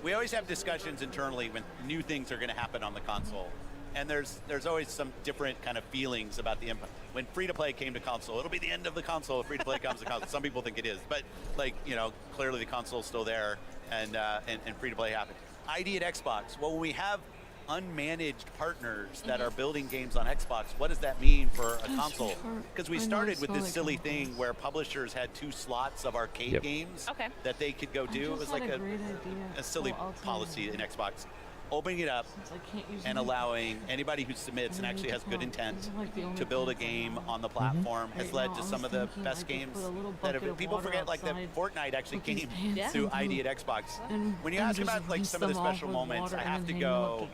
we always have discussions internally when new things are going to happen on the console. And there's always some different kind of feelings about the impact. When free-to-play came to console, it'll be the end of the console if free-to-play comes to console. Some people think it is. But, like, you know, clearly the console's still there, and free-to-play happened. ID at Xbox. Well, when we have unmanaged partners that are building games on Xbox, what does that mean for a console? Because we started with this silly thing where publishers had 2 slots of arcade games that they could go do. It was like a silly policy in Xbox. Opening it up and allowing anybody who submits and actually has good intent to build a game on the platform has led to some of the best games that have, people forget, like, that Fortnite actually came through ID at Xbox. When you ask about, like, some of the special moments, I have to go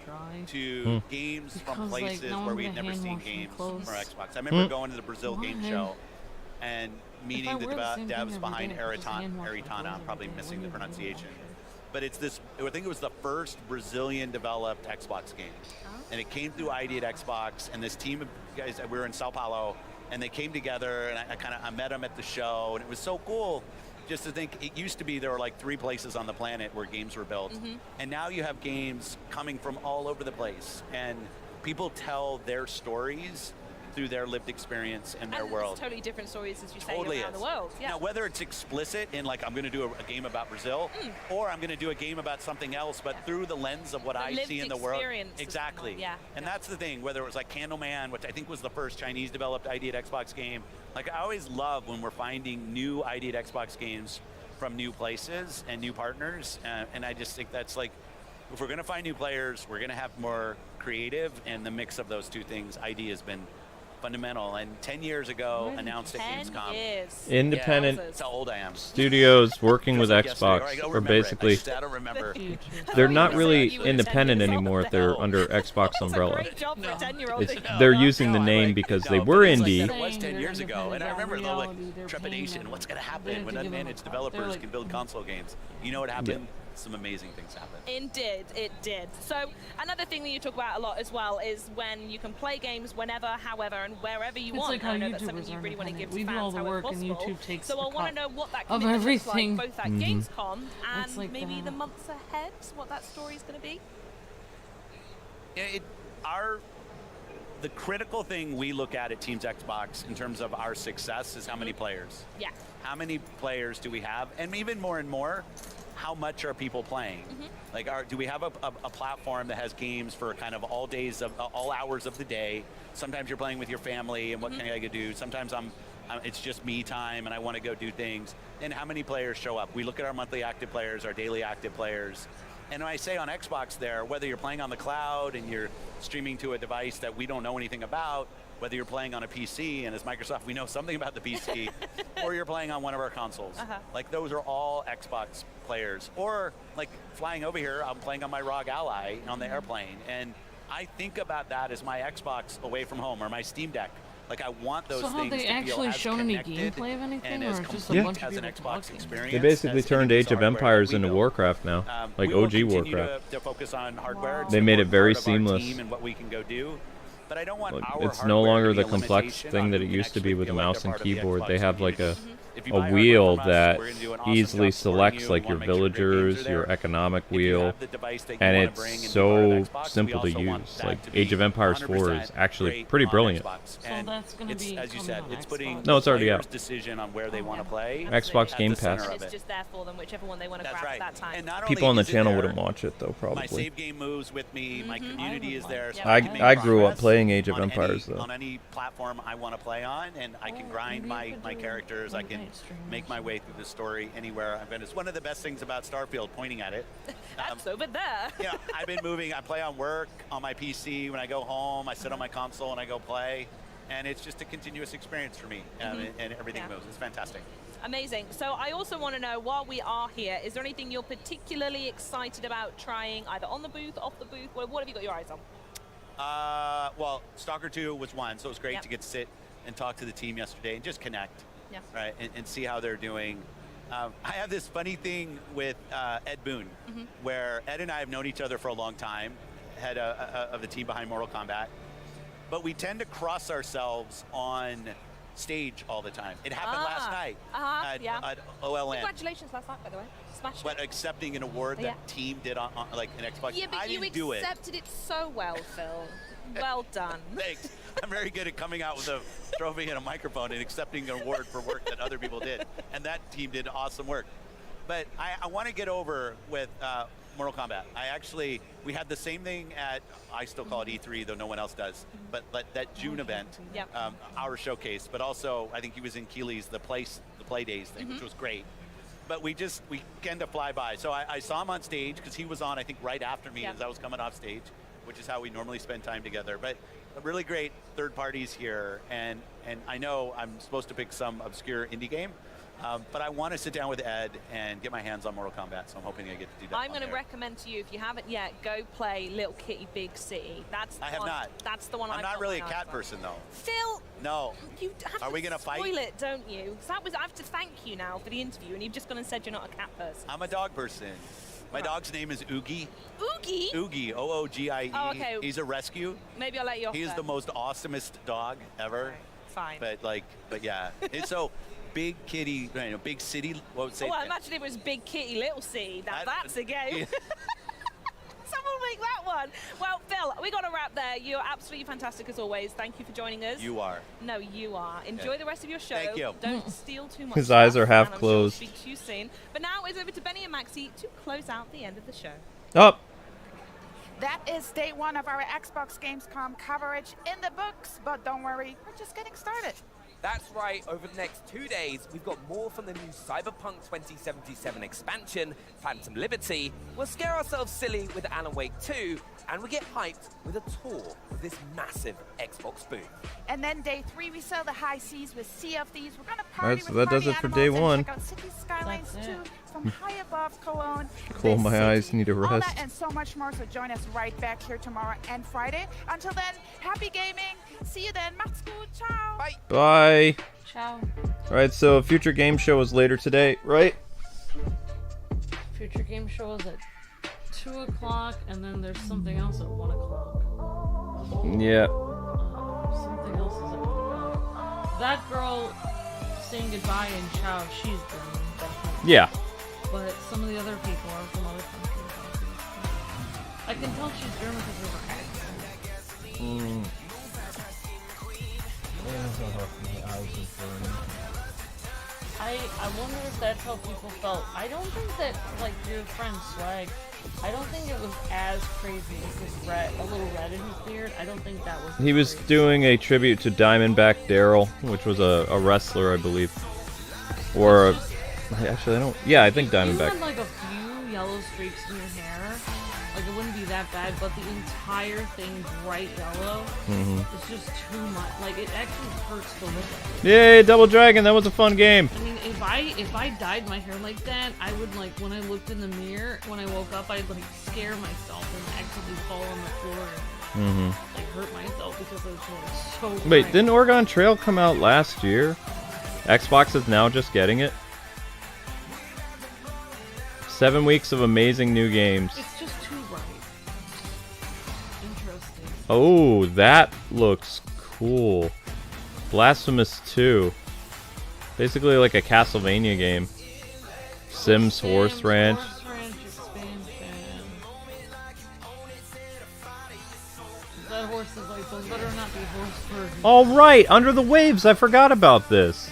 to games from places where we had never seen games from Xbox. I remember going to the Brazil game show and meeting the devs behind Aritana. I'm probably missing the pronunciation. But it's this, I think it was the first Brazilian-developed Xbox game. And it came through ID at Xbox, and this team of guys, we were in Sao Paulo, and they came together, and I met them at the show, and it was so cool just to think, it used to be there were like 3 places on the planet where games were built. And now you have games coming from all over the place, and people tell their stories through their lived experience and their world. It's totally different stories, as you say, around the world. Yeah. Now, whether it's explicit in, like, I'm going to do a game about Brazil, or I'm going to do a game about something else, but through the lens of what I see in the world. Exactly. Yeah. And that's the thing, whether it was like Candleman, which I think was the first Chinese-developed ID at Xbox game. Like, I always love when we're finding new ID at Xbox games from new places and new partners, and I just think that's, like, if we're going to find new players, we're going to have more creative, and the mix of those two things, ID has been fundamental. And 10 years ago, announced at Gamescom. Independent that's how old I am. studios working with Xbox, or basically, I don't remember. they're not really independent anymore if they're under Xbox umbrella. They're using the name because they were indie. It was 10 years ago, and I remember the, like, trepidation. What's going to happen when unmanaged developers can build console games? You know what happened? Some amazing things happen. It did. So another thing that you talk about a lot as well is when you can play games whenever, however, and wherever you want. Like I know that's something you really want to give to we fans, do all the however work possible. and YouTube takes so I want to know what that of commitment looks everything. like, both at Gamescom and like maybe that. the months ahead, what that story is going to be. Yeah, the critical thing we look at Teams Xbox in terms of our success is how many players. Yeah. How many players do we have? And even more, how much are people playing? Like, do we have a platform that has games for kind of all hours of the day? Sometimes you're playing with your family, and what can I go do? Sometimes it's just me time, and I want to go do things. And how many players show up? We look at our monthly active players, our daily active players. And when I say on Xbox there, whether you're playing on the cloud and you're streaming to a device that we don't know anything about, whether you're playing on a PC, and as Microsoft, we know something about the PC, or you're playing on one of our consoles. Like, those are all Xbox players. Or, like, flying over here, I'm playing on my ROG Ally on the airplane. And I think about that as my Xbox away from home, or my Steam Deck. Like, I want those things to feel as So have they actually shown any connected gameplay of anything, and or as just a complete bunch of as an people Xbox talking? experience. They basically as turned any Age of hardware that Empires we into build. Warcraft now, like we will OG continue Warcraft. to focus on hardware. They made it very It's part of our seamless. team and what we can go do. But I don't want Like, our it's no hardware longer to be the a complex limitation thing on that who it can used to be actually with a feel like mouse they're and part of the keyboard. Xbox They have like community. If you a buy hardware wheel from us, that we're gonna do an awesome easily job supporting selects you. like We your wanna make sure great games are villagers, there. your economic If you wheel, have the device that you and wanna it's bring and be part so of Xbox, we simple to also want use. that Like to be Age of Empires 4 is 100% actually great pretty on brilliant. Xbox. So And that's going to it's, be as you coming said, on it's Xbox. putting No, it's already players' out. decision on where they want to play. Xbox at Game the center Pass. of It's it. just there for them, whichever one they want to That's grab right. at that time. And not People only on the is it channel there, wouldn't watch it though, my probably. save game moves with me, my community is there. So I can make I grew up progress playing Age of on Empires any, though. on any platform I want to play on, and I can grind my characters. I can make my way through the story anywhere I've been. It's one of the best things about Starfield, pointing at it. That's over there. Yeah, I've been moving. I play on work, on my PC. When I go home, I sit on my console and I go play. And it's just a continuous experience for me, and everything moves. It's fantastic. Amazing. So I also want to know, while we are here, is there anything you're particularly excited about trying, either on the booth, off the booth? What have you got your eyes on? Well, Stalker 2 was one, so it was great to get to sit and talk to the team yesterday and just connect, right, and see how they're doing. I have this funny thing with Ed Boon, where Ed and I have known each other for a long time, head of the team behind Mortal Kombat, but we tend to cross ourselves on stage all the time. It happened last night at OLN. Congratulations last night, by the way. Smashed it. But accepting an award that team did on like an Xbox, Yeah, but I didn't do you it. accepted it so well, Phil. Well done. Thanks. I'm very good at coming out with a trophy and a microphone and accepting an award for work that other people did. And that team did awesome work. But I want to get over with Mortal Kombat. We had the same thing at, I still call it E3, though no one else does, but that June event, our showcase, but also I think he was in Keeley's, the Play Days thing, which was great. But we tend to fly by. So I saw him on stage because he was on, I think, right after me as I was coming off stage, which is how we normally spend time together. But really great third parties here, and I know I'm supposed to pick some obscure indie game, but I want to sit down with Ed and get my hands on Mortal Kombat, so I'm hoping I get to do that. I'm going to recommend to you, if you haven't yet, go play Little Kitty Big City. That's the I have one, not. That's the one I'm not really a cat person, though. Phil! No. You have Are to we gonna spoil fight? it, don't you? So I have to thank you now for the interview, and you've just gone and said you're not a cat person. I'm a dog person. My dog's name is Oogie. Oogie? Oogie, O-O-G-I-E. Oh, okay. He's a rescue. Maybe I'll let you off He is then. the most awesomest dog ever. Fine. But yeah. It's so big kitty, big city. What would say? Well, imagine if it was Big Kitty, Little City. Now that's a game. Yeah. Someone make that one. Well, Phil, we got to wrap there. You're absolutely fantastic as always. Thank you for joining us. You are. No, you are. Enjoy the rest of your show. Thank you. Don't steal too much. His eyes are stuff, half and I'm closed. Sure we'll speak to you soon. But now it's over to Benny and Maxie to close out the end of the show. Up. That is day one of our Xbox Gamescom coverage in the books, but don't worry, we're just getting started. That's right, over the next 2 days, we've got more from the new Cyberpunk 2077 expansion, Phantom Liberty. We'll scare ourselves silly with Alan Wake 2, and we get hyped with a tour of this massive Xbox booth. And then day three, we sail the high seas with Sea of Thieves. We're gonna party Alright, so with that does party it for animals day and one. check out City Skylines 2 from high above Cologne. Cool, this my city. eyes need a All rest. that and so much more, so join us right back here tomorrow and Friday. Until then, happy gaming. See you then. Macht's gut. Ciao. Bye. Bye. Ciao. Alright, so future game show is later today, right? Future game show is at 2 o'clock, and then there's something else at 1 o'clock. Yeah. Something else is at 1 o'clock. That girl saying goodbye in Chow, she's German, definitely. Yeah. But some of the other people are from other countries. I can tell she's German because of her accent. My eyes are burning. I wonder if that's how people felt. I don't think that, like, your friend Swag, I don't think it was as crazy as this a little red in his beard. I don't think that was. He was doing a tribute to Diamondback Daryl, which was a wrestler, I believe. Or, actually, I don't. Yeah, I think Diamondback. You had like a few yellow streaks in your hair. Like, it wouldn't be that bad, but the entire thing bright yellow is just too much. Like, it actually hurts to look at. Yay, Double Dragon! That was a fun game. I mean, if I dyed my hair like that, I would, like, when I looked in the mirror, when I woke up, I'd like scare myself and actually fall on the floor and like hurt myself because I was like so. Wait, bright. didn't Oregon Trail come out last year? Xbox is now just getting it. 7 weeks of amazing new games. It's just too bright. Interesting. Oh, that looks cool. Blasphemous 2. Basically like a Castlevania game. Sims Horse Ranch. That horse is like, those better not be horse versions. All right, Under the Waves. I forgot about this.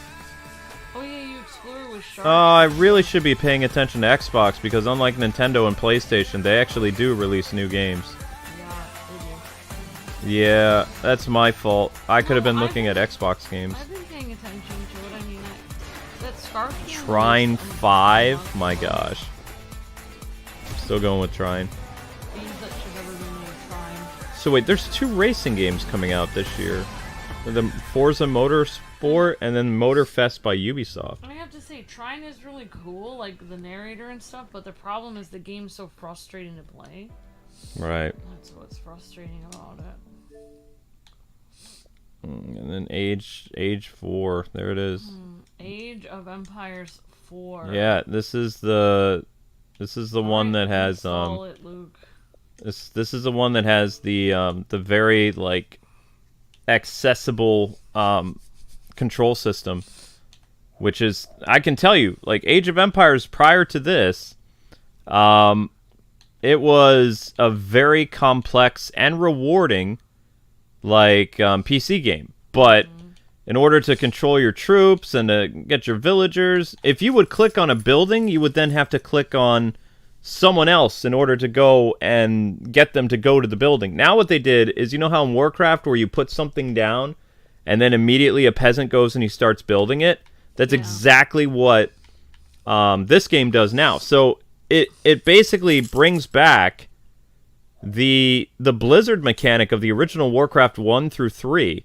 Oh yeah, you explore with sharks. I really should be paying attention to Xbox because unlike Nintendo and PlayStation, they actually do release new games. Yeah, that's my fault. I could have been looking at Xbox games. I've been paying attention to it. I mean, that Starfield. Trine 5? My gosh. I'm still going with Trine. Games that should never be named Trine. So wait, there's 2 racing games coming out this year. The Forza Motorsport and then Motorfest by Ubisoft. I have to say, Trine is really cool, like the narrator and stuff, but the problem is the game's so frustrating to play. Right. That's what's frustrating about it. And then Age 4. There it is. Age of Empires 4. Yeah, this is the one that has it, Luke. This is the one that has the very like accessible control system, which is, I can tell you, like Age of Empires prior to this, it was a very complex and rewarding like PC game, but in order to control your troops and to get your villagers, if you would click on a building, you would then have to click on someone else in order to go and get them to go to the building. Now what they did is, you know how in Warcraft where you put something down and then immediately a peasant goes and he starts building it? That's exactly what this game does now. So it basically brings back the Blizzard mechanic of the original Warcraft 1 through 3,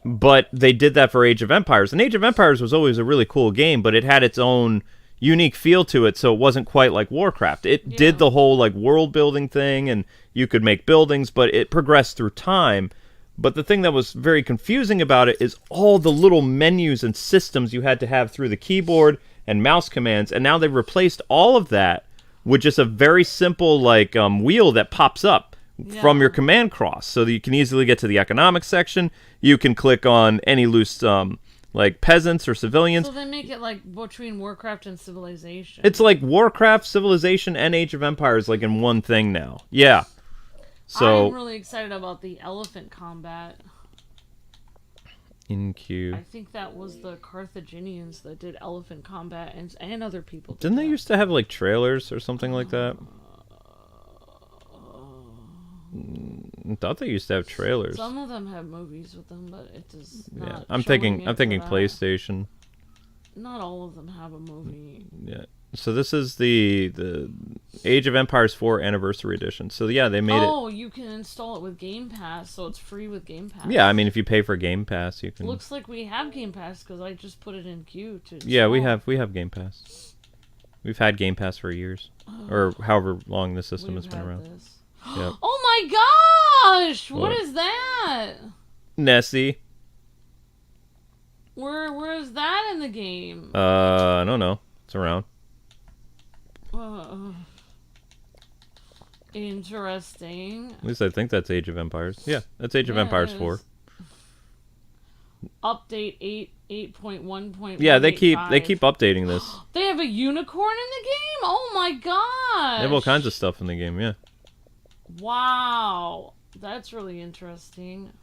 but they did that for Age of Empires. And Age of Empires was always a really cool game, but it had its own unique feel to it, so it wasn't quite like Warcraft. It did the whole like world building thing, and you could make buildings, but it progressed through time. But the thing that was very confusing about it is all the little menus and systems you had to have through the keyboard and mouse commands, and now they've replaced all of that with just a very simple like wheel that pops up from your command cross, so that you can easily get to the economics section. You can click on any loose like peasants or civilians. So they make it like between Warcraft and Civilization. It's like Warcraft, Civilization, and Age of Empires like in one thing now. Yeah. So I'm really excited about the elephant combat. In queue. I think that was the Carthaginians that did elephant combat, and other people did. Didn't they used to have like trailers or something like that? I thought they used to have trailers. Some of them have movies with them, but it does not. Yeah, I'm thinking PlayStation. Not all of them have a movie. Yeah. So this is the Age of Empires 4 Anniversary Edition. So yeah, they made it. Oh, you can install it with Game Pass, so it's free with Game Pass. Yeah, I mean if you pay for Game Pass, you can. Looks like we have Game Pass because I just put it in queue to. Install. Yeah, we have Game Pass. We've had Game Pass for years, or however long the system has been around. Yep. Oh my gosh! What is that? Nessie. Where is that in the game? I don't know. It's around. Interesting. At least I think that's Age of Empires. Yeah, that's Age of Empires 4. Update 8.1.1. Yeah, they keep updating this. They have a unicorn in the game? Oh my gosh! They have all kinds of stuff in the game, yeah. Wow. That's really interesting.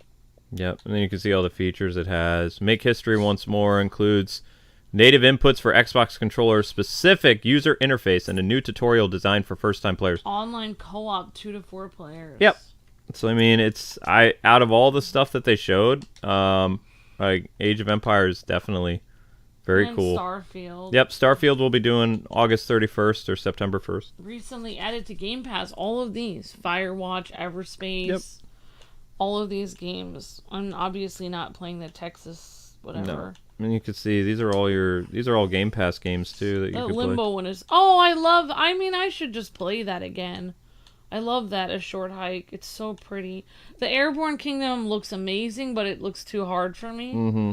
Yep, and then you can see all the features it has. Make history once more includes native inputs for Xbox controller, specific user interface, and a new tutorial designed for first-time players. Online co-op 2 to 4 players. Yep. So I mean, out of all the stuff that they showed, like Age of Empires definitely very cool. Starfield. Yep, Starfield will be doing August 31st or September 1st. Recently added to Game Pass, all of these. Firewatch, Everspace, all of these games. I'm obviously not playing the Texas whatever. No. I mean, you can see these are all Game Pass games too that you can play. Limbo one is. Oh, I should just play that again. I love that, A Short Hike. It's so pretty. The Airborne Kingdom looks amazing, but it looks too hard for me. Mm-hmm.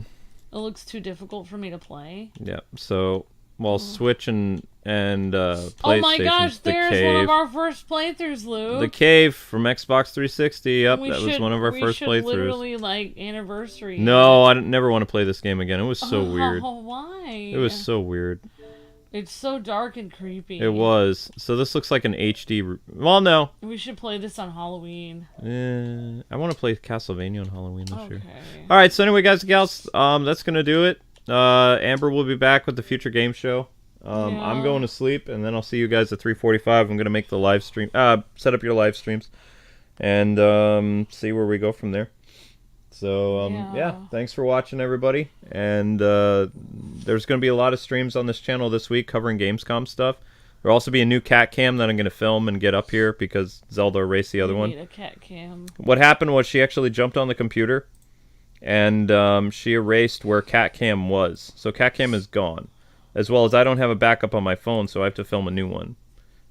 It looks too difficult for me to play. Yep. So, while Switch and PlayStation, oh my gosh, The there's Cave, one of our first playthroughs, Luke. The Cave from Xbox 360. Yep, that was one of our first we should playthroughs. literally, like, anniversary. No, I never want to play this game again. It was so weird. Why? It was so weird. It's so dark and creepy. It was. So this looks like an HD... Well, no. We should play this on Halloween. I want to play Castlevania on Halloween this year. All right, so anyway, guys and gals, that's going to do it. Amber will be back with the Future Game Show. I'm going to sleep, and then I'll see you guys at 3:45. I'm going to make the live stream... set up your live streams and see where we go from there. So, yeah, thanks for watching, everybody. And there's going to be a lot of streams on this channel this week covering Gamescom stuff. There'll also be a new cat cam that I'm going to film and get up here because Zelda erased the other one. Need a cat cam. What happened was she actually jumped on the computer, and she erased where cat cam was. So cat cam is gone. As well as I don't have a backup on my phone, so I have to film a new one.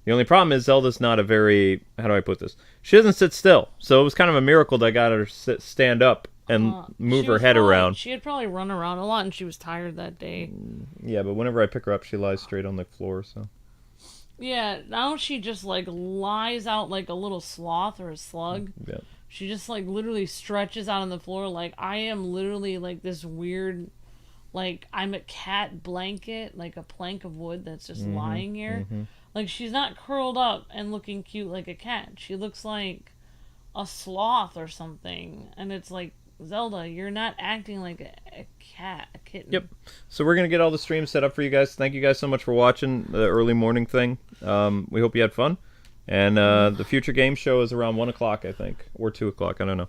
The only problem is Zelda's not a very... How do I put this? She doesn't sit still. So it was kind of a miracle that I got her to stand up and move her head around. She had probably run around a lot, and she was tired that day. Yeah, but whenever I pick her up, she lies straight on the floor, so... Yeah, now she just, like, lies out like a little sloth or a slug. Yeah. She just, like, literally stretches out on the floor like, I am literally, like, this weird... Like, I'm a cat blanket, like a plank of wood that's just lying here. Like, she's not curled up and looking cute like a cat. She looks like a sloth or something. And it's like, Zelda, you're not acting like a cat, a kitten. Yep. So we're going to get all the streams set up for you guys. Thank you guys so much for watching the early morning thing. We hope you had fun. And the Future Game Show is around 1 o'clock, I think. Or 2 o'clock, I don't know.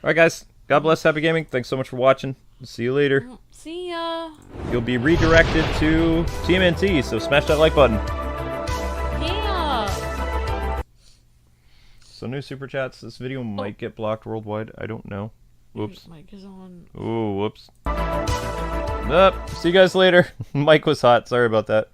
All right, guys. God bless. Happy gaming. Thanks so much for watching. See you later. See ya. You'll be redirected to TMNT, so smash that like button. Yeah. So new super chats. This video might get blocked worldwide. I don't know. Whoops. Mic is on. Ooh, whoops. See you guys later. Mic was hot. Sorry about that.